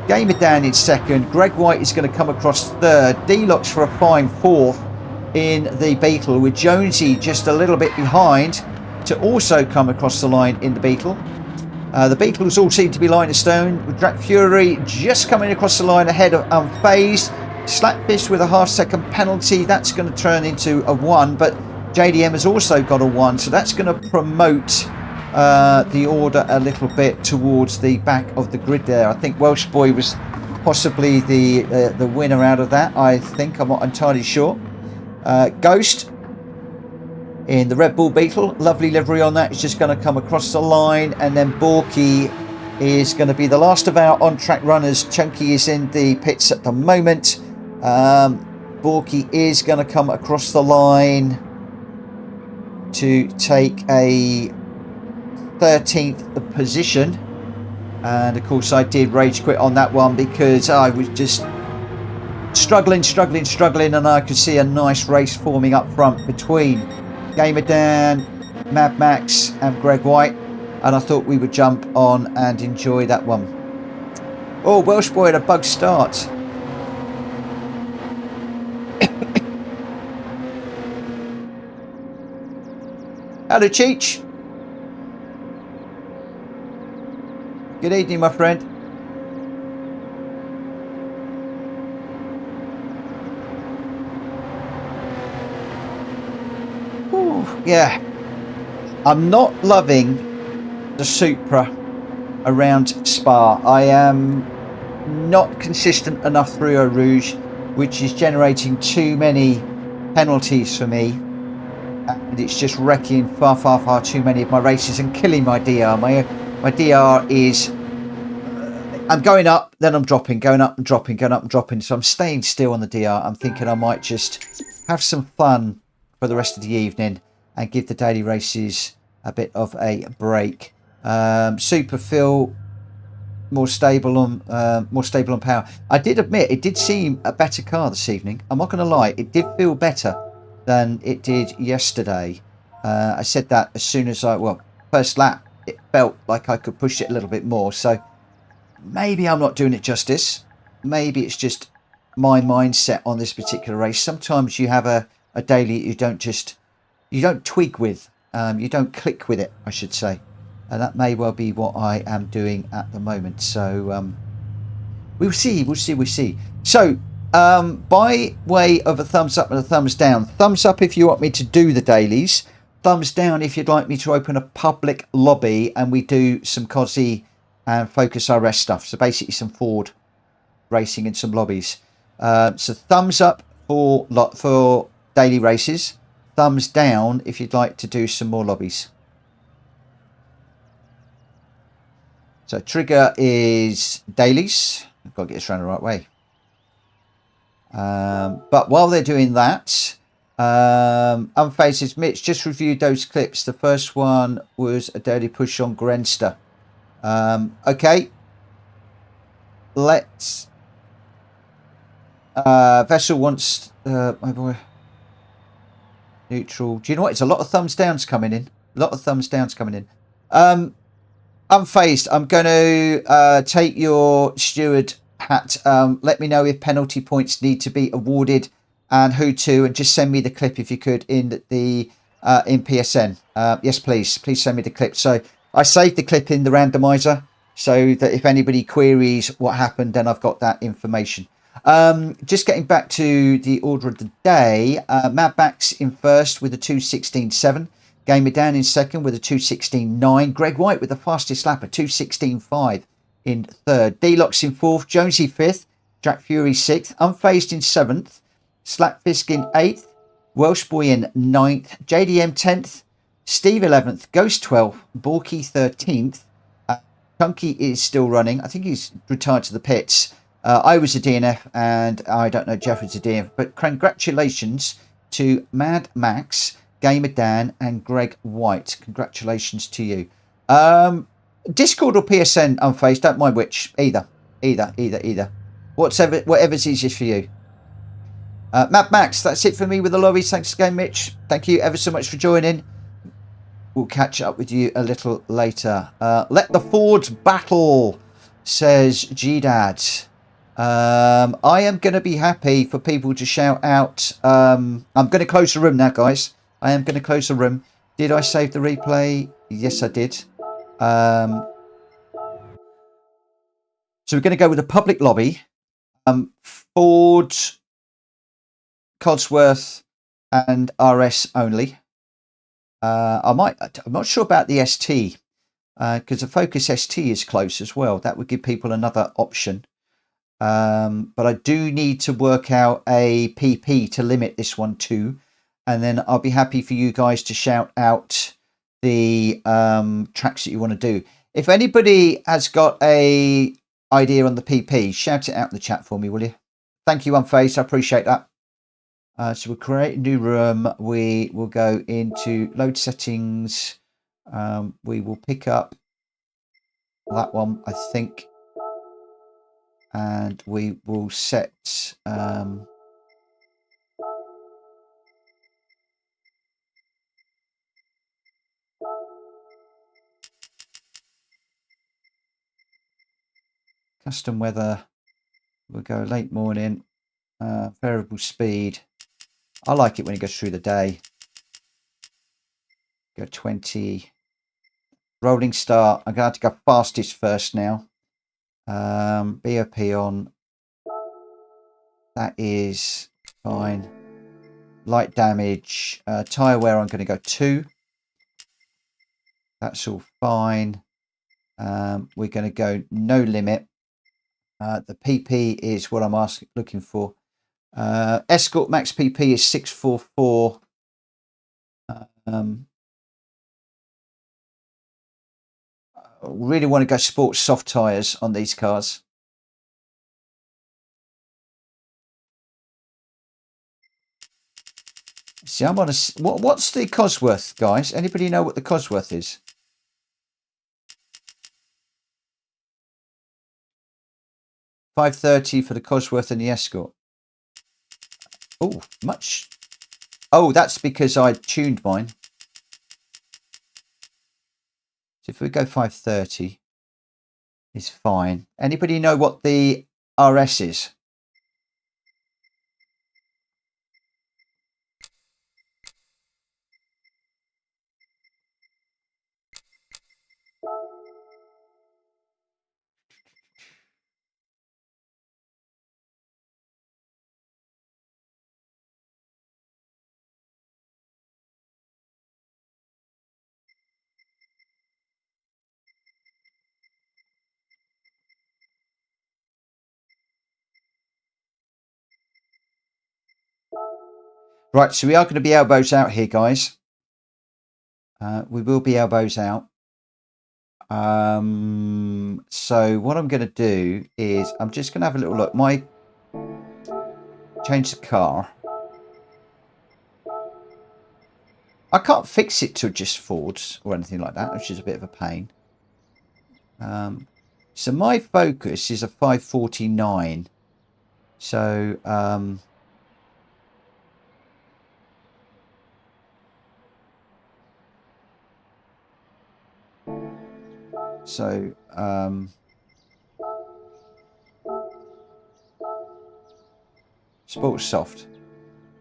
Gamer Dan in second. Greg White is going to come across third. D-Locks for a fine fourth in the Beetle, with Jonesy just a little bit behind to also come across the line in the Beetle. The Beetles all seem to be line of stone, with Drac Fury just coming across the line ahead of Unfazed. Slapfish with a half-second penalty. That's going to turn into a 1, but JDM has also got a 1, so that's going to promote the order a little bit towards the back of the grid there. I think Welsh Boy was possibly the winner out of that. I think, I'm not entirely sure. Ghost in the Red Bull Beetle, lovely livery on that. It's just going to come across the line, and then Borky is going to be the last of our on-track runners. Chunky is in the pits at the moment. Borky is going to come across the line to take a 13th position, and of course I did rage quit on that one because I was just struggling, and I could see a nice race forming up front between Gamer Dan, Mad Max and Greg White, and I thought we would jump on and enjoy that one. Oh, Welsh Boy had a bug start. Hello Cheech. Good evening, my friend. Ooh, yeah, I'm not loving the Supra around Spa. I am not consistent enough through Eau Rouge, which is generating too many penalties for me, and it's just wrecking far too many of my races and killing my DR. My DR is, I'm going up, then I'm dropping, going up and dropping, going up and dropping. So I'm staying still on the DR. I'm thinking I might just have some fun for the rest of the evening and give the daily races a bit of a break. Super Phil, more stable on power. I did admit it did seem a better car this evening. I'm not going to lie, it did feel better than it did yesterday. I said that as soon as first lap, it felt like I could push it a little bit more. So maybe I'm not doing it justice. Maybe it's just my mindset on this particular race. Sometimes you have a daily you don't twig with, you don't click with it, I should say. And that may well be what I am doing at the moment. So we'll see. So by way of a thumbs up and a thumbs down, thumbs up if you want me to do the dailies, thumbs down if you'd like me to open a public lobby and we do some COSI and Focus RS stuff. So basically some Ford racing in some lobbies. So thumbs up for daily races, thumbs down if you'd like to do some more lobbies. So trigger is dailies. I've got to get this around the right way. But while they're doing that, Unfazed says, Mitch, just reviewed those clips. The first one was a dirty push on Grenster. Okay. Let's... Vessel wants... my boy... Neutral. Do you know what? It's a lot of thumbs downs coming in. Unfazed, I'm going to take your steward hat. Let me know if penalty points need to be awarded and who to, and just send me the clip if you could in the in PSN. Yes, please send me the clip. So I saved the clip in the randomizer so that if anybody queries what happened, then I've got that information. Just getting back to the order of the day, Mad Max in first with a 2:16.7. Gamer down in second with a 2:16.9. Greg White with the fastest lap, a 2:16.5 in third. D-Locks in fourth. Jonesy fifth. Jack Fury sixth. Unfazed in seventh. Slapfisk in eighth. Welsh Boy in ninth. JDM 10th. Steve 11th. Ghost 12th. Borky 13th. Chunky is still running. I think he's retired to the pits. I was a DNF and I don't know, Jeff is a DNF. But congratulations to Mad Max, Gamer Dan and Greg White. Congratulations to you. Discord or PSN, Unfazed, don't mind which. Either. Whatever's easiest for you. Mad Max, that's it for me with the lobbies. Thanks again, Mitch. Thank you ever so much for joining. We'll catch up with you a little later. Let the Fords battle, says G-Dad. I am going to be happy for people to shout out. I'm going to close the room now, guys. I am going to close the room. Did I save the replay? Yes, I did. So we're going to go with a public lobby. Ford, Cosworth, and RS only. I'm not sure about the ST because the Focus ST is close as well. That would give people another option. But I do need to work out a PP to limit this one to, and then I'll be happy for you guys to shout out the tracks that you want to do. If anybody has got a idea on the PP, shout it out in the chat for me, will you? Thank you, Unfazed. I appreciate that. So we'll create a new room. We will go into load settings. We will pick up that one, I think. And we will set custom weather. We'll go late morning, variable speed. I like it when it goes through the day. Go 20. Rolling start. I'm going to have to go fastest first now. BOP on. That is fine. Light damage. Tyre wear, I'm going to go 2. That's all fine. We're going to go no limit. The PP is what I'm looking for. Escort max PP is 644. I really want to go sports soft tyres on these cars. See, I'm on a... What's the Cosworth, guys? Anybody know what the Cosworth is? $530 for the Cosworth and the Escort. Oh, much. Oh, that's because I tuned mine. So if we go 530, it's fine. Anybody know what the RS is? Right, so we are going to be elbows out here, guys. We will be elbows out. So what I'm going to do is I'm just going to have a little look. Change the car. I can't fix it to just Fords or anything like that, which is a bit of a pain. So my Focus is a 549. So Sports Soft.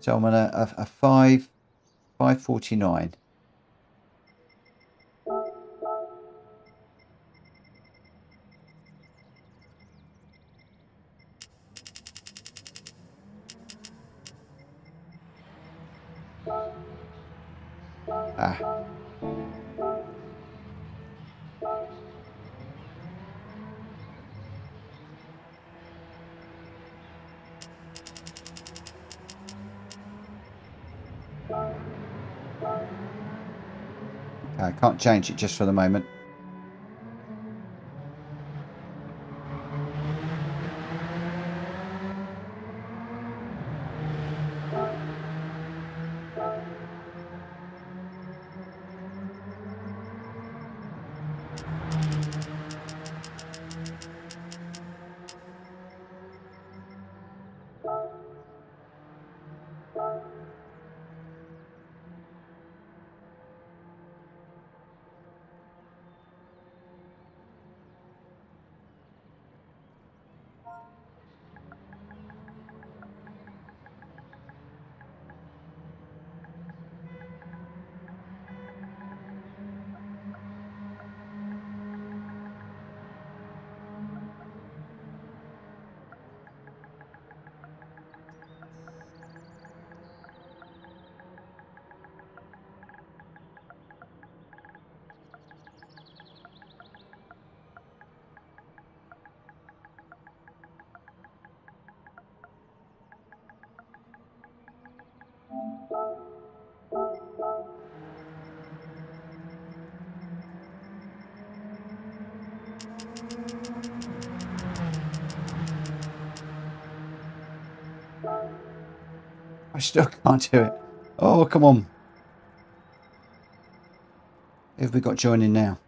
So I'm on a 549. I can't change it just for the moment. I still can't do it. Oh, come on. Who have we got joining now?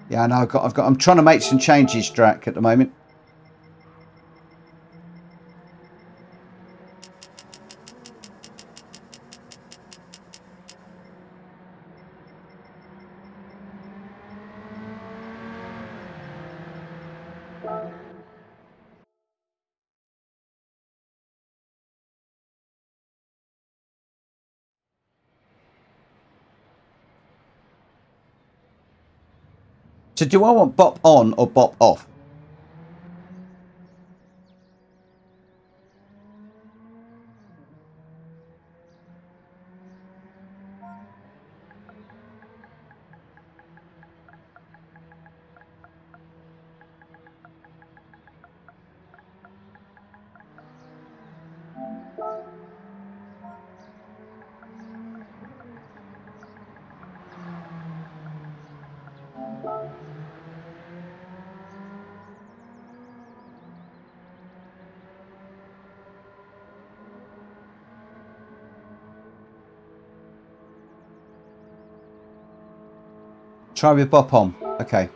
Yeah, I know. I'm trying to make some changes, Drac, at the moment. So do I want bop on or bop off? Try with bop on. Okay.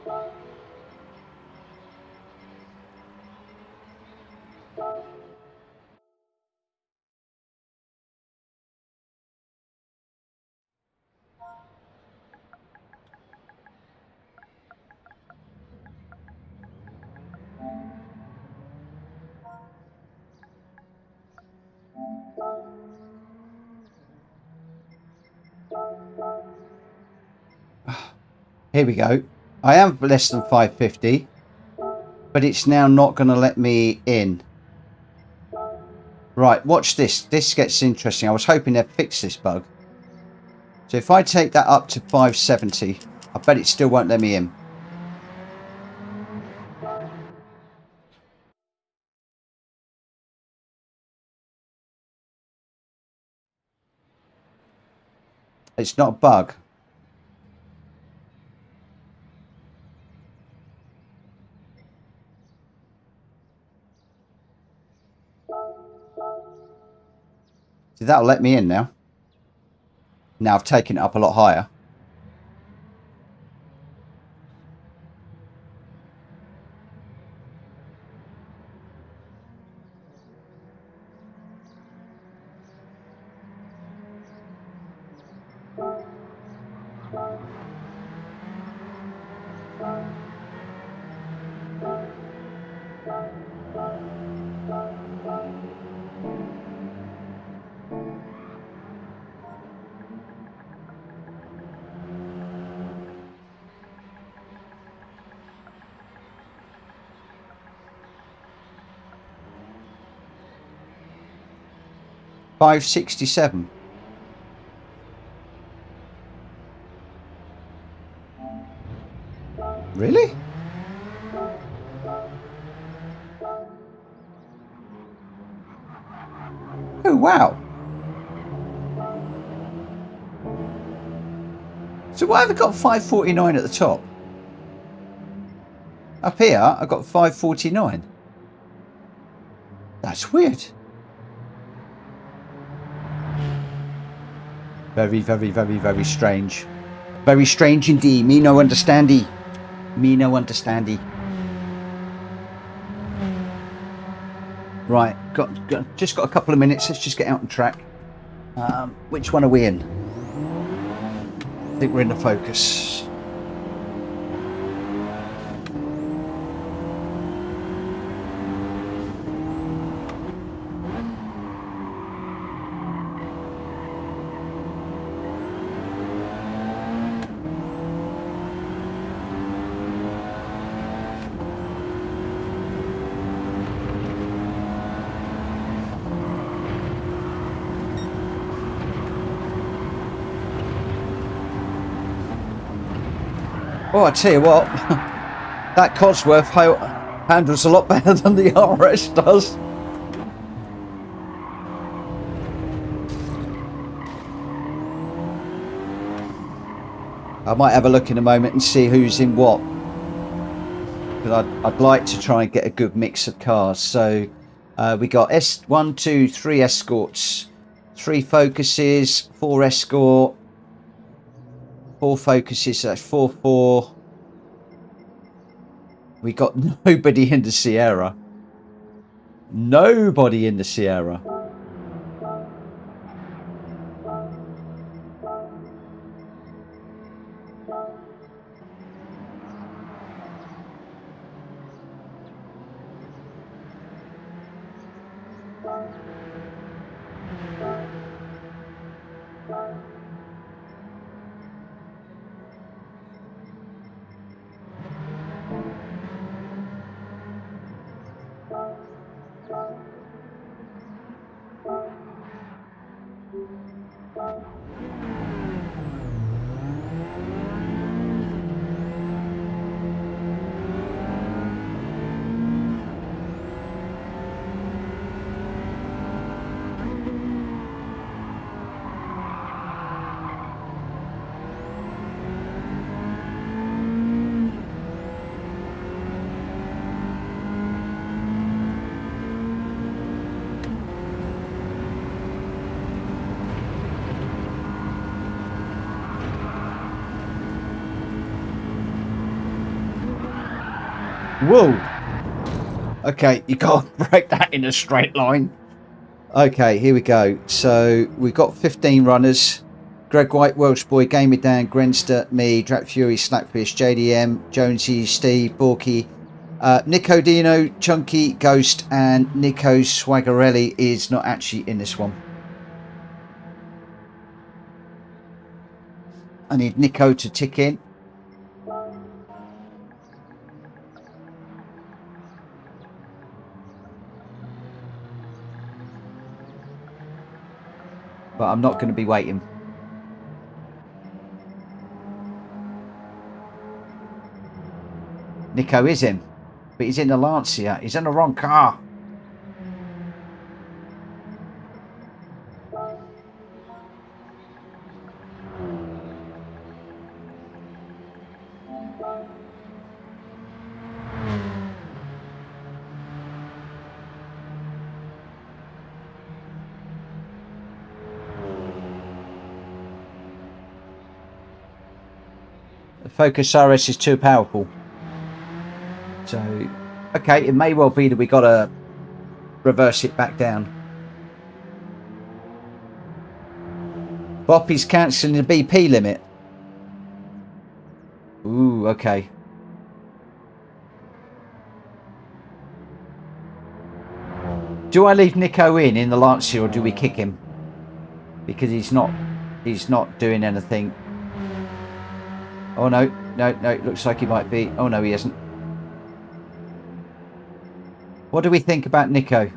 Here we go. I am less than 550, but it's now not going to let me in. Right, watch this. This gets interesting. I was hoping they'd fix this bug. So if I take that up to 570, I bet it still won't let me in. It's not a bug. So that'll let me in now. Now I've taken it up a lot higher. $567. Really? Oh, wow. So why have I got 549 at the top? Up here, I got 549. That's weird. Very, very, very, very strange. Very strange indeed. Me no understandy. Me no understandy. Right, just got a couple of minutes. Let's just get out and track. Which one are we in? I think we're in the Focus. Oh, I tell you what, that Cosworth handles a lot better than the RS does. I might have a look in a moment and see who's in what, because I'd like to try and get a good mix of cars. So we got 3 Escorts, 3 Focuses, 4 Escort, 4 Focuses, so that's 4. We got nobody in the Sierra. Nobody in the Sierra. Whoa. Okay, you can't break that in a straight line. Okay, here we go. So we've got 15 runners. Greg White, Welsh Boy, Gamer Dan, Grenster, me, Drat Fury, Slackfish, JDM, Jonesy, Steve, Borky, Nico Dino, Chunky, Ghost, and Nico Swaggerelli is not actually in this one. I need Nico to tick in. But I'm not going to be waiting. Nico is him, but he's in the Lancia. He's in the wrong car. The Focus RS is too powerful. So, okay, it may well be that we got to reverse it back down. Boppy's cancelling the BP limit. Ooh, okay. Do I leave Nico in the Lancia, or do we kick him? Because he's not doing anything. Oh no, looks like he might be. Oh no, he isn't. What do we think about Nico?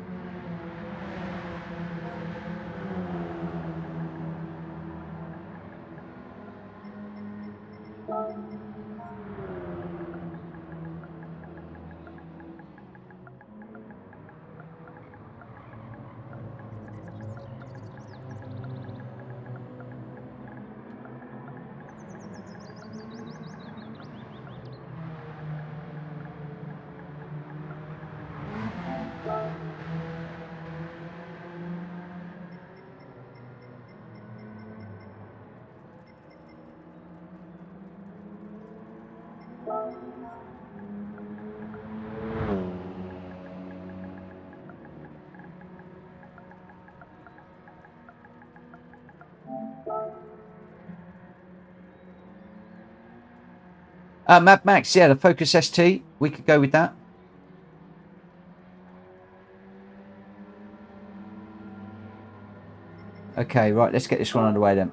Mad Max, yeah, the Focus ST, we could go with that. Okay, right, let's get this one underway then.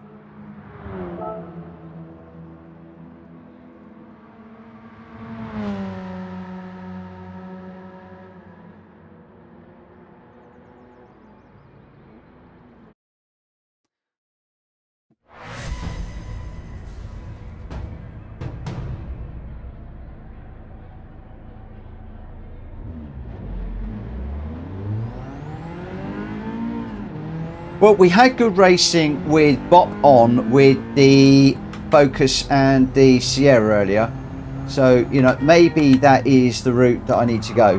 Well, we had good racing with Bop on with the Focus and the Sierra earlier. So, you know, maybe that is the route that I need to go.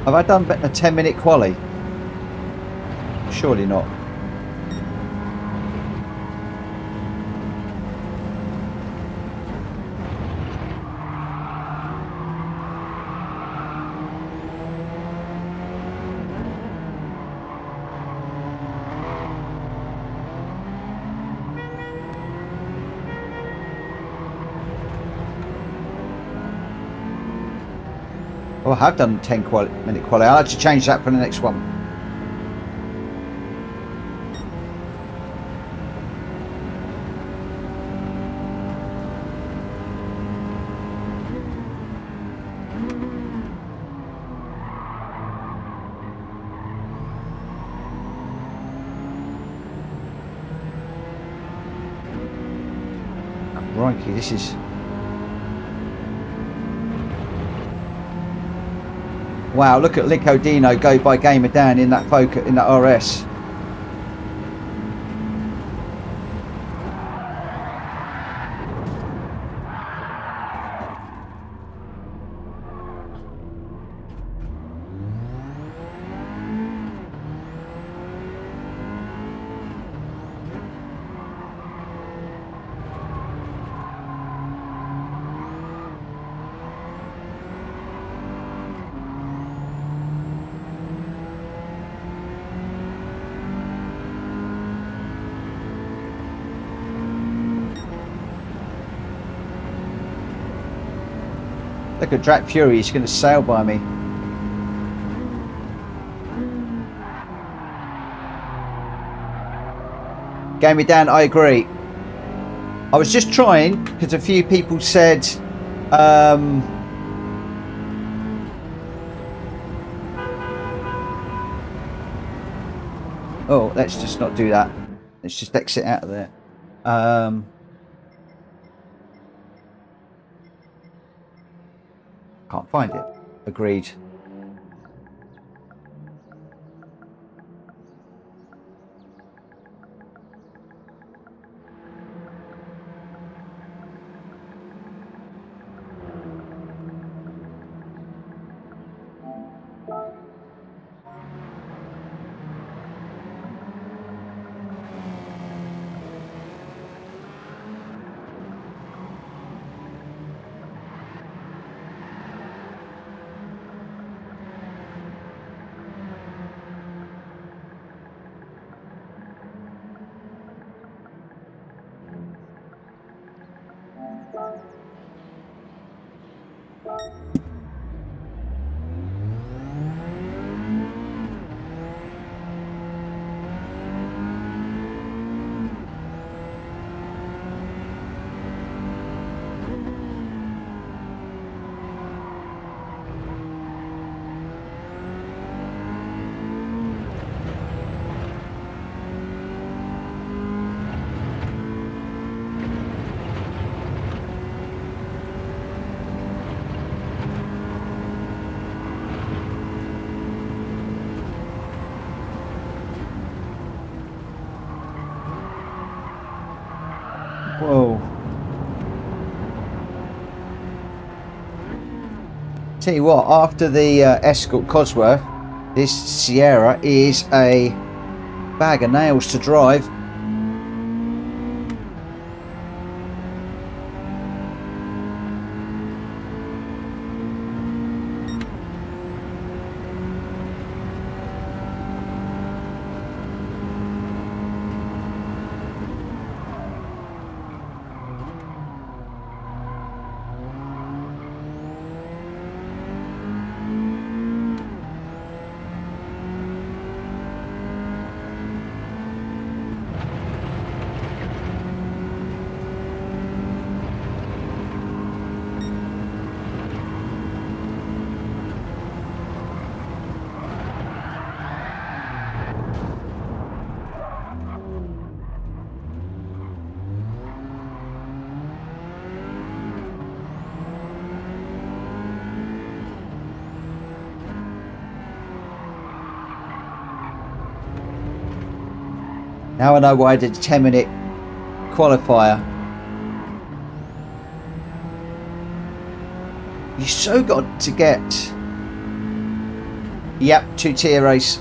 Have I done a 10-minute quali? Surely not. Oh, I have done 10-minute quali. I'll have to change that for the next one. Crikey, this is... Wow, look at Lico Dino go by Gamer Dan in that Focus, in that RS. Look at Drat Fury, he's going to sail by me. Game me down, I agree. I was just trying, because a few people said Oh, let's just not do that. Let's just exit out of there. Can't find it. Agreed. Whoa. Tell you what, after the Escort Cosworth, this Sierra is a bag of nails to drive. Now I know why I did a 10-minute qualifier. You so got to get... Yep, 2-tier race.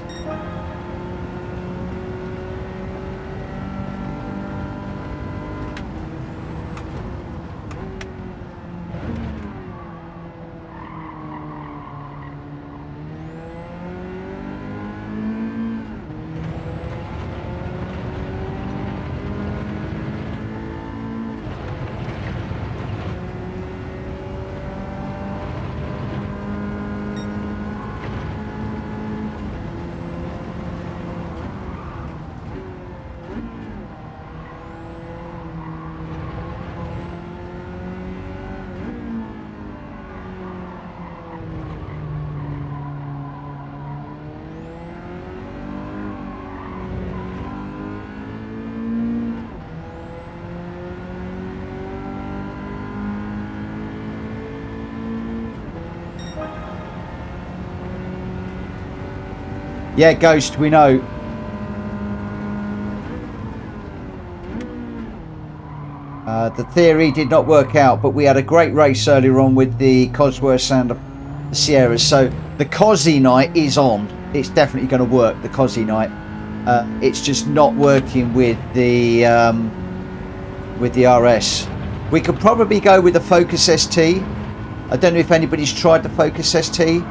Yeah, Ghost, we know. The theory did not work out, but we had a great race earlier on with the Cosworth and the Sierras. So the Cosy night is on. It's definitely going to work, the Cosy night. It's just not working with the RS. We could probably go with the Focus ST. I don't know if anybody's tried the Focus ST.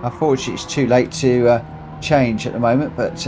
Unfortunately, it's too late to change at the moment, but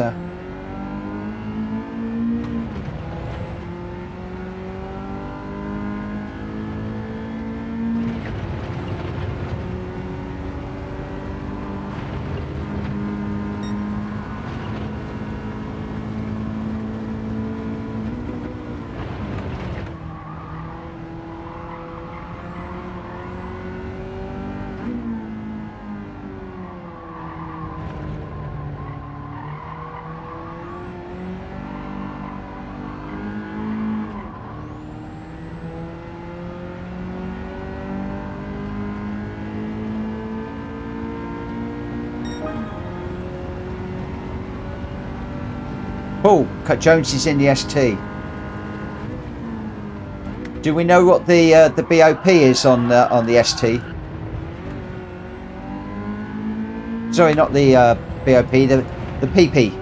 Paul Jones is in the ST. Do we know what the BOP is on the ST? Sorry, not the BOP, the PP.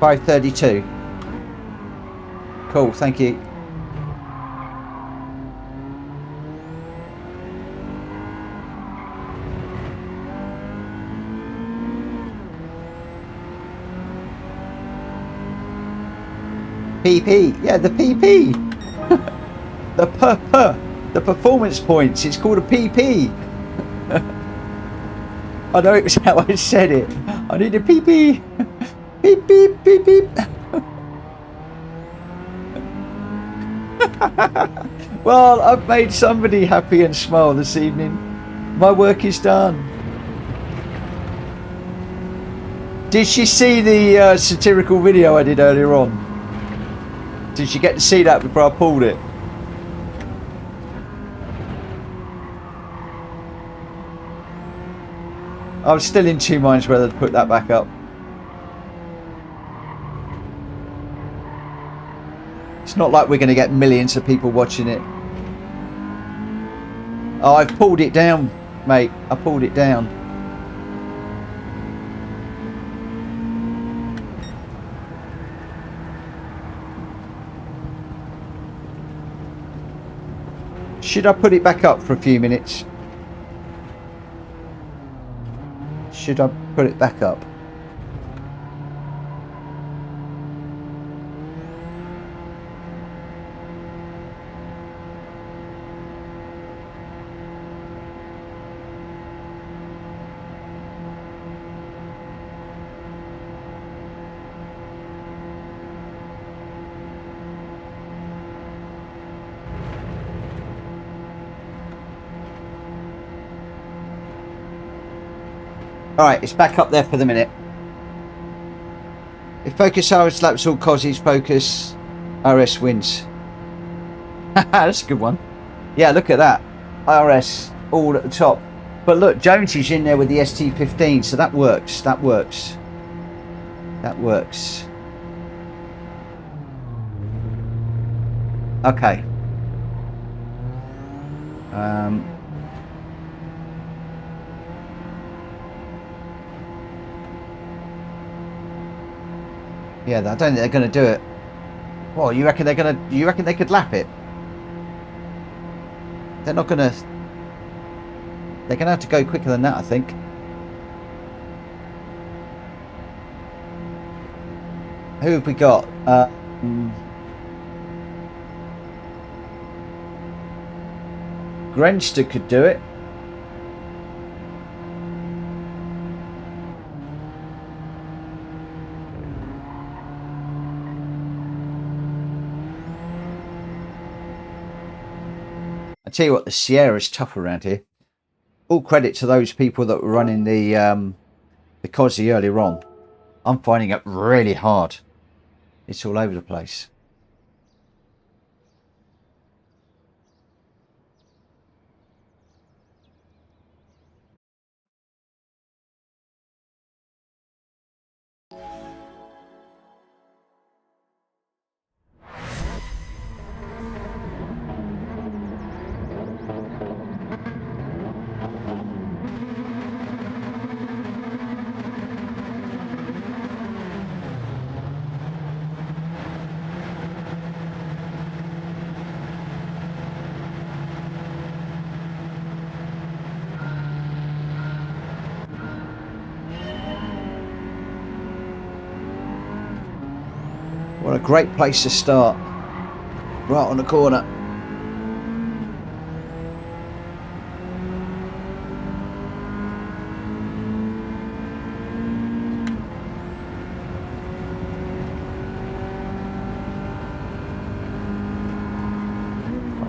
$532. Cool, thank you. PP, yeah, the PP. the performance points. It's called a PP. I know it was how I said it. I need a PP. Beep beep beep beep. Well, I've made somebody happy and smile this evening. My work is done. Did she see the satirical video I did earlier on? Did she get to see that before I pulled it? I was still in two minds whether to put that back up. It's not like we're going to get millions of people watching it. Oh, I've pulled it down, mate. I pulled it down. Should I put it back up for a few minutes? Should I put it back up? Alright, it's back up there for the minute. If focus RS laps all Cozzies, focus RS wins. That's a good one. Yeah, look at that. RS all at the top. But look, Jonesy's in there with the ST15, so that works. That works. That works. Okay. Yeah, I don't think they're going to do it. Well, you reckon they're going to? You reckon they could lap it? They're not going to. They're going to have to go quicker than that, I think. Who have we got? Grenster could do it. I tell you what, the Sierra's tough around here. All credit to those people that were running the Cosy earlier on. I'm finding it really hard. It's all over the place. What a great place to start. Right on the corner.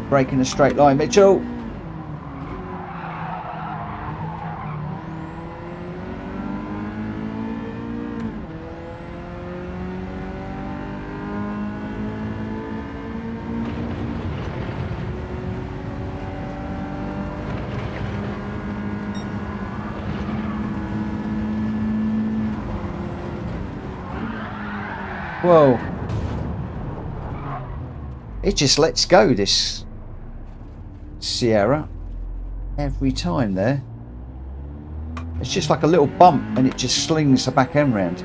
Breaking a straight line, Mitchell. Whoa. It just lets go, this Sierra, every time there. It's just like a little bump and it just slings the back end round.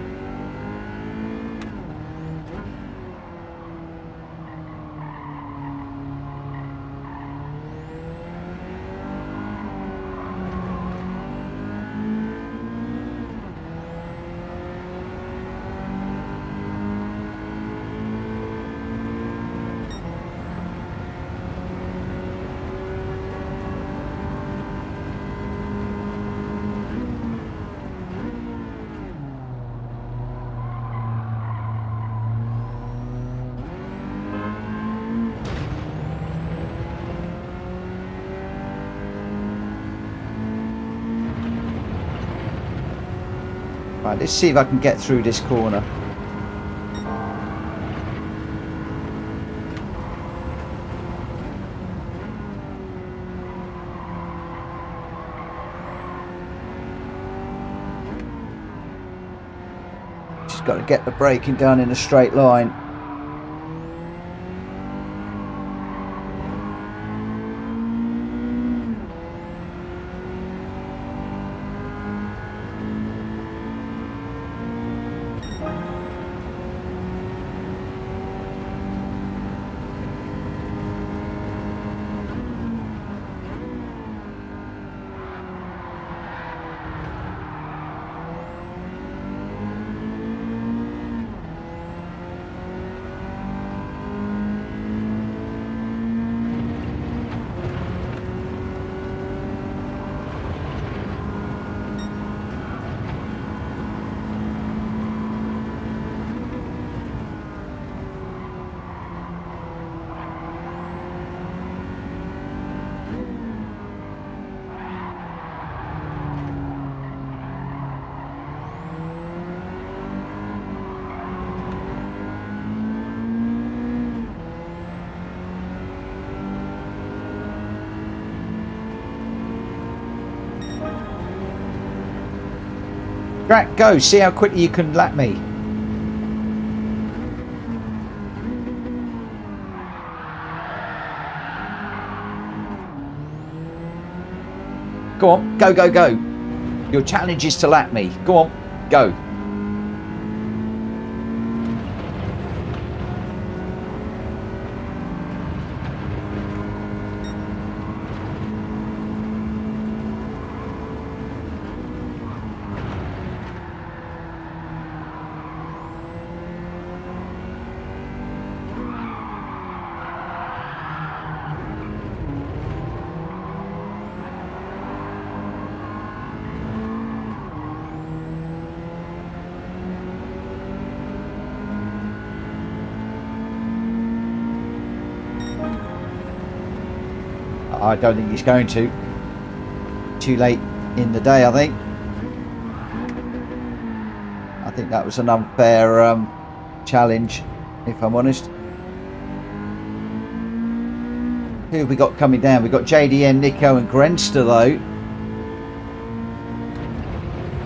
Right, let's see if I can get through this corner. Just got to get the braking down in a straight line. Crack, go, see how quickly you can lap me. Go on, go, go, go. Your challenge is to lap me. Go on, go. I don't think he's going to. Too late in the day, I think. I think that was an unfair challenge, if I'm honest. Who have we got coming down? We've got JDN, Nico and Grenster though.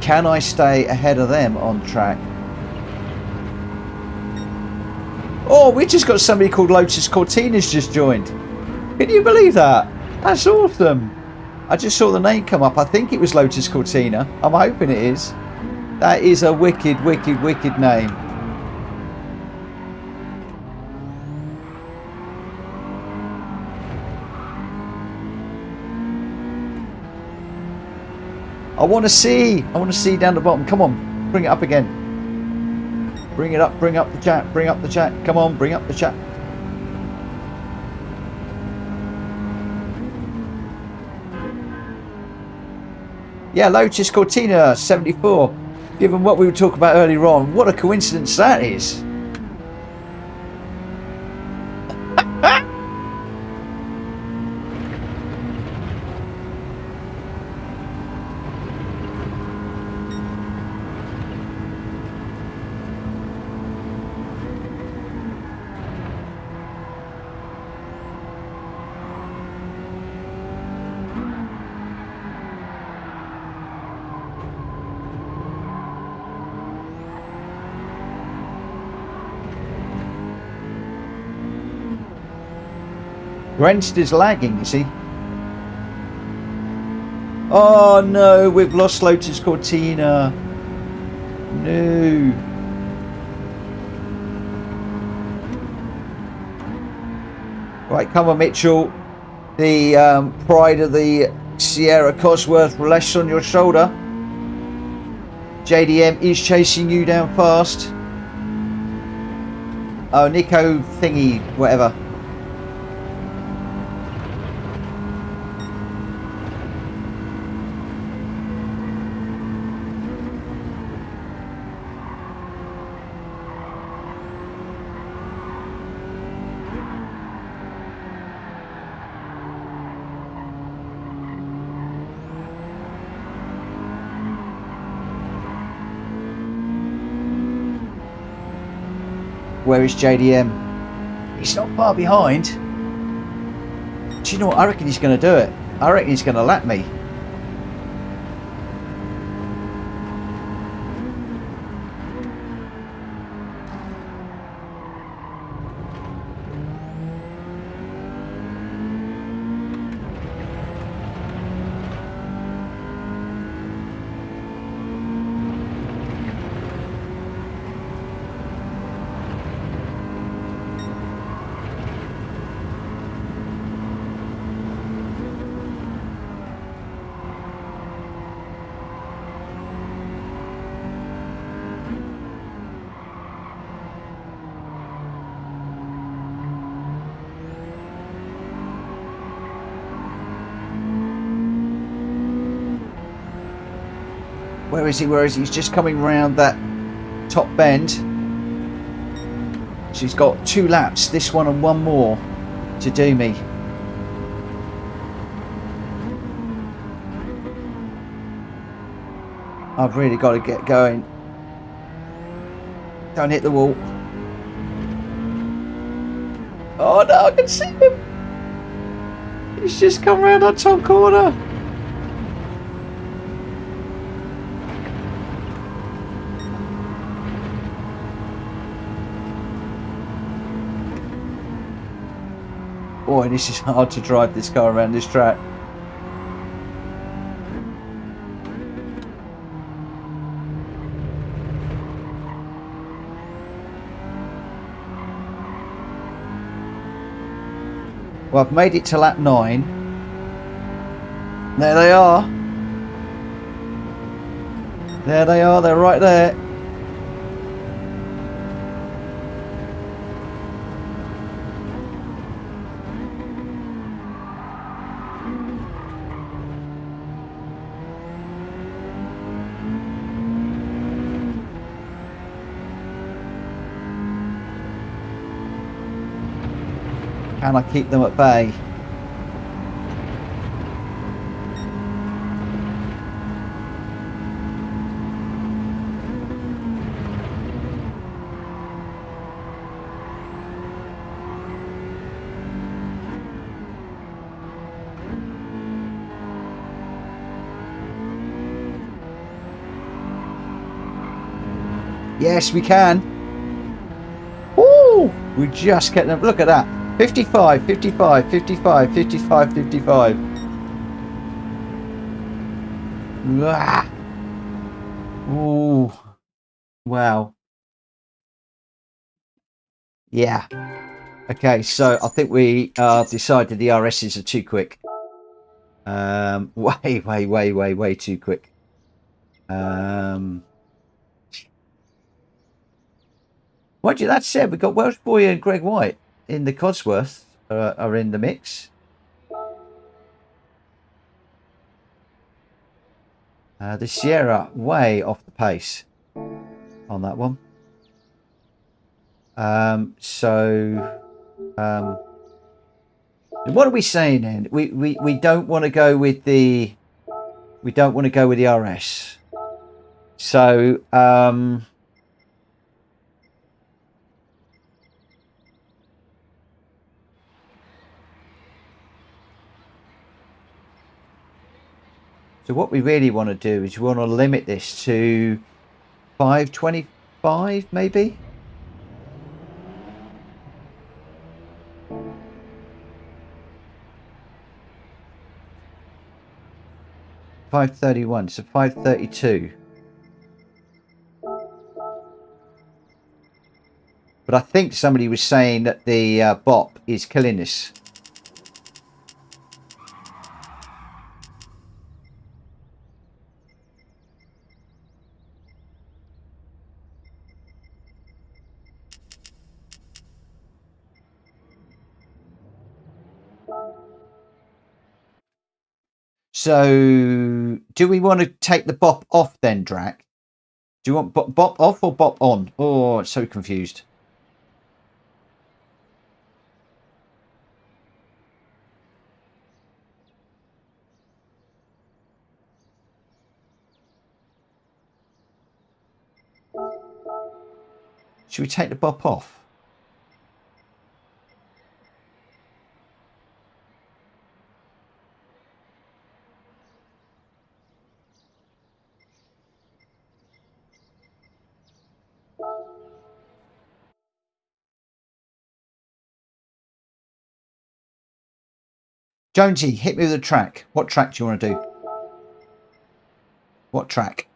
Can I stay ahead of them on track? Oh, we just got somebody called Lotus Cortina's just joined. Can you believe that? That's awesome. I just saw the name come up. I think it was Lotus Cortina. I'm hoping it is. That is a wicked, wicked, wicked name. I want to see down the bottom. Come on, bring it up again. Bring it up, bring up the chat, bring up the chat. Come on, bring up the chat. Yeah, Lotus Cortina 74. Given what we were talking about earlier on, what a coincidence that is. Grenster's lagging, you see. Oh no, we've lost Lotus Cortina. No. Right, come on, Mitchell. The pride of the Sierra Cosworth rests on your shoulder. JDM is chasing you down fast. Oh, Nico thingy, whatever. Where is JDM? He's not far behind. Do you know what? I reckon he's going to do it. I reckon he's going to lap me. Where is he? Where is he? He's just coming round that top bend. So he's got 2 laps, this one and one more to do me. I've really got to get going. Don't hit the wall. Oh no, I can see him. He's just come round that top corner. Boy, this is hard to drive this car around this track. Well, I've made it to lap 9. There they are. There they are, they're right there. Can I keep them at bay? Yes, we can. Ooh, we just get them. Look at that. 55, 55, 55, 55, 55. Ah. Ooh. Wow. Yeah. Okay, so I think we decided the RSs are too quick. Way too quick. Mind you, that said, we've got Welsh Boy and Greg White in the Cosworth are in the mix. The Sierra way off the pace on that one. What are we saying then? We don't want to go with the RS. So so what we really want to do is we want to limit this to 525 maybe. $531, so 532. But I think somebody was saying that the BOP is killing this. So, do we want to take the BOP off then, Drac? Do you want BOP off or BOP on? Oh, it's so confused. Should we take the BOP off? Jonesy, hit me with a track. What track do you want to do? What track?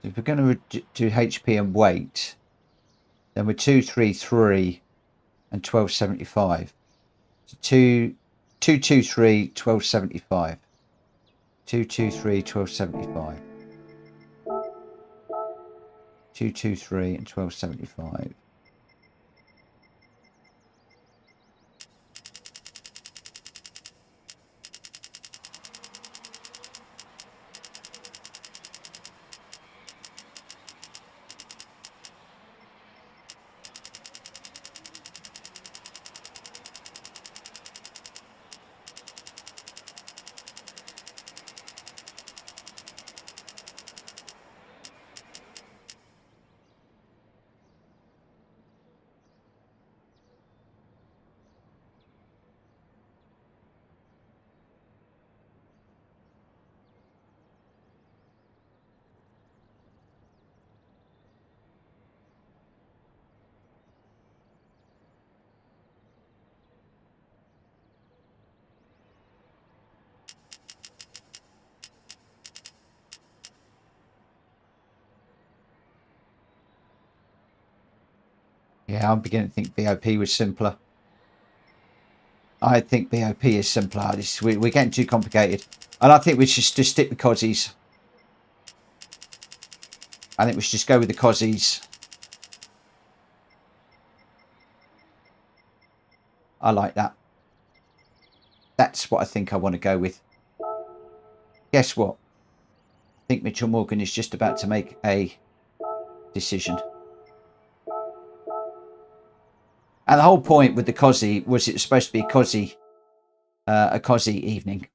If we're going to do HP and weight, then we're 233 and 1275. So 223, 1275. 223, 1275. 223 and 1275. Yeah, I'm beginning to think BOP was simpler. I think BOP is simpler. We're getting too complicated. And I think we should just stick with Cozzies. I think we should just go with the Cozzies. I like that. That's what I think I want to go with. Guess what? I think Mitchell Morgan is just about to make a decision. And the whole point with the Cozzy was it was supposed to be a Cozzy evening.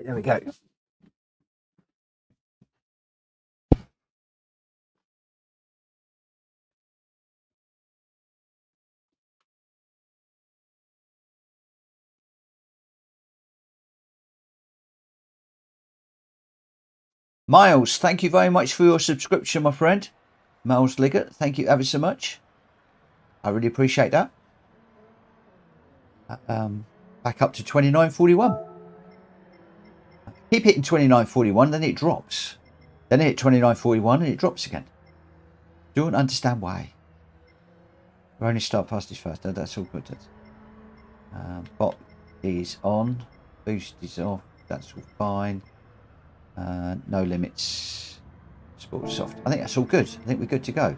There we go. Miles, thank you very much for your subscription, my friend. Miles Liggett, thank you ever so much. I really appreciate that. Back up to 29.41. Keep hitting 29.41, then it drops. Then it hit 29.41 and it drops again. Don't understand why. We only start fastest first. That's all good. Bot is on. Boost is off. That's all fine. No limits. Sport soft. I think that's all good. I think we're good to go.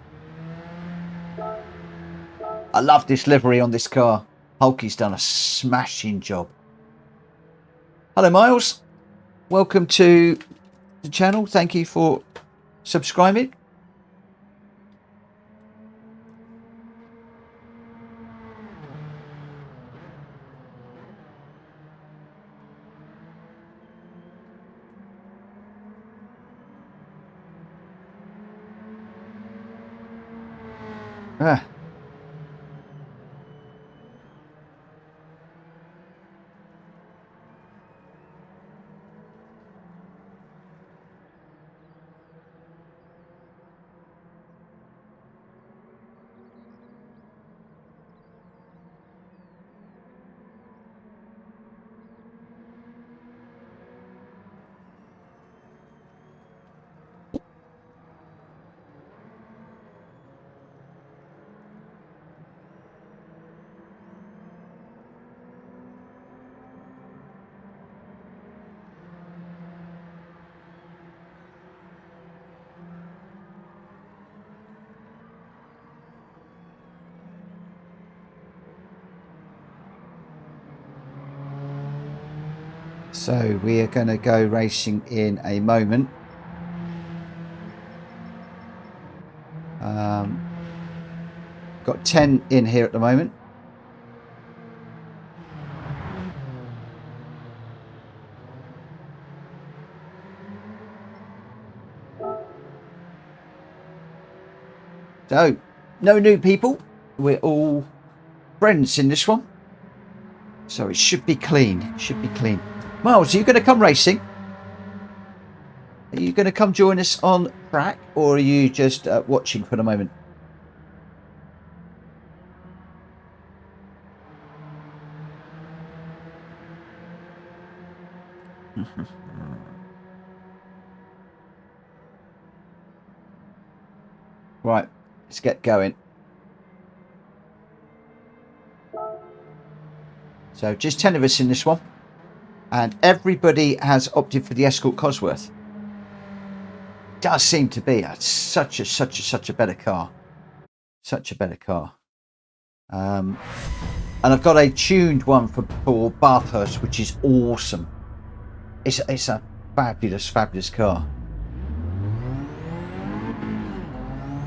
I love this livery on this car. Hulky's done a smashing job. Hello, Miles. Welcome to the channel. Thank you for subscribing. Ah. So we are going to go racing in a moment. Got 10 in here at the moment. So, no new people. We're all friends in this one. So it should be clean. Should be clean. Miles, are you going to come racing? Are you going to come join us on track, or are you just watching for the moment? Right, let's get going. So just 10 of us in this one, and everybody has opted for the Escort Cosworth. Does seem to be such a better car. Such a better car. And I've got a tuned one for Bathurst, which is awesome. It's a fabulous car.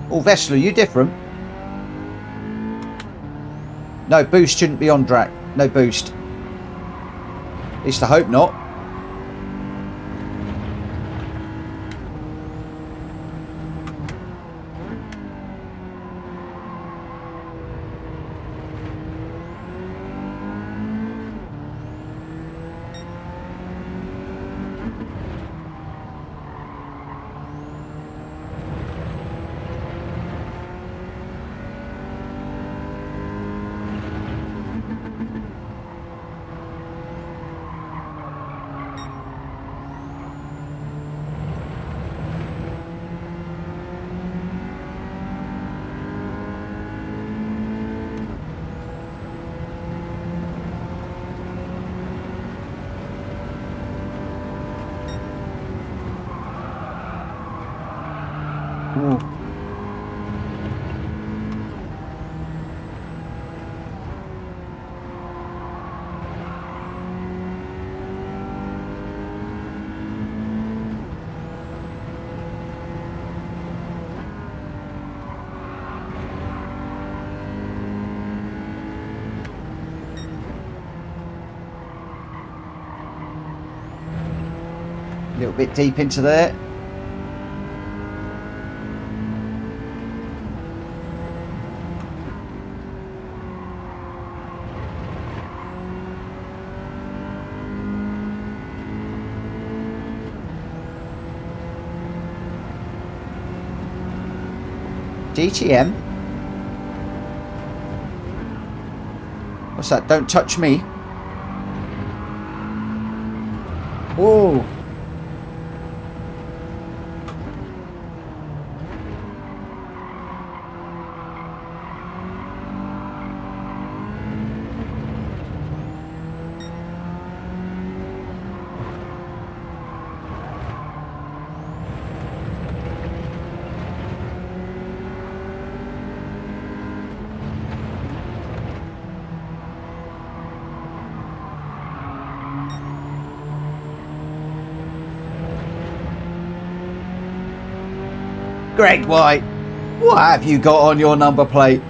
Oh, Vessel, are you different? No, boost shouldn't be on Drac. No boost. At least I hope not. A little bit deep into there. DTM? What's that? Don't touch me. Whoa. Greg White, what have you got on your number plate?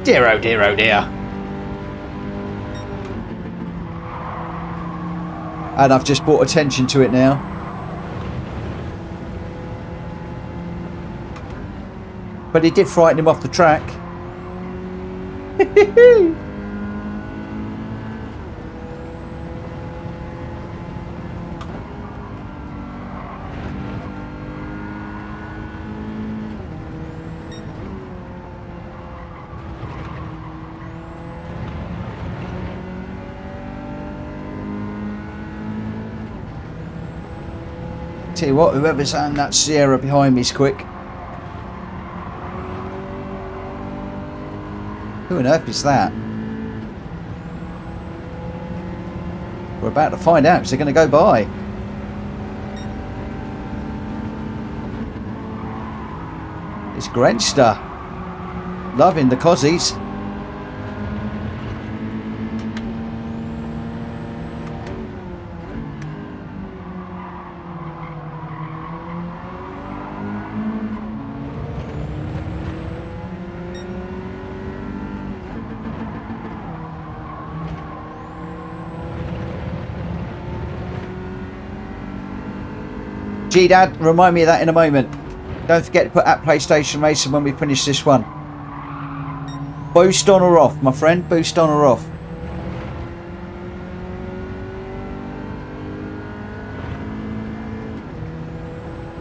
Dear oh dear oh dear. And I've just brought attention to it now. But it did frighten him off the track. Tell you what, whoever's on that Sierra behind me is quick. Who on earth is that? We're about to find out because they're going to go by. It's Grenster. Loving the Cozzies. G-Dad, remind me of that in a moment. Don't forget to put at PlayStation Racing when we finish this one. Boost on or off, my friend? Boost on or off?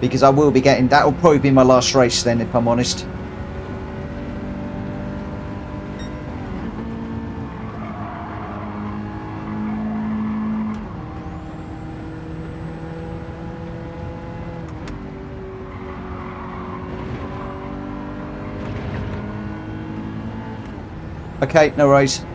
Because I will be getting... That'll probably be my last race then, if I'm honest. Okay, no worries.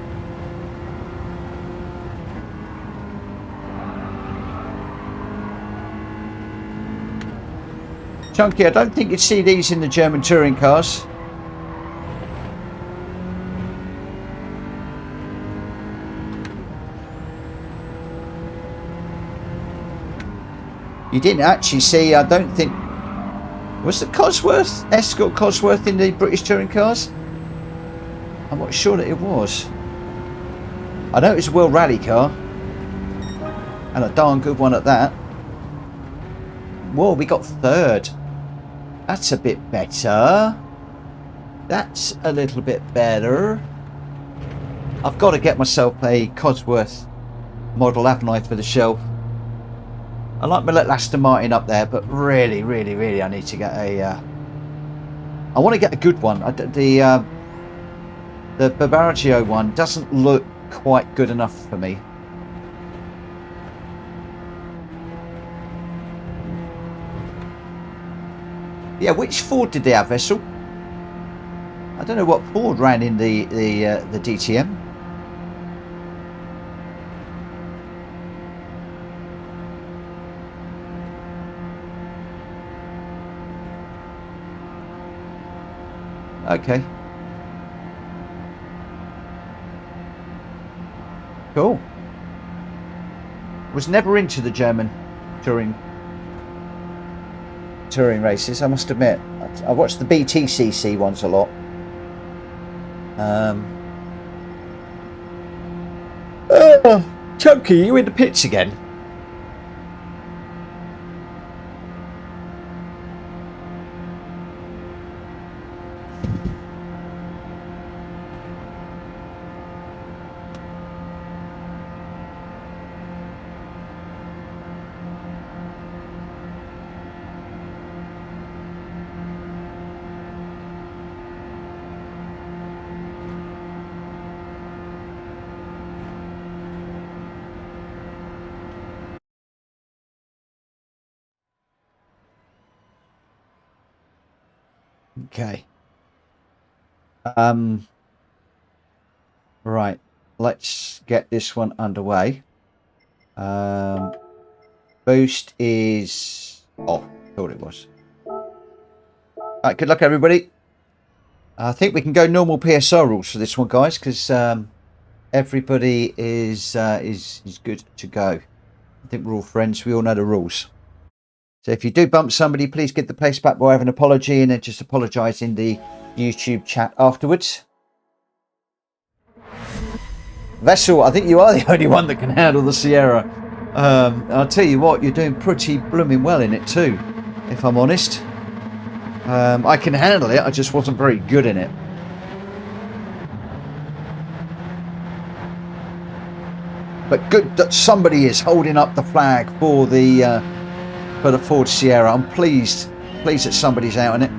Chunky, I don't think you'd see these in the German touring cars. You didn't actually see, I don't think... Was the Cosworth, Escort Cosworth in the British touring cars? I'm not sure that it was. I know it's a World Rally car. And a darn good one at that. Whoa, we got third. That's a bit better. That's a little bit better. I've got to get myself a Cosworth model, haven't I, for the shelf. I like my little Aston Martin up there, but really, really, really I need to get a... I want to get a good one. The Bavaggio one doesn't look quite good enough for me. Yeah, which Ford did they have, Vessel? I don't know what Ford ran in the DTM. Okay. Cool. Was never into the German touring races, I must admit. I watched the BTCC ones a lot. Chunky, you in the pits again? Okay. Right. Let's get this one underway. Boost is off. Thought it was. All right. Good luck, everybody. I think we can go normal PSR rules for this one, guys, because everybody is good to go. I think we're all friends. We all know the rules. So if you do bump somebody, please give the place back by having an apology and then just apologise in the YouTube chat afterwards. Vessel, I think you are the only one that can handle the Sierra. I'll tell you what, you're doing pretty blooming well in it too, if I'm honest. I can handle it, I just wasn't very good in it. But good that somebody is holding up the flag for the Ford Sierra. I'm pleased that somebody's out in it.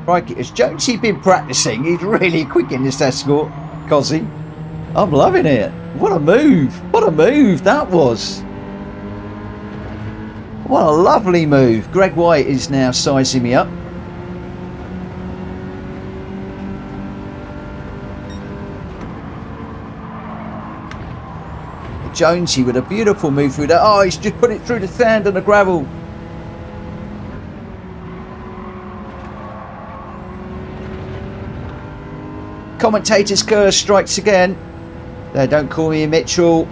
Crikey, has Jonesy been practicing? He's really quick in this Escort, Cozzy. I'm loving it. What a move. What a move that was. What a lovely move. Greg White is now sizing me up. Jonesy with a beautiful move through that. Oh, he's just put it through the sand and the gravel. Commentator's curse strikes again. They don't call me Mitchell,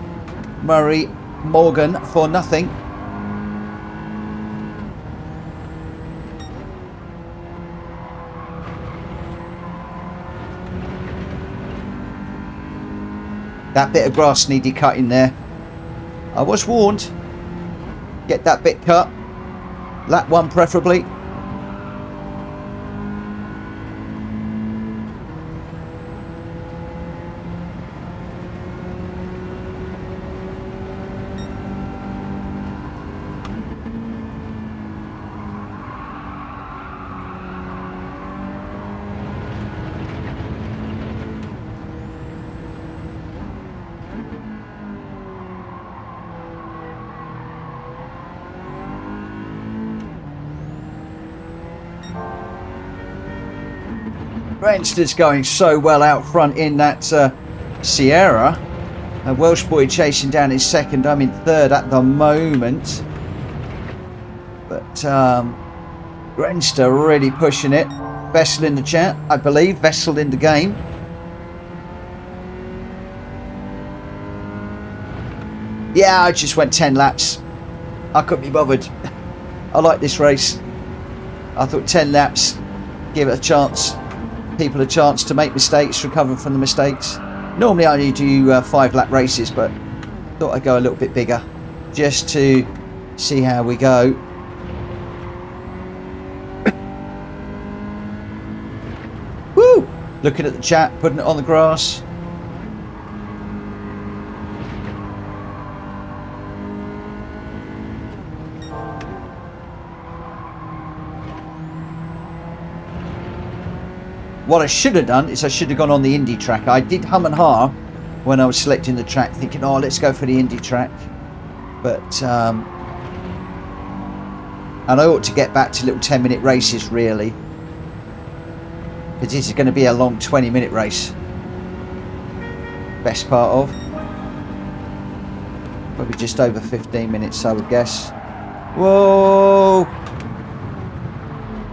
Murray, Morgan for nothing. That bit of grass needed cutting there. I was warned. Get that bit cut. Lap one preferably. Renster's going so well out front in that Sierra. A Welsh boy chasing down his second. I'm in third at the moment. But Renster really pushing it. Vessel in the chat, I believe. Vessel in the game. Yeah, I just went 10 laps. I couldn't be bothered. I like this race. I thought 10 laps, give it a chance. People a chance to make mistakes, recover from the mistakes. Normally I only do 5-lap races, but thought I'd go a little bit bigger just to see how we go. Woo! Looking at the chat, putting it on the grass. What I should have done is I should have gone on the Indy track. I did hum and ha when I was selecting the track, thinking, oh, let's go for the Indy track. But And I ought to get back to little 10-minute races, really. Because this is going to be a long 20-minute race. Best part of. Probably just over 15 minutes, I would guess. Whoa!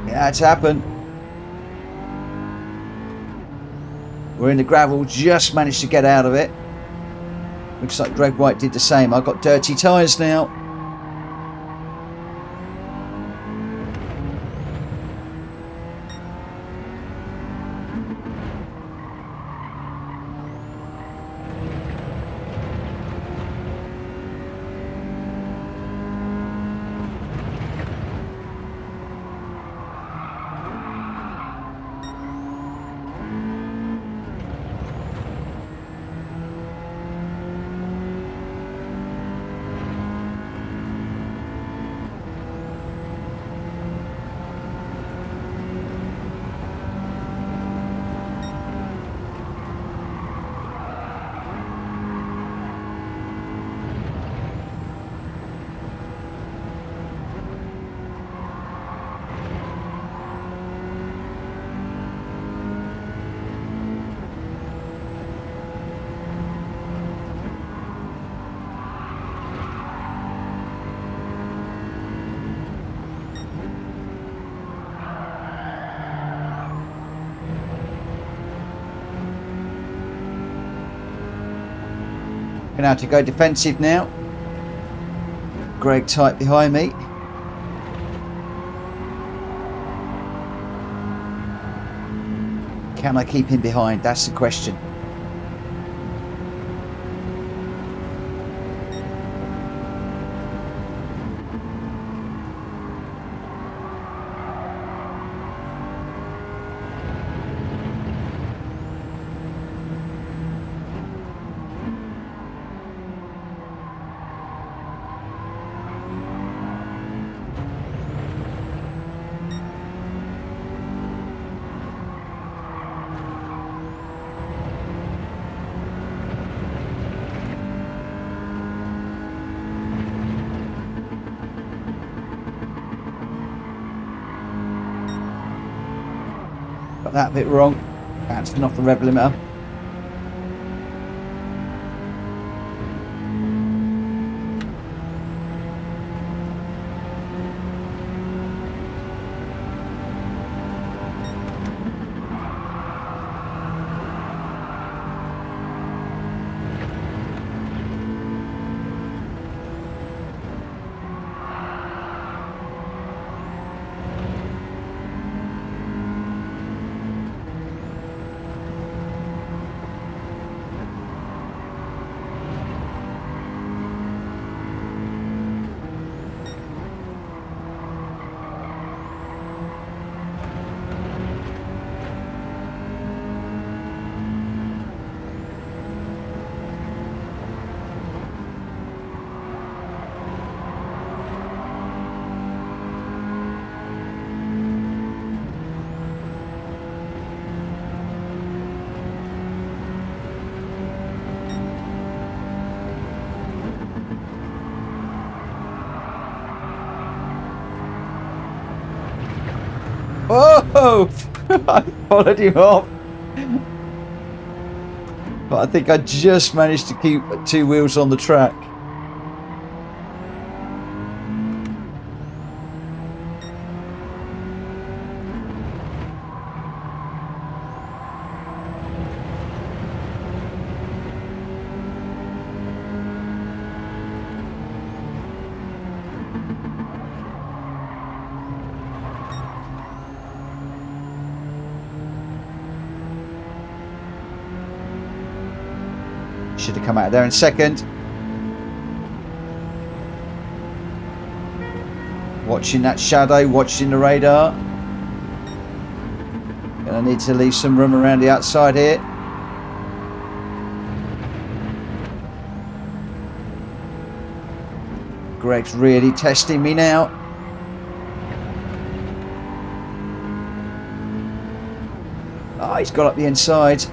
Yeah, it's happened. We're in the gravel, just managed to get out of it. Looks like Greg White did the same. I've got dirty tyres now. Gonna have to go defensive now. Greg tight behind me. Can I keep him behind? That's the question. Got that bit wrong. Bouncing off the rev limiter. Oh! I followed him off. But I think I just managed to keep 2 wheels on the track. Should have come out of there in second. Watching that shadow, watching the radar. Gonna need to leave some room around the outside here. Greg's really testing me now. Oh, he's got up the inside.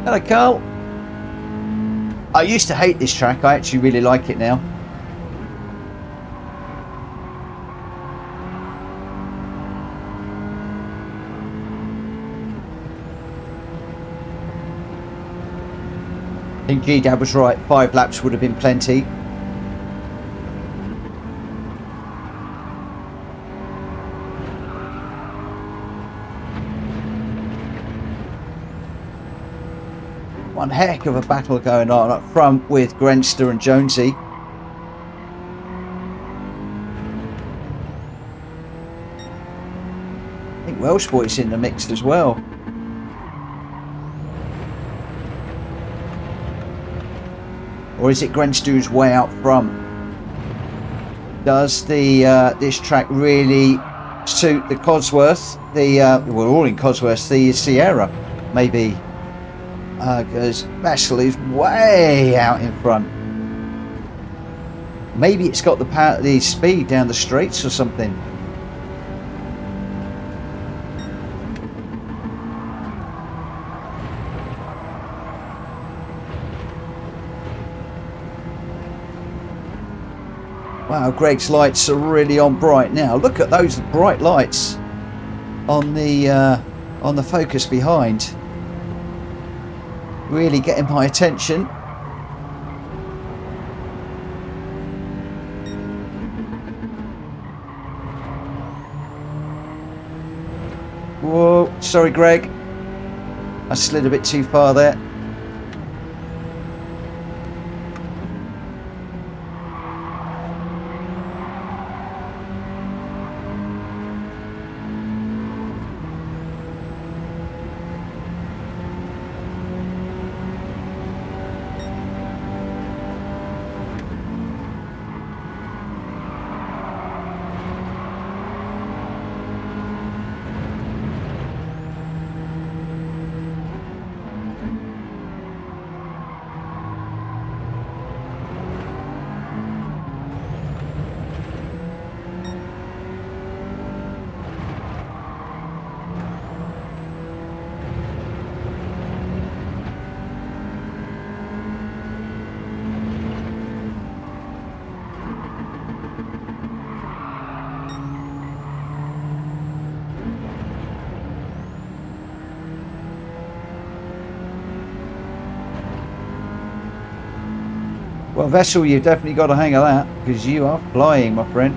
Hello, Carl. I used to hate this track. I actually really like it now. I think G-Dad was right. 5 laps would have been plenty. One heck of a battle going on up front with Grenster and Jonesy. I think Welsh Boy's in the mix as well. Or is it Grenster who's way out front? Does the this track really suit the Cosworth? We're all in Cosworth. The Sierra, maybe, because Vessel is way out in front. Maybe it's got the speed down the straights or something. Wow, Greg's lights are really on bright now. Look at those bright lights on the Focus behind. Really getting my attention. Whoa, sorry Greg. I slid a bit too far there. Well, Vessel, you've definitely got a hang of that, because you are flying, my friend.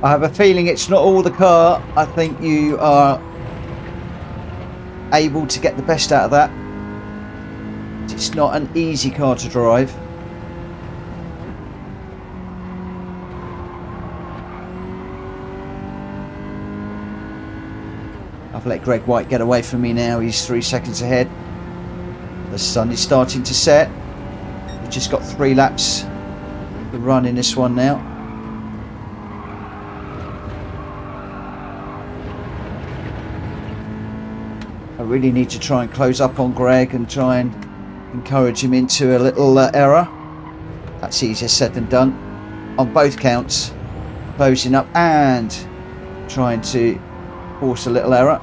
I have a feeling it's not all the car. I think you are able to get the best out of that. It's not an easy car to drive. I've let Greg White get away from me now. He's 3 seconds ahead. The sun is starting to set. We've just got 3 laps to run in this one now. I really need to try and close up on Greg and try and encourage him into a little error. That's easier said than done. On both counts, closing up and trying to force a little error.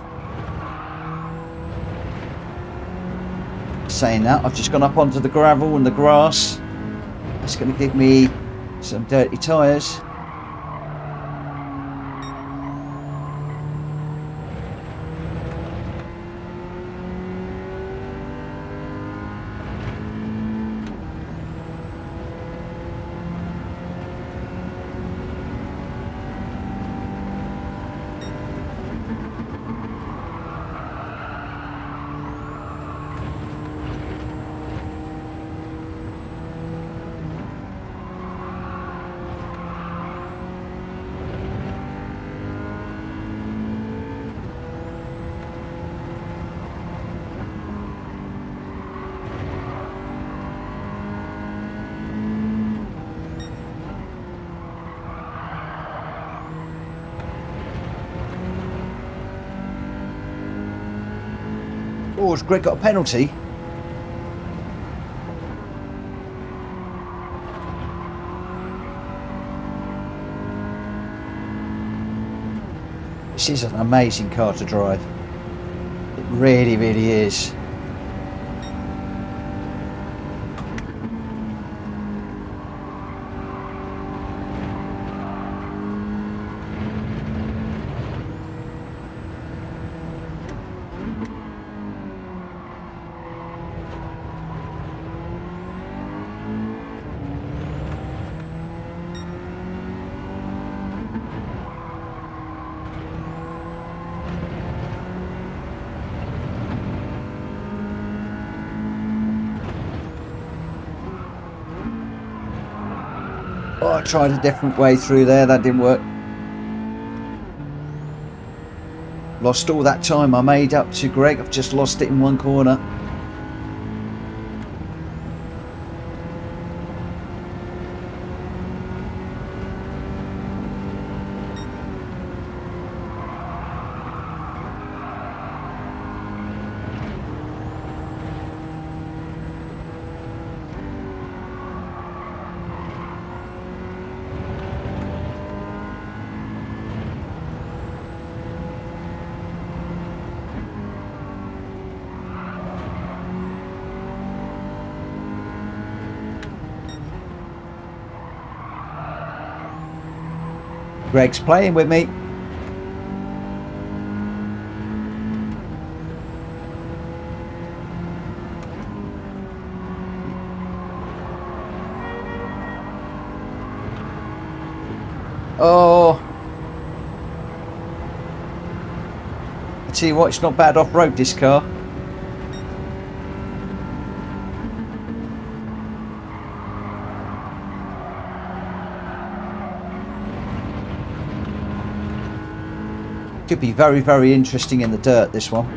Saying that, I've just gone up onto the gravel and the grass. That's going to give me some dirty tyres. Oh, has Greg got a penalty? This is an amazing car to drive. It really, really is. Oh, I tried a different way through there, that didn't work. Lost all that time I made up to Greg, I've just lost it in one corner. Greg's playing with me. Oh. I tell you what, it's not bad off-road, this car. Could be very, very interesting in the dirt, this one.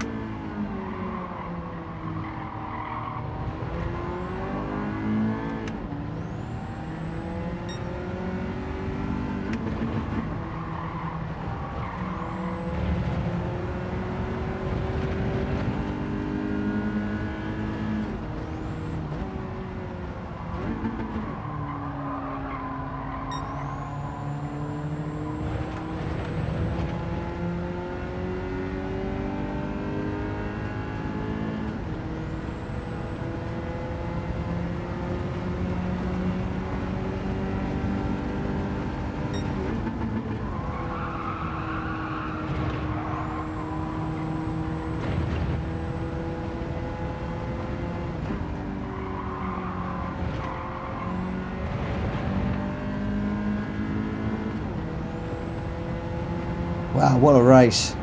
Wow, what a race.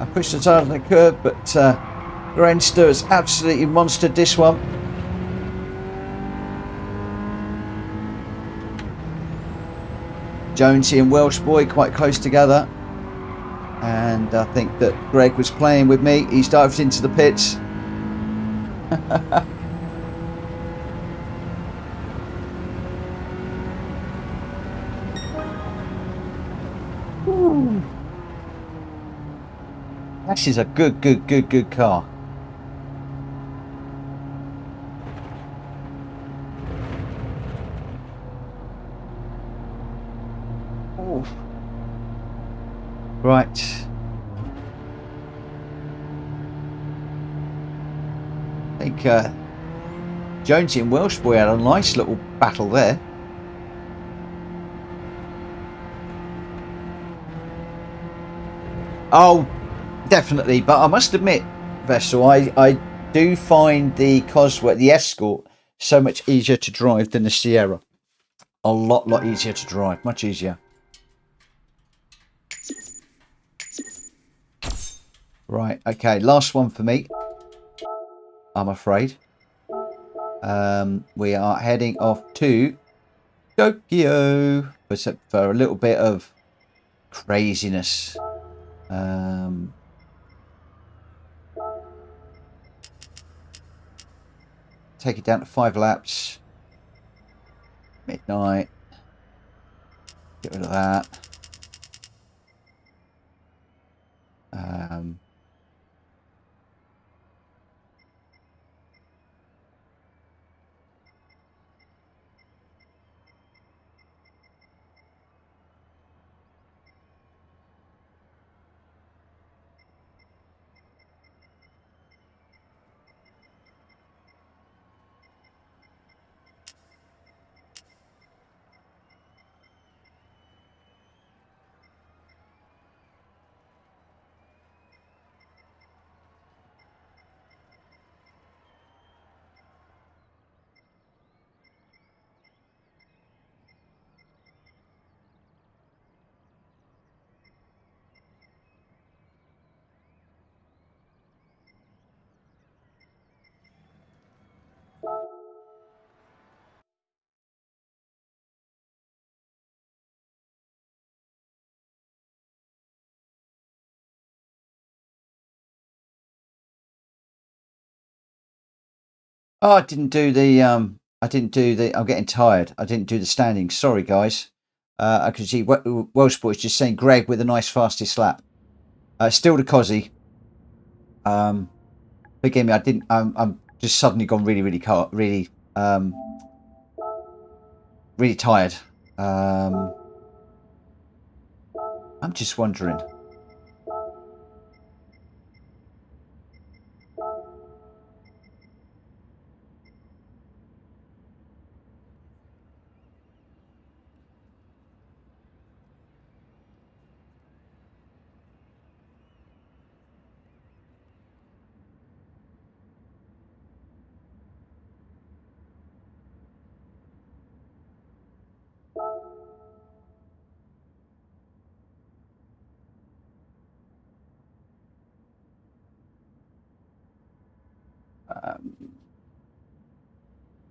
I pushed the tyres on the curve, but Glen has absolutely monstered this one. Jonesy and Welsh boy quite close together. And I think that Greg was playing with me. He's dived into the pits. This is a good car. Oh. Right. I think Jonesy and Welsh boy had a nice little battle there. Oh, definitely. But I must admit, Vessel, I do find the Cosworth, the Escort, so much easier to drive than the Sierra. A lot easier to drive. Much easier. Right. Okay. Last one for me. I'm afraid. We are heading off to Tokyo for a little bit of craziness. Take it down to 5 laps. Midnight. Get rid of that. Oh, I didn't do the I'm getting tired. I didn't do the standing. Sorry, guys. I can see Welsh Boys just saying Greg with a nice fastest lap. Still the Cozzy. Forgive me. I didn't. I'm just suddenly gone really really tired. I'm just wondering.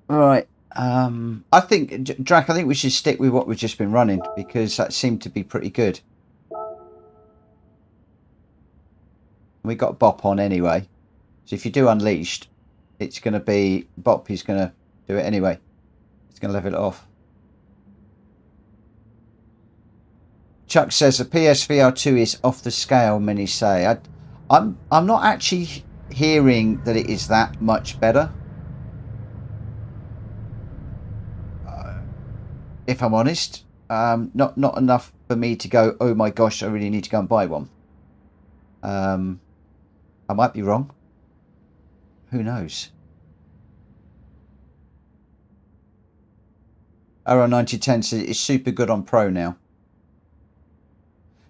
Right. I think, Drac, I think we should stick with what we've just been running because that seemed to be pretty good. We got Bop on anyway. So if you do Unleashed, it's going to be Bop. He's going to do it anyway. It's going to level it off. Chuck says the PSVR2 is off the scale, many say. I'm not actually hearing that it is that much better. If I'm honest, not enough for me to go, oh my gosh, I really need to go and buy one. I might be wrong. Who knows? RL9010 says it's super good on Pro now.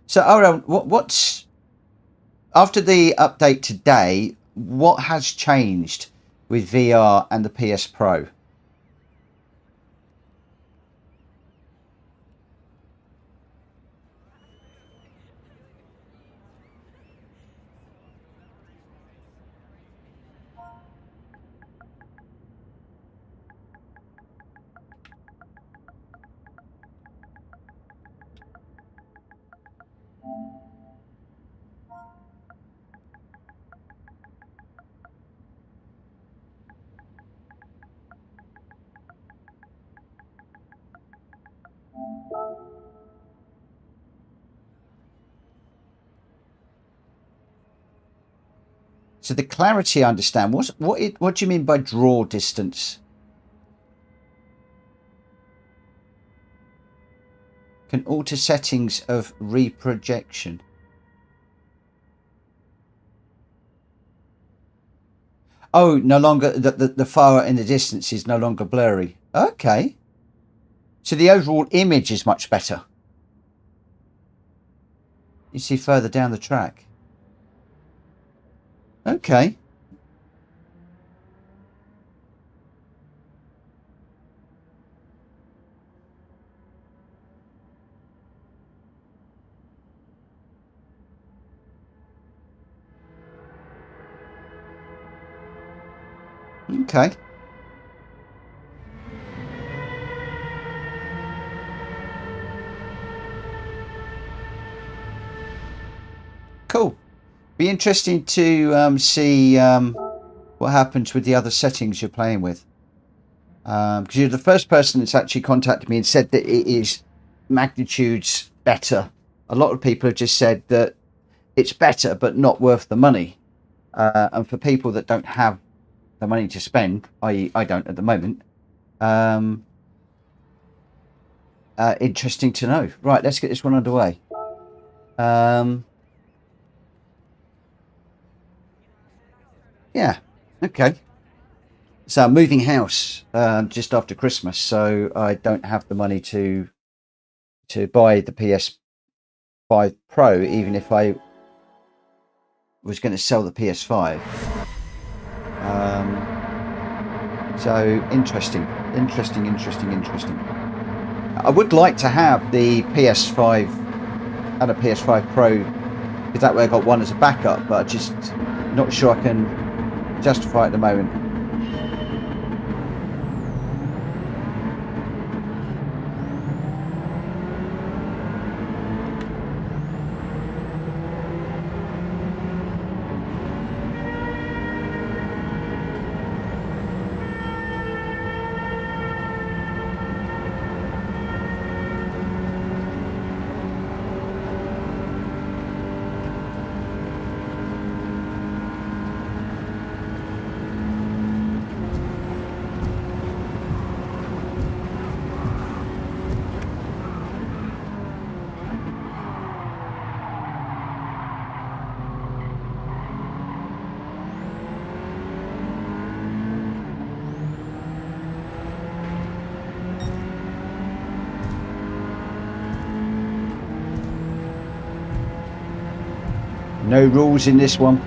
So, RL, what's after the update today? What has changed with VR and the PS Pro? So the clarity, I understand. What do you mean by draw distance? Can alter settings of reprojection. Oh, no longer the far in the distance is no longer blurry. Okay. So the overall image is much better. You see further down the track. Okay. Okay. Cool. Be interesting to see what happens with the other settings you're playing with. Because you're the first person that's actually contacted me and said that it is magnitudes better. A lot of people have just said that it's better, but not worth the money. And for people that don't have the money to spend, i.e. I don't at the moment, interesting to know. Right, let's get this one underway. Yeah, okay. So I'm moving house just after Christmas, so I don't have the money to buy the PS5 Pro, even if I was going to sell the PS5. So interesting. I would like to have the PS5 and a PS5 Pro, because that way I got one as a backup, but I'm just not sure I can justify it at the moment. No rules in this one.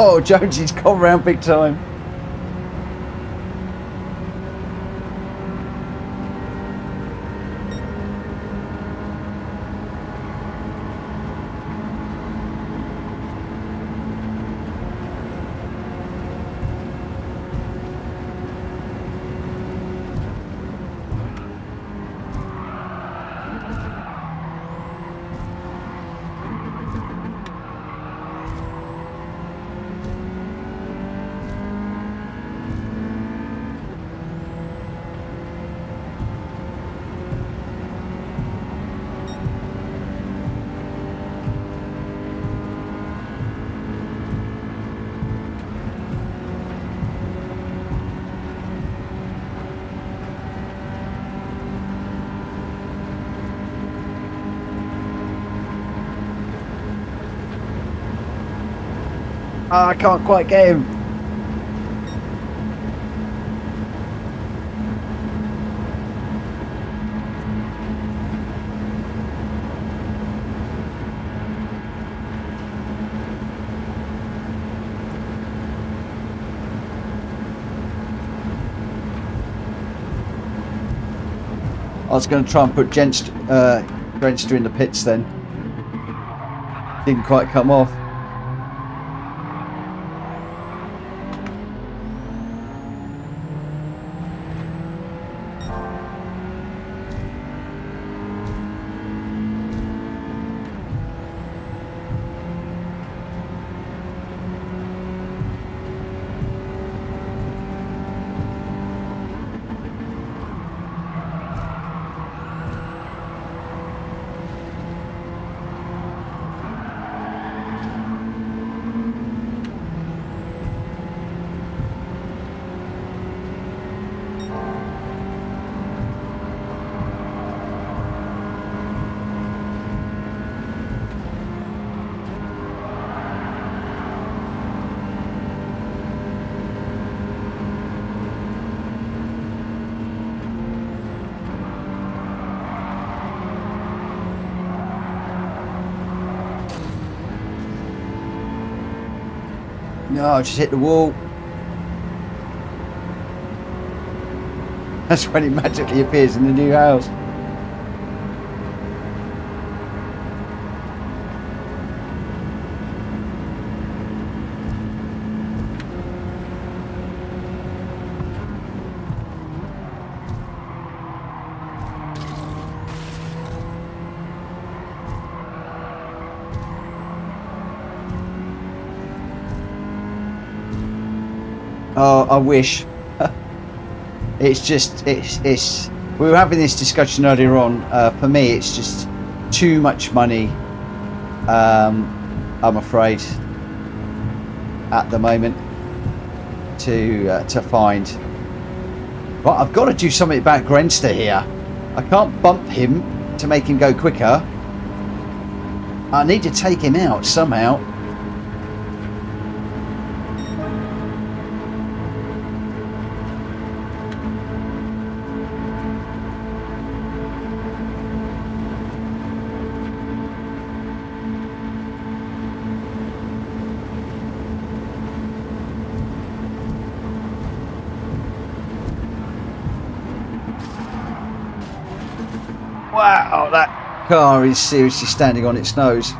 Oh, Jonesy's gone round big time. Oh, I can't quite get him. I was going to try and put Grenster in the pits then. Didn't quite come off. No, I just hit the wall. That's when it magically appears in the new house. Oh, I wish. It's just, it's. We were having this discussion earlier on. For me, it's just too much money. I'm afraid at the moment to find. But I've got to do something about Grenster here. I can't bump him to make him go quicker. I need to take him out somehow. Wow, that car is seriously standing on its nose.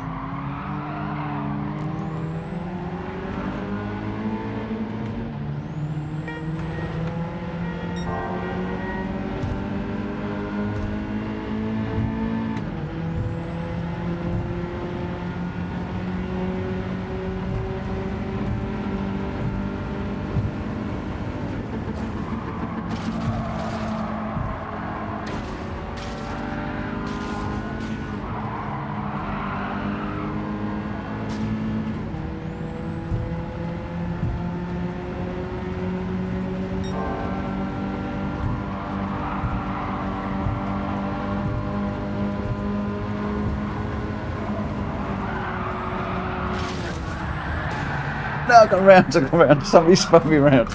no, I got round. Somebody spun me round.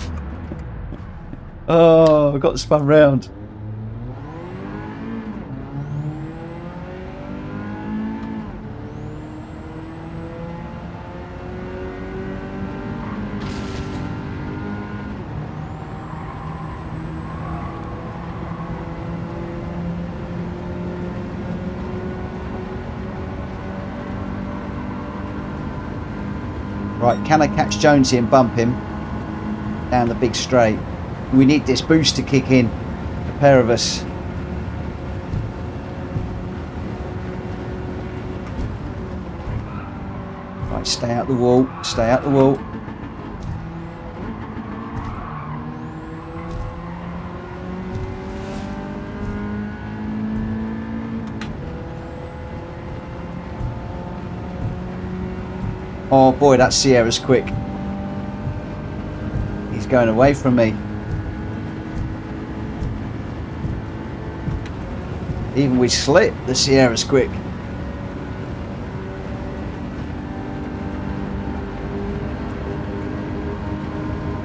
Oh, I got spun round. Right, can I catch Jonesy and bump him down the big straight? We need this boost to kick in, the pair of us. Right, stay out the wall, stay out the wall. Oh boy, that Sierra's quick. He's going away from me. Even with slip, the Sierra's quick.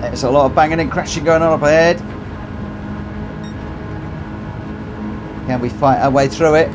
There's a lot of banging and crashing going on up ahead. Can we fight our way through it?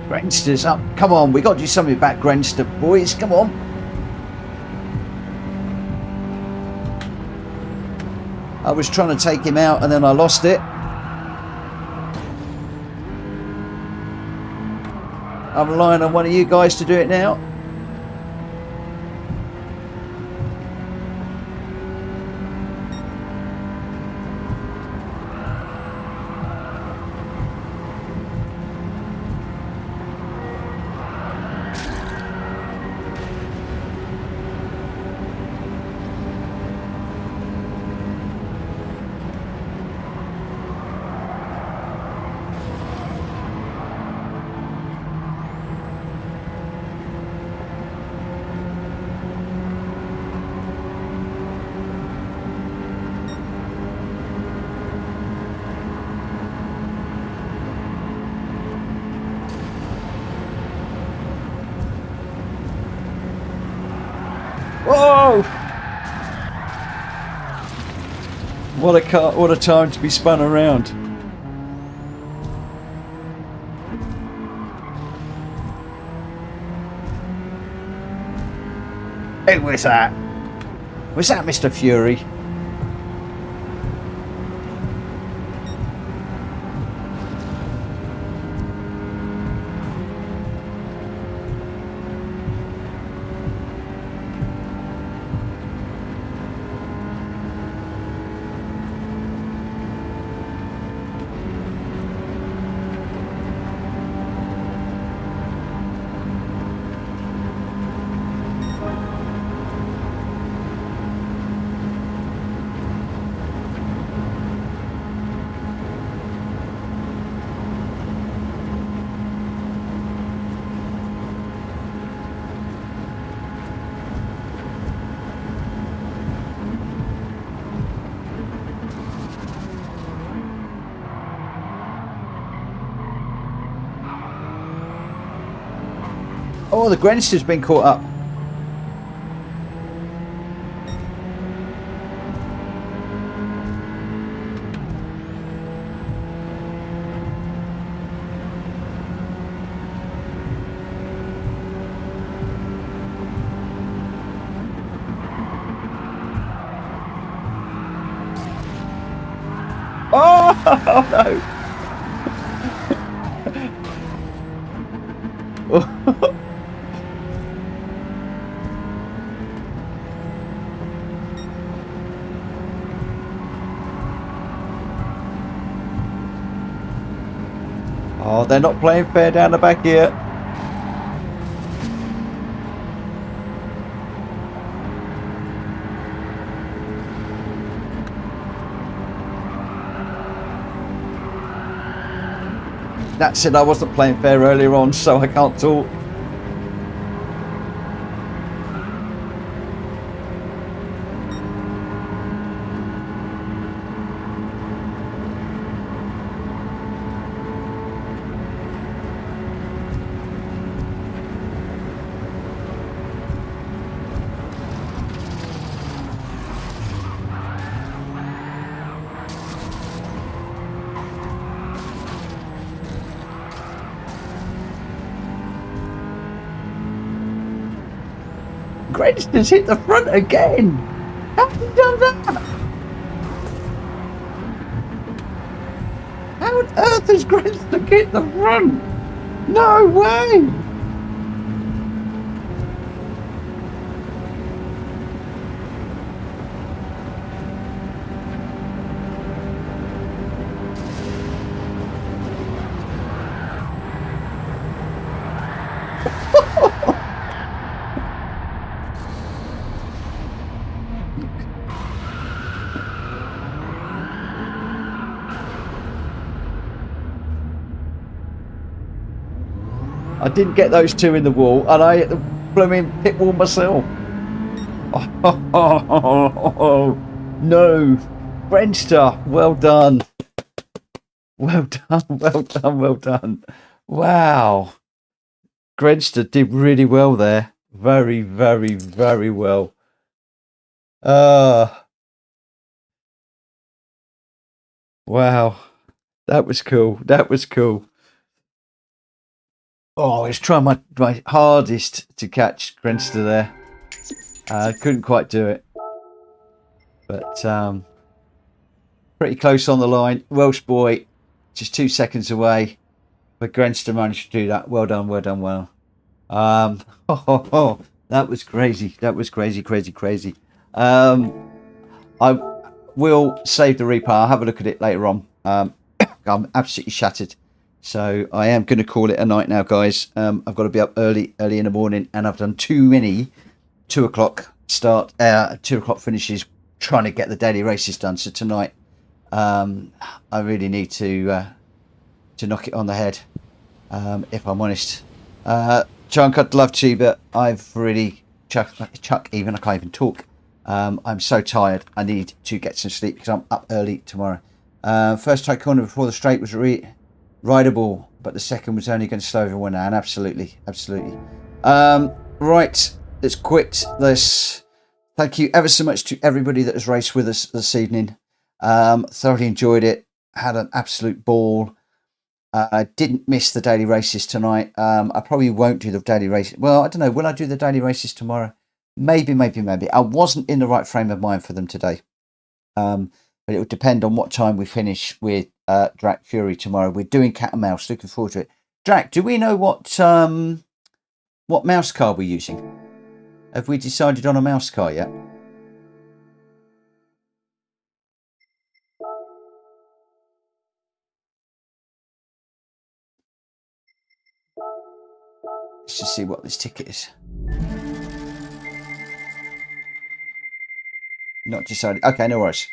Grenster's up. Come on, we got to do something about Grenster, boys. Come on. I was trying to take him out and then I lost it. I'm relying on one of you guys to do it now. Whoa! What a time to be spun around. Who was that? Was that Mr. Fury? Oh, the Grenster's been caught up. Oh no! Oh, they're not playing fair down the back here. That said, I wasn't playing fair earlier on, so I can't talk. Grenster's hit the front again. How have you done that? How on earth has Grenster hit the front? No way. I didn't get those two in the wall, and I hit the blooming pit wall myself. Oh, no. Grenster, well done. Well done, well done, well done. Wow. Grenster did really well there. Very, very, very well. Wow. That was cool. That was cool. Oh, I was trying my hardest to catch Grenster there. Couldn't quite do it. But pretty close on the line. Welsh boy, just 2 seconds away. But Grenster managed to do that. Well done, well done, well. That was crazy. That was crazy, crazy, crazy. I will save the replay. I'll have a look at it later on. I'm absolutely shattered. So I am going to call it a night now, guys. I've got to be up early in the morning, and I've done too many 2 o'clock start, 2 o'clock finishes, trying to get the daily races done. So tonight, I really need to knock it on the head, if I'm honest. Chunk, I'd love to, but I've really Chuck, even I can't even talk. I'm so tired. I need to get some sleep because I'm up early tomorrow. First tight corner before the straight was rideable, but the second was only going to slow everyone down. Absolutely, absolutely. Right, let's quit this. Thank you ever so much to everybody that has raced with us this evening. Thoroughly enjoyed it. Had an absolute ball. I didn't miss the daily races tonight. I probably won't do the daily races. Well, I don't know. Will I do the daily races tomorrow? Maybe, maybe, maybe. I wasn't in the right frame of mind for them today. But it would depend on what time we finish with Drac Fury tomorrow. We're doing cat and mouse. Looking forward to it. Drac, do we know what mouse car we're using? Have we decided on a mouse car yet? Let's just see what this ticket is. Not decided. Okay, no worries.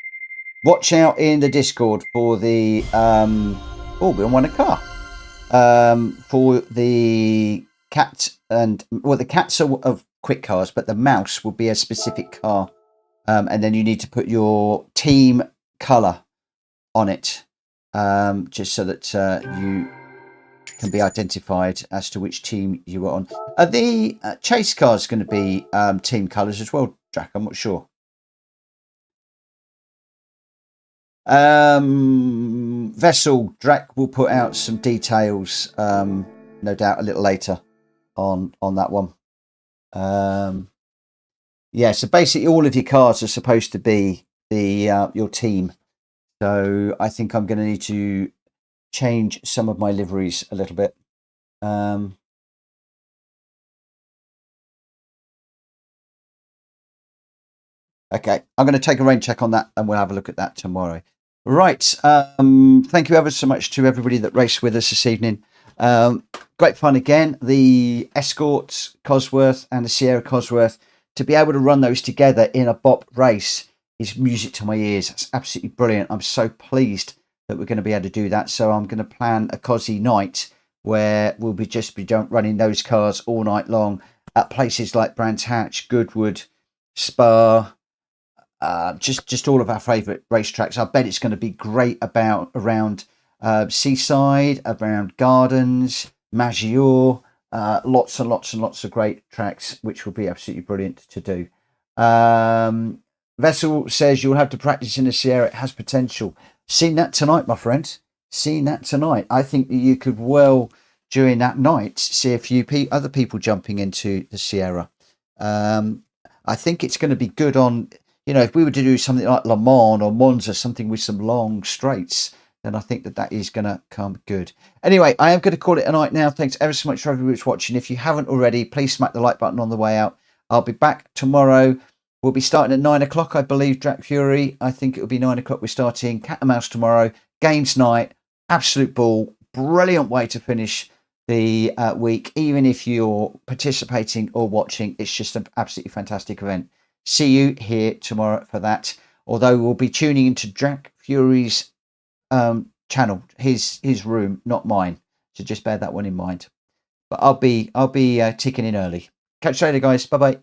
Watch out in the Discord for the oh, we won a car. For the cat and the cats are of quick cars, but the mouse will be a specific car. And then you need to put your team colour on it, just so that you can be identified as to which team you are on. Are the chase cars going to be team colours as well, Drac? I'm not sure. Vessel, Drac will put out some details, no doubt a little later on that one. Yeah, so basically all of your cars are supposed to be the your team. So I think I'm going to need to change some of my liveries a little bit. Okay, I'm going to take a rain check on that, and we'll have a look at that tomorrow. Right, thank you ever so much to everybody that raced with us this evening. Great fun again. The Escort Cosworth and the Sierra Cosworth, to be able to run those together in a BOP race is music to my ears. It's absolutely brilliant. I'm so pleased that we're going to be able to do that. So I'm going to plan a cosy night where we'll be running those cars all night long at places like Brands Hatch, Goodwood, Spa, just all of our favourite racetracks. I bet it's going to be great around Seaside, around Gardens, Maggiore, lots and lots and lots of great tracks, which will be absolutely brilliant to do. Vessel says you'll have to practice in the Sierra. It has potential. Seen that tonight, my friend. Seen that tonight. I think that you could well, during that night, see a few other people jumping into the Sierra. I think it's going to be good on, if we were to do something like Le Mans or Monza, something with some long straights, then I think that is going to come good. Anyway, I am going to call it a night now. Thanks ever so much for everybody who's watching. If you haven't already, please smack the like button on the way out. I'll be back tomorrow. We'll be starting at 9 o'clock, I believe, Drac Fury. I think it'll be 9 o'clock. We're starting Cat and Mouse tomorrow. Games night, absolute ball. Brilliant way to finish the week. Even if you're participating or watching, it's just an absolutely fantastic event. See you here tomorrow for that. Although we'll be tuning into Drac Fury's channel, his room, not mine. So just bear that one in mind. But I'll be ticking in early. Catch you later, guys. Bye bye.